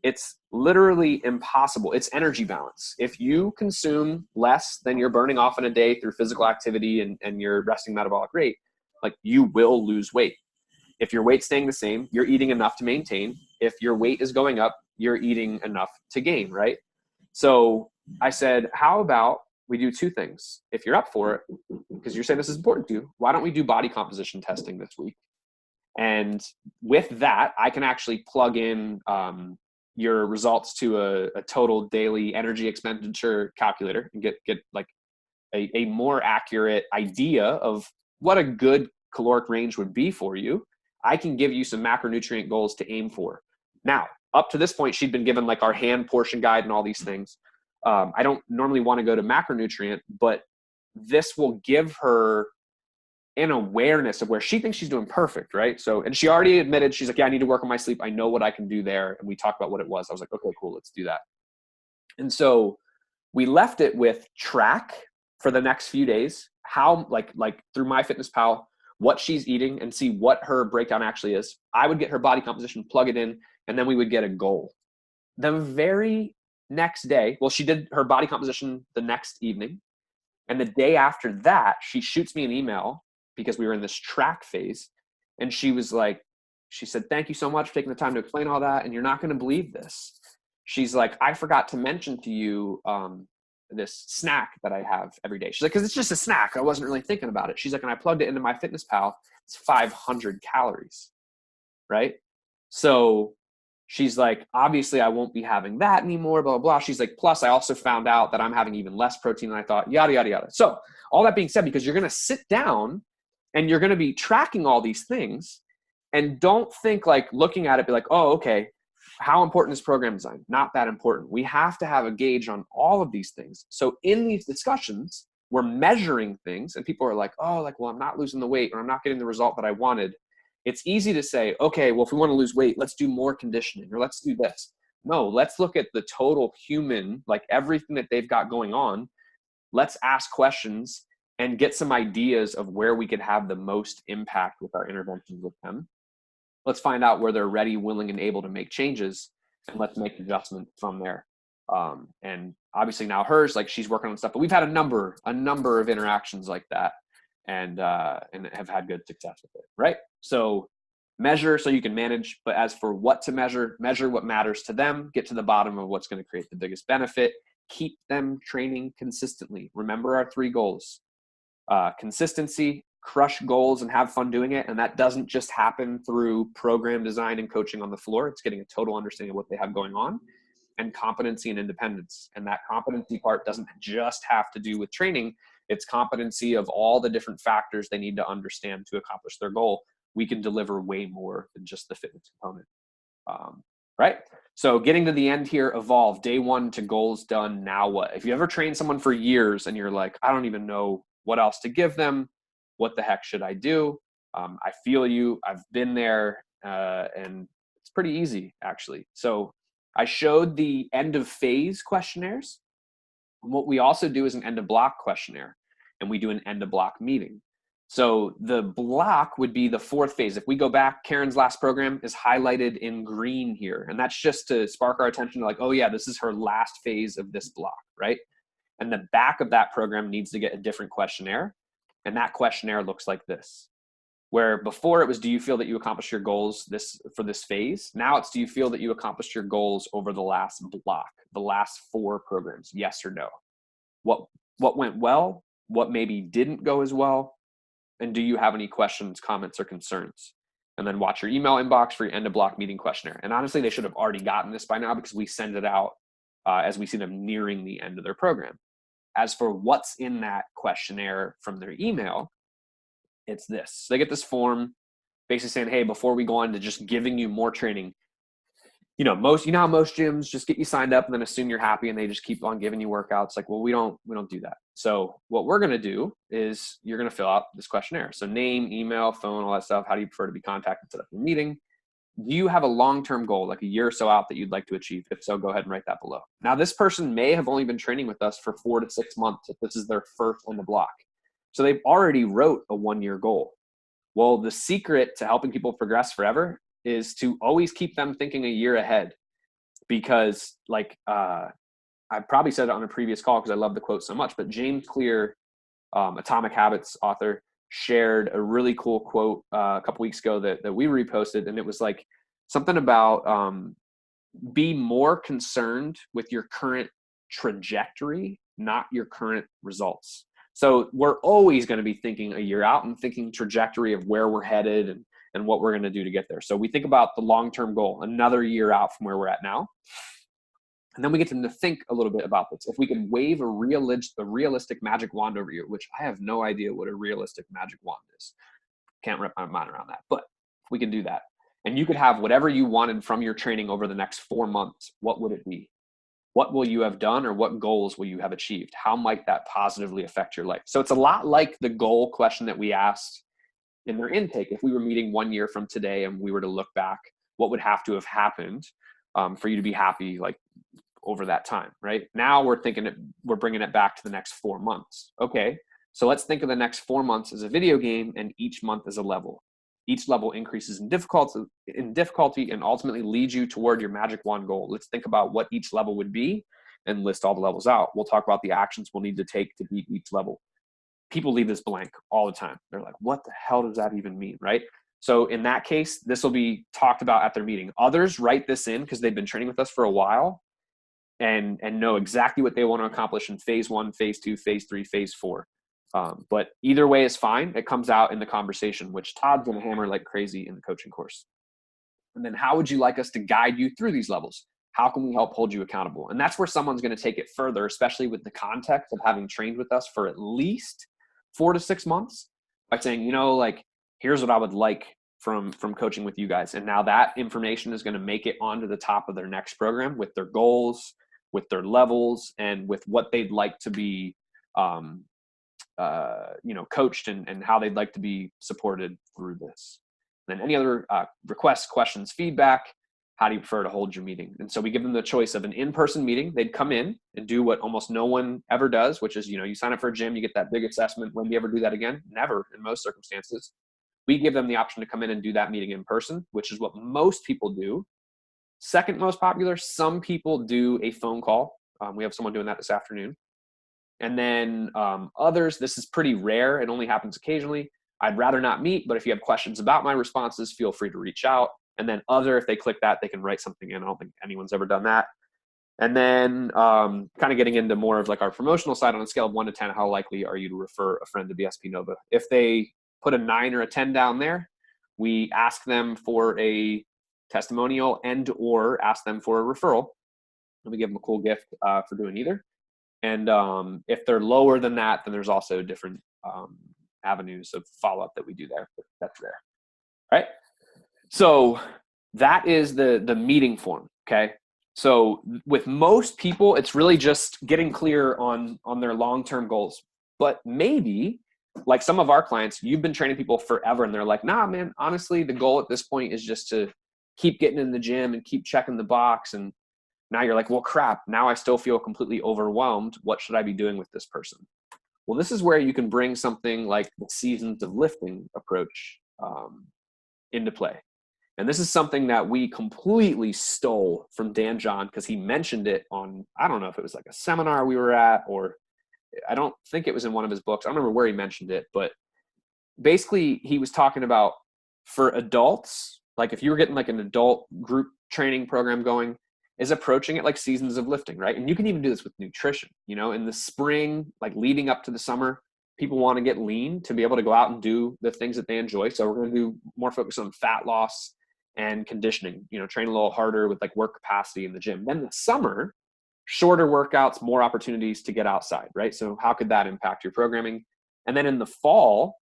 it's literally impossible. It's energy balance. If you consume less than you're burning off in a day through physical activity and your resting metabolic rate, like you will lose weight. If your weight's staying the same, you're eating enough to maintain. If your weight is going up, you're eating enough to gain, right? So I said, how about we do 2 things? If you're up for it, because you're saying this is important to you, why don't we do body composition testing this week? And with that, I can actually plug in your results to a total daily energy expenditure calculator and get like a more accurate idea of what a good caloric range would be for you. I can give you some macronutrient goals to aim for. Now, up to this point, she'd been given like our hand portion guide and all these things. I don't normally want to go to macronutrient, but this will give her an awareness of where she thinks she's doing perfect, right? So, and she already admitted, she's like, yeah, I need to work on my sleep. I know what I can do there. And we talked about what it was. I was like, okay, cool, let's do that. And so we left it with track for the next few days, how like through MyFitnessPal, what she's eating and see what her breakdown actually is. I would get her body composition, plug it in, and then we would get a goal. The very next day, well, she did her body composition the next evening. And the day after that, she shoots me an email because we were in this track phase. And she was like, she said, thank you so much for taking the time to explain all that. And you're not going to believe this. She's like, I forgot to mention to you this snack that I have every day. She's like, because it's just a snack. I wasn't really thinking about it. She's like, and I plugged it into MyFitnessPal. It's 500 calories, right? So she's like, obviously I won't be having that anymore, blah, blah, blah. She's like, plus I also found out that I'm having even less protein than I thought, yada, yada, yada. So all that being said, because you're going to sit down and you're going to be tracking all these things, and don't think like looking at it, be like, oh, okay, how important is program design? Not that important. We have to have a gauge on all of these things. So in these discussions, we're measuring things, and people are like, oh, like, well, I'm not losing the weight, or I'm not getting the result that I wanted. It's easy to say, okay, well, if we want to lose weight, let's do more conditioning, or let's do this. No, let's look at the total human, like everything that they've got going on. Let's ask questions and get some ideas of where we could have the most impact with our interventions with them. Let's find out where they're ready, willing, and able to make changes, and let's make adjustments from there. And obviously now hers, like she's working on stuff, but we've had a number of interactions like that, and have had good success with it, right? So measure so you can manage, but as for what to measure what matters to them, get to the bottom of what's going to create the biggest benefit, keep them training consistently. Remember our 3 goals: consistency, crush goals, and have fun doing it. And that doesn't just happen through program design and coaching on the floor. It's getting a total understanding of what they have going on, and competency and independence. And that competency part doesn't just have to do with training. It's competency of all the different factors they need to understand to accomplish their goal. We can deliver way more than just the fitness component. Right? So getting to the end here, evolve. Day 1 to goals done. Now what? If you ever train someone for years and you're like, I don't even know what else to give them, what the heck should I do? I feel you. I've been there, and it's pretty easy, actually. So I showed the end of phase questionnaires. And what we also do is an end of block questionnaire, and we do an end of block meeting. So the block would be the 4th phase. If we go back, Karen's last program is highlighted in green here. And that's just to spark our attention to like, oh yeah, this is her last phase of this block, right? And the back of that program needs to get a different questionnaire. And that questionnaire looks like this, where before it was, do you feel that you accomplished your goals for this phase? Now it's, do you feel that you accomplished your goals over the last block, the last 4 programs? Yes or no? What went well? What maybe didn't go as well? And do you have any questions, comments, or concerns? And then watch your email inbox for your end of block meeting questionnaire. And honestly, they should have already gotten this by now, because we send it out as we see them nearing the end of their program. As for what's in that questionnaire from their email, it's this. So they get this form basically saying, hey, before we go on to just giving you more training, you know how most gyms just get you signed up and then assume you're happy and they just keep on giving you workouts. Like, well, we don't do that. So what we're going to do is you're going to fill out this questionnaire. So name, email, phone, all that stuff. How do you prefer to be contacted, set up a meeting? Do you have a long-term goal, like a year or so out, that you'd like to achieve? If so, go ahead and write that below. Now, this person may have only been training with us for 4 to 6 months if this is their first on the block. So they've already wrote a 1-year goal. Well, the secret to helping people progress forever is to always keep them thinking a year ahead. Because like I probably said it on a previous call because I love the quote so much, but James Clear, Atomic Habits author, shared a really cool quote a couple weeks ago that we reposted. And it was like something about be more concerned with your current trajectory, not your current results. So we're always going to be thinking a year out and thinking trajectory of where we're headed and what we're going to do to get there. So we think about the long-term goal, another year out from where we're at now. And then we get to think a little bit about this. If we could wave a realistic magic wand over you, which I have no idea what a realistic magic wand is. Can't wrap my mind around that. But if we can do that, and you could have whatever you wanted from your training over the next 4 months, what would it be? What will you have done, or what goals will you have achieved? How might that positively affect your life? So it's a lot like the goal question that we asked in their intake. If we were meeting 1 year from today and we were to look back, what would have to have happened for you to be happy, like over that time, right? Now we're bringing it back to the next 4 months. Okay, so let's think of the next 4 months as a video game, and each month as a level. Each level increases in difficulty and ultimately leads you toward your magic wand goal. Let's think about what each level would be and list all the levels out. We'll talk about the actions we'll need to take to beat each level. People leave this blank all the time. They're like, what the hell does that even mean, right? So in that case, this will be talked about at their meeting. Others write this in because they've been training with us for a while, and know exactly what they want to accomplish in phase 1, phase 2, phase 3, phase 4. But either way is fine. It comes out in the conversation, which Todd's going to hammer like crazy in the coaching course. And then how would you like us to guide you through these levels? How can we help hold you accountable? And that's where someone's going to take it further, especially with the context of having trained with us for at least 4 to 6 months, by saying, like, here's what I would like from coaching with you guys. And now that information is going to make it onto the top of their next program with their goals, with their levels, and with what they'd like to be, coached and how they'd like to be supported through this. And then any other requests, questions, feedback, how do you prefer to hold your meeting? And so we give them the choice of an in-person meeting. They'd come in and do what almost no one ever does, which is, you sign up for a gym, you get that big assessment. When do you ever do that again? Never, in most circumstances. We give them the option to come in and do that meeting in person, which is what most people do. Second most popular, some people do a phone call. We have someone doing that this afternoon. And then others, this is pretty rare. It only happens occasionally. I'd rather not meet, but if you have questions about my responses, feel free to reach out. And then if they click that, they can write something in. I don't think anyone's ever done that. And then kind of getting into more of like our promotional side, on a scale of 1 to 10, how likely are you to refer a friend to BSP Nova? If they put a 9 or a 10 down there, we ask them for a testimonial and or ask them for a referral. And we give them a cool gift for doing either. And if they're lower than that, then there's also different avenues of follow-up that we do there. But that's there. All right. So that is the meeting form. Okay. So with most people, it's really just getting clear on their long-term goals. But maybe, like some of our clients, you've been training people forever and they're like, nah, man, honestly, the goal at this point is just to keep getting in the gym and keep checking the box. And now you're like, well, crap, now I still feel completely overwhelmed. What should I be doing with this person? Well, this is where you can bring something like the Seasons of Lifting approach into play. And this is something that we completely stole from Dan John, because he mentioned it on, I don't know if it was like a seminar we were at, or I don't think it was in one of his books. I don't remember where he mentioned it, but basically he was talking about for adults, like if you were getting like an adult group training program going, is approaching it like Seasons of Lifting, right? And you can even do this with nutrition. In the spring, like leading up to the summer, people want to get lean to be able to go out and do the things that they enjoy. So we're going to do more focus on fat loss and conditioning, train a little harder with like work capacity in the gym. Then the summer, shorter workouts, more opportunities to get outside, right? So how could that impact your programming? And then in the fall,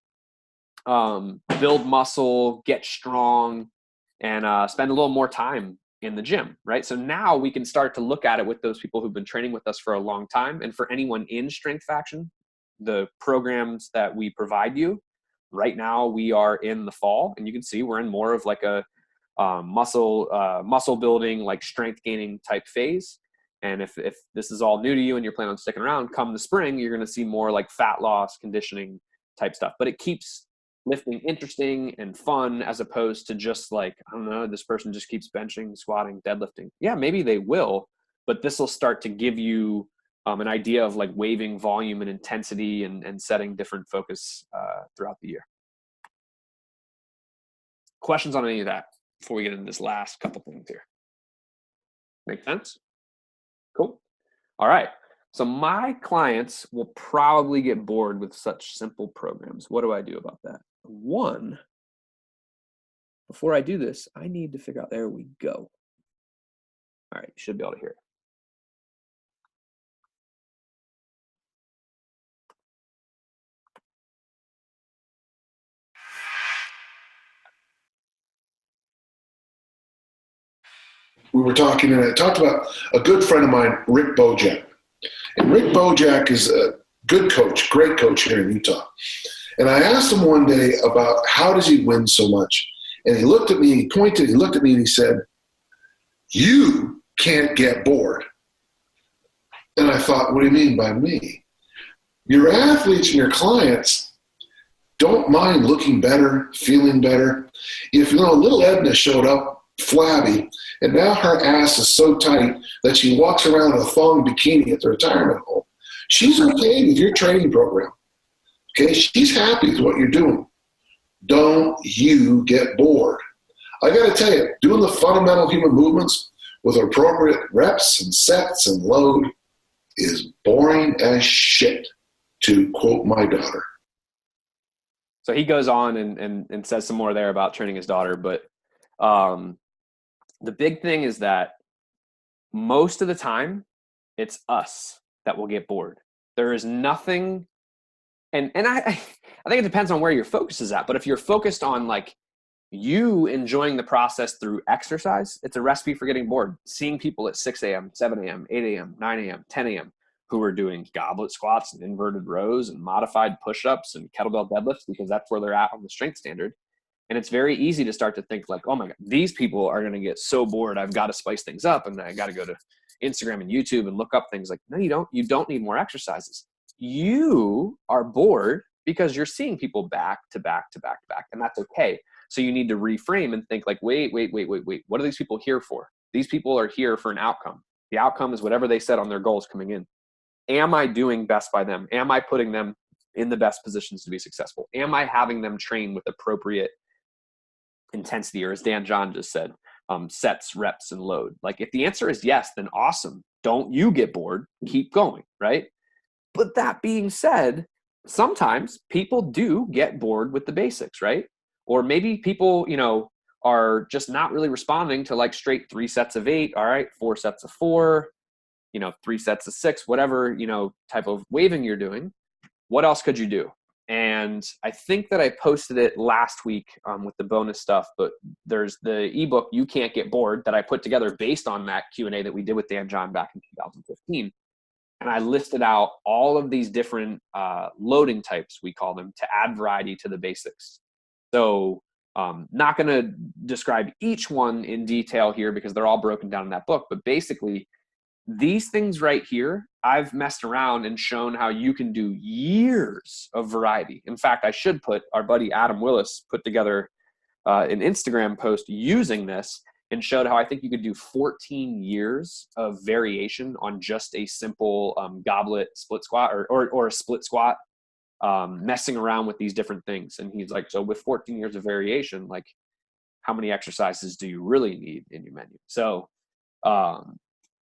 build muscle, get strong, and spend a little more time in the gym, right? So now we can start to look at it with those people who've been training with us for a long time. And for anyone in Strength Faction, the programs that we provide you right now, we are in the fall, and you can see we're in more of like a muscle building, like strength gaining type phase. And if this is all new to you and you're planning on sticking around, come the spring, you're going to see more like fat loss, conditioning type stuff. But it keeps lifting interesting and fun, as opposed to just like, I don't know, this person just keeps benching, squatting, deadlifting. Yeah, maybe they will, but this will start to give you an idea of like waving volume and intensity and setting different focus throughout the year. Questions on any of that before we get into this last couple things here? Make sense? Cool. All right. So my clients will probably get bored with such simple programs. What do I do about that? One, before I do this, I need to figure out, there we go. All right, you should be able to hear it. We were talking, and I talked about a good friend of mine, Rick Bojack. And Rick Bojack is a good coach, great coach here in Utah. And I asked him one day about how does he win so much? And he looked at me, he pointed, he looked at me and he said, you can't get bored. And I thought, what do you mean by me? Your athletes and your clients don't mind looking better, feeling better. If little Edna showed up flabby, and now her ass is so tight that she walks around in a thong bikini at the retirement home, she's okay with your training program. Okay, she's happy with what you're doing. Don't you get bored. I got to tell you, doing the fundamental human movements with appropriate reps and sets and load is boring as shit, to quote my daughter. So he goes on and says some more there about training his daughter. But the big thing is that most of the time, it's us that will get bored. There is nothing, and I think it depends on where your focus is at. But if you're focused on like you enjoying the process through exercise, it's a recipe for getting bored. Seeing people at 6 a.m., 7 a.m., 8 a.m., 9 a.m., 10 a.m. who are doing goblet squats and inverted rows and modified push-ups and kettlebell deadlifts because that's where they're at on the strength standard. And it's very easy to start to think like, oh my God, these people are going to get so bored. I've got to spice things up and I got to go to Instagram and YouTube and look up things like, no, you don't. You don't need more exercises. You are bored because you're seeing people back to back to back to back, and that's okay. So you need to reframe and think like, wait. What are these people here for? These people are here for an outcome. The outcome is whatever they set on their goals coming in. Am I doing best by them? Am I putting them in the best positions to be successful? Am I having them train with appropriate intensity, or as Dan John just said, sets, reps, and load? Like if the answer is yes, then awesome. Don't you get bored, keep going, right? But that being said, sometimes people do get bored with the basics, right? Or maybe people, are just not really responding to like straight 3 sets of 8, all right, 4 sets of 4, 3 sets of 6, whatever, type of waving you're doing. What else could you do? And I think that I posted it last week with the bonus stuff, but there's the ebook, You Can't Get Bored, that I put together based on that Q&A that we did with Dan John back in 2015. And I listed out all of these different loading types, we call them, to add variety to the basics. So not going to describe each one in detail here because they're all broken down in that book, but basically these things right here, I've messed around and shown how you can do years of variety. In fact, I should put, our buddy Adam Willis put together an Instagram post using this and showed how I think you could do 14 years of variation on just a simple goblet split squat or a split squat, messing around with these different things. And he's like, so with 14 years of variation, like how many exercises do you really need in your menu? So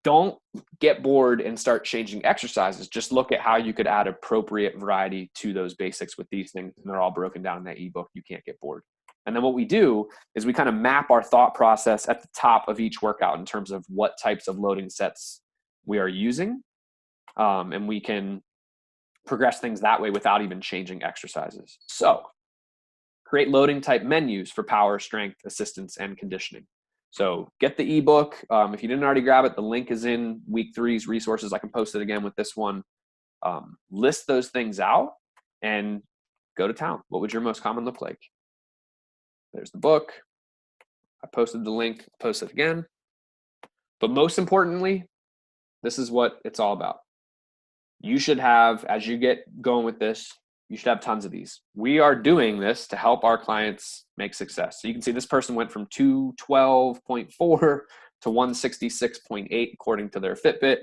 don't get bored and start changing exercises. Just look at how you could add appropriate variety to those basics with these things. And they're all broken down in that ebook, You Can't Get Bored. And then what we do is we kind of map our thought process at the top of each workout in terms of what types of loading sets we are using. And we can progress things that way without even changing exercises. So create loading type menus for power, strength, assistance, and conditioning. So get the ebook. If you didn't already grab it, the link is in week 3's resources. I can post it again with this one. List those things out and go to town. What would your most common look like? There's the book. I posted the link, post it again. But most importantly, this is what it's all about. You should have, as you get going with this, you should have tons of these. We are doing this to help our clients make success. So you can see this person went from 212.4 to 166.8 according to their Fitbit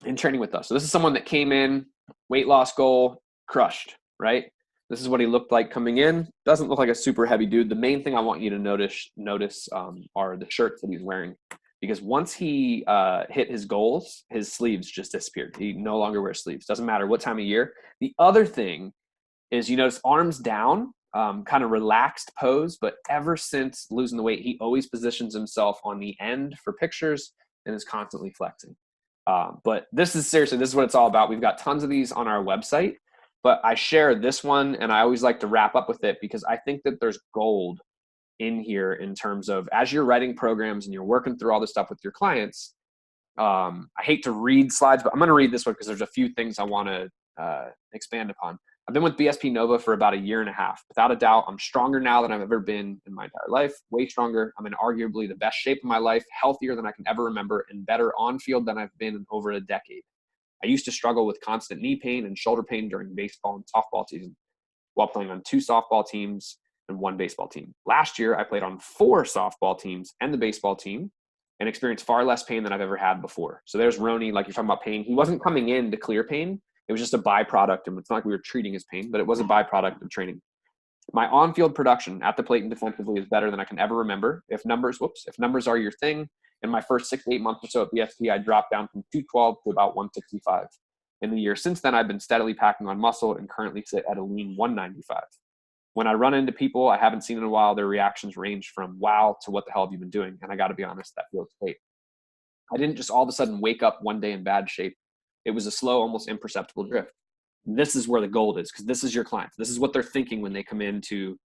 in training with us. So this is someone that came in, weight loss goal, crushed, right? This is what he looked like coming in. Doesn't look like a super heavy dude. The main thing I want you to notice are the shirts that he's wearing. Because once he hit his goals, his sleeves just disappeared. He no longer wears sleeves. Doesn't matter what time of year. The other thing is, you notice arms down, kind of relaxed pose. But ever since losing the weight, he always positions himself on the end for pictures and is constantly flexing. But this is what it's all about. We've got tons of these on our website. But I share this one, and I always like to wrap up with it because I think that there's gold in here in terms of as you're writing programs and you're working through all this stuff with your clients. I hate to read slides, but I'm going to read this one because there's a few things I want to expand upon. I've been with BSP Nova for about 1.5 years. Without a doubt, I'm stronger now than I've ever been in my entire life. Way stronger. I'm in arguably the best shape of my life, healthier than I can ever remember, and better on field than I've been in over a decade. I used to struggle with constant knee pain and shoulder pain during baseball and softball season while playing on 2 softball teams and 1 baseball team. Last year, I played on 4 softball teams and the baseball team and experienced far less pain than I've ever had before. So there's Roni, like you're talking about pain. He wasn't coming in to clear pain. It was just a byproduct. And it's not like we were treating his pain, but it was a byproduct of training. My on-field production at the plate and defensively is better than I can ever remember. If numbers are your thing, in my first 6 to 8 months or so at BSP, I dropped down from 212 to about 165. In the year since then, I've been steadily packing on muscle and currently sit at a lean 195. When I run into people I haven't seen in a while, their reactions range from wow to what the hell have you been doing? And I got to be honest, that feels fake. I didn't just all of a sudden wake up one day in bad shape. It was a slow, almost imperceptible drift. This is where the gold is, because this is your clients. This is what they're thinking when they come into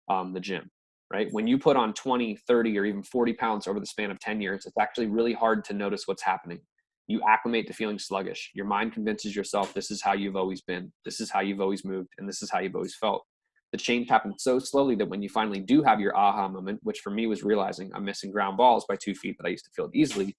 the gym, right? When you put on 20, 30, or even 40 pounds over the span of 10 years, it's actually really hard to notice what's happening. You acclimate to feeling sluggish. Your mind convinces yourself this is how you've always been, this is how you've always moved, and this is how you've always felt. The change happens so slowly that when you finally do have your aha moment, which for me was realizing I'm missing ground balls by 2 feet that I used to field easily,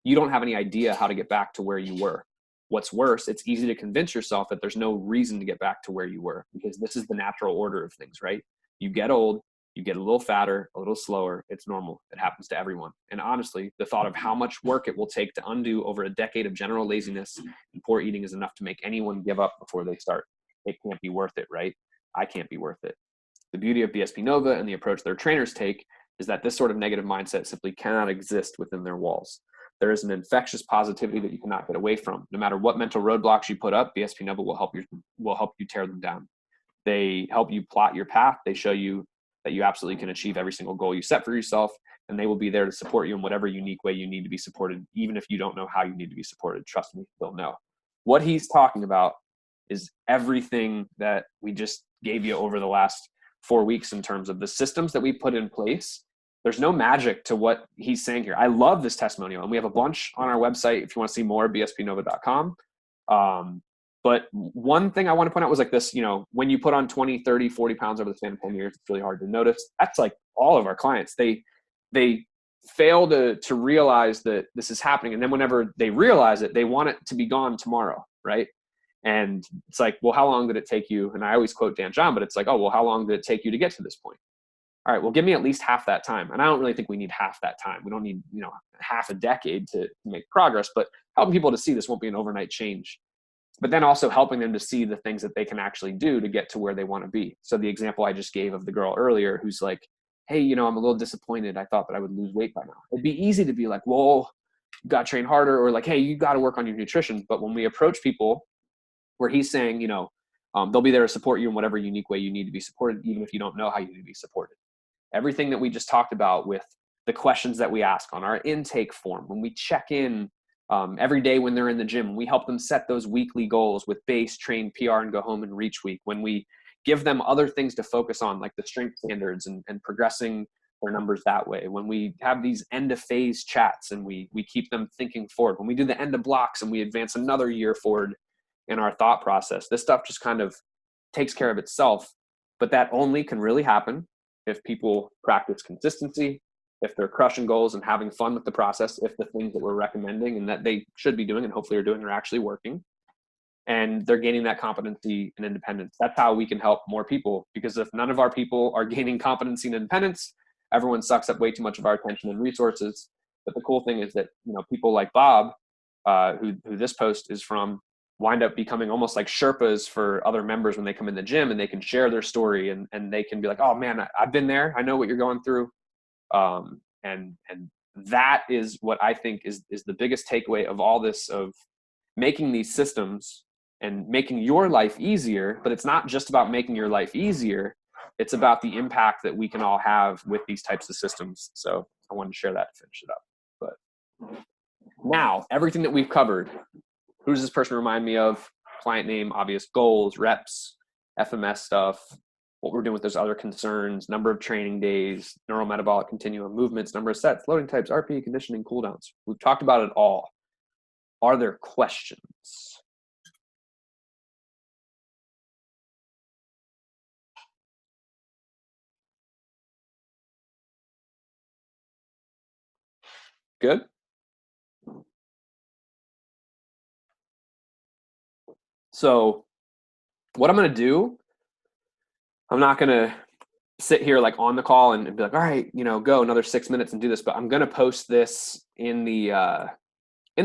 you don't have any idea how to get back to where you were. What's worse, it's easy to convince yourself that there's no reason to get back to where you were, because this is the natural order of things, right? You get old, you get a little fatter, a little slower. It's normal. It happens to everyone. And honestly, the thought of how much work it will take to undo over a decade of general laziness and poor eating is enough to make anyone give up before they start. It can't be worth it, right? I can't be worth it. The beauty of BSP Nova and the approach their trainers take is that this sort of negative mindset simply cannot exist within their walls. There is an infectious positivity that you cannot get away from. No matter what mental roadblocks you put up, BSP Nova will help you tear them down. They help you plot your path. They show you that you absolutely can achieve every single goal you set for yourself, and they will be there to support you in whatever unique way you need to be supported, even if you don't know how you need to be supported. Trust me, they'll know. What he's talking about is everything that we just gave you over the last 4 weeks in terms of the systems that we put in place. There's no magic to what he's saying here. I love this testimonial, and we have a bunch on our website if you want to see more, bspnova.com. But one thing I want to point out was like this, when you put on 20, 30, 40 pounds over the span of 10 years, it's really hard to notice. That's like all of our clients. They fail to realize that this is happening. And then whenever they realize it, they want it to be gone tomorrow, right? And it's like, well, how long did it take you? And I always quote Dan John, but it's like, oh, well, how long did it take you to get to this point? All right, well, give me at least half that time. And I don't really think we need half that time. We don't need, half a decade to make progress, but helping people to see this won't be an overnight change. But then also helping them to see the things that they can actually do to get to where they want to be. So the example I just gave of the girl earlier who's like, hey, I'm a little disappointed. I thought that I would lose weight by now. It'd be easy to be like, well, you got to train harder, or like, hey, you got to work on your nutrition. But when we approach people where he's saying, they'll be there to support you in whatever unique way you need to be supported, even if you don't know how you need to be supported. Everything that we just talked about with the questions that we ask on our intake form, when we check in every day when they're in the gym, we help them set those weekly goals with base, train, PR, and go home and reach week. When we give them other things to focus on, like the strength standards and progressing their numbers that way. When we have these end of phase chats and we keep them thinking forward. When we do the end of blocks and we advance another year forward in our thought process, this stuff just kind of takes care of itself. But that only can really happen if people practice consistency, if they're crushing goals and having fun with the process, if the things that we're recommending and that they should be doing and hopefully are doing are actually working, and they're gaining that competency and independence. That's how we can help more people, because if none of our people are gaining competency and independence, everyone sucks up way too much of our attention and resources. But the cool thing is that, people like Bob, who this post is from, wind up becoming almost like Sherpas for other members when they come in the gym, and they can share their story and they can be like, oh man, I've been there. I know what you're going through. And that is what I think is the biggest takeaway of all this, of making these systems and making your life easier. But it's not just about making your life easier. It's about the impact that we can all have with these types of systems. So I wanted to share that to finish it up. But now, everything that we've covered, who does this person remind me of? Client name, obvious goals, reps, FMS stuff, what we're doing with those other concerns, number of training days, neurometabolic continuum, movements, number of sets, loading types, RPE, conditioning, cooldowns. We've talked about it all. Are there questions? Good? So what I'm going to do, I'm not going to sit here like on the call and be like, all right, go another 6 minutes and do this, but I'm going to post this in the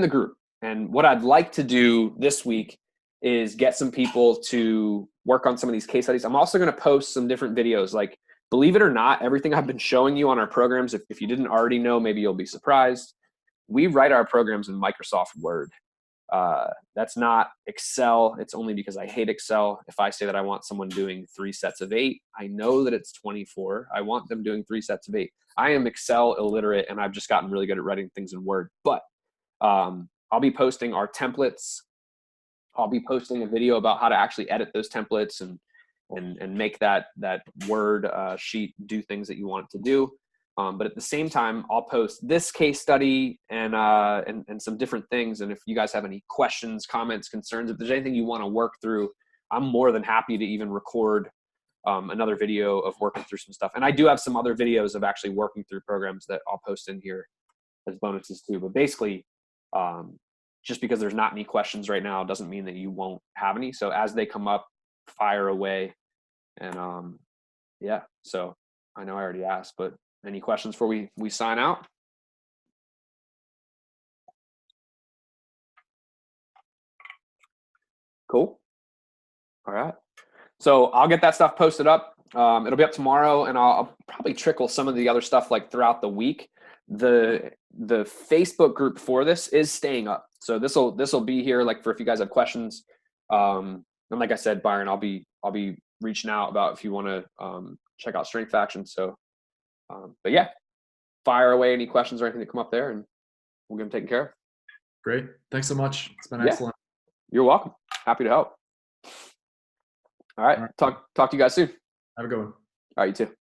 group. And what I'd like to do this week is get some people to work on some of these case studies. I'm also going to post some different videos. Like, believe it or not, everything I've been showing you on our programs, if you didn't already know, maybe you'll be surprised. We write our programs in Microsoft Word. That's not Excel. It's only because I hate Excel. If I say that I want someone doing 3 sets of 8, I know that it's 24. I want them doing 3 sets of 8. I am Excel illiterate, and I've just gotten really good at writing things in Word. But I'll be posting our templates. I'll be posting a video about how to actually edit those templates and make that Word sheet do things that you want it to do. But at the same time, I'll post this case study and some different things. And if you guys have any questions, comments, concerns, if there's anything you want to work through, I'm more than happy to even record another video of working through some stuff. And I do have some other videos of actually working through programs that I'll post in here as bonuses too. But basically, just because there's not any questions right now doesn't mean that you won't have any. So as they come up, fire away. And yeah, so I know I already asked, but any questions before we sign out? Cool. All right. So I'll get that stuff posted up. It'll be up tomorrow, and I'll probably trickle some of the other stuff like throughout the week. The Facebook group for this is staying up. So this will be here like for if you guys have questions. And like I said, Byron, I'll be reaching out about if you want to check out Strength Faction. So, but yeah, fire away any questions or anything that come up there, and we'll get them taken care of. Great. Thanks so much. It's been excellent. You're welcome. Happy to help. All right. Talk to you guys soon. Have a good one. All right, you too.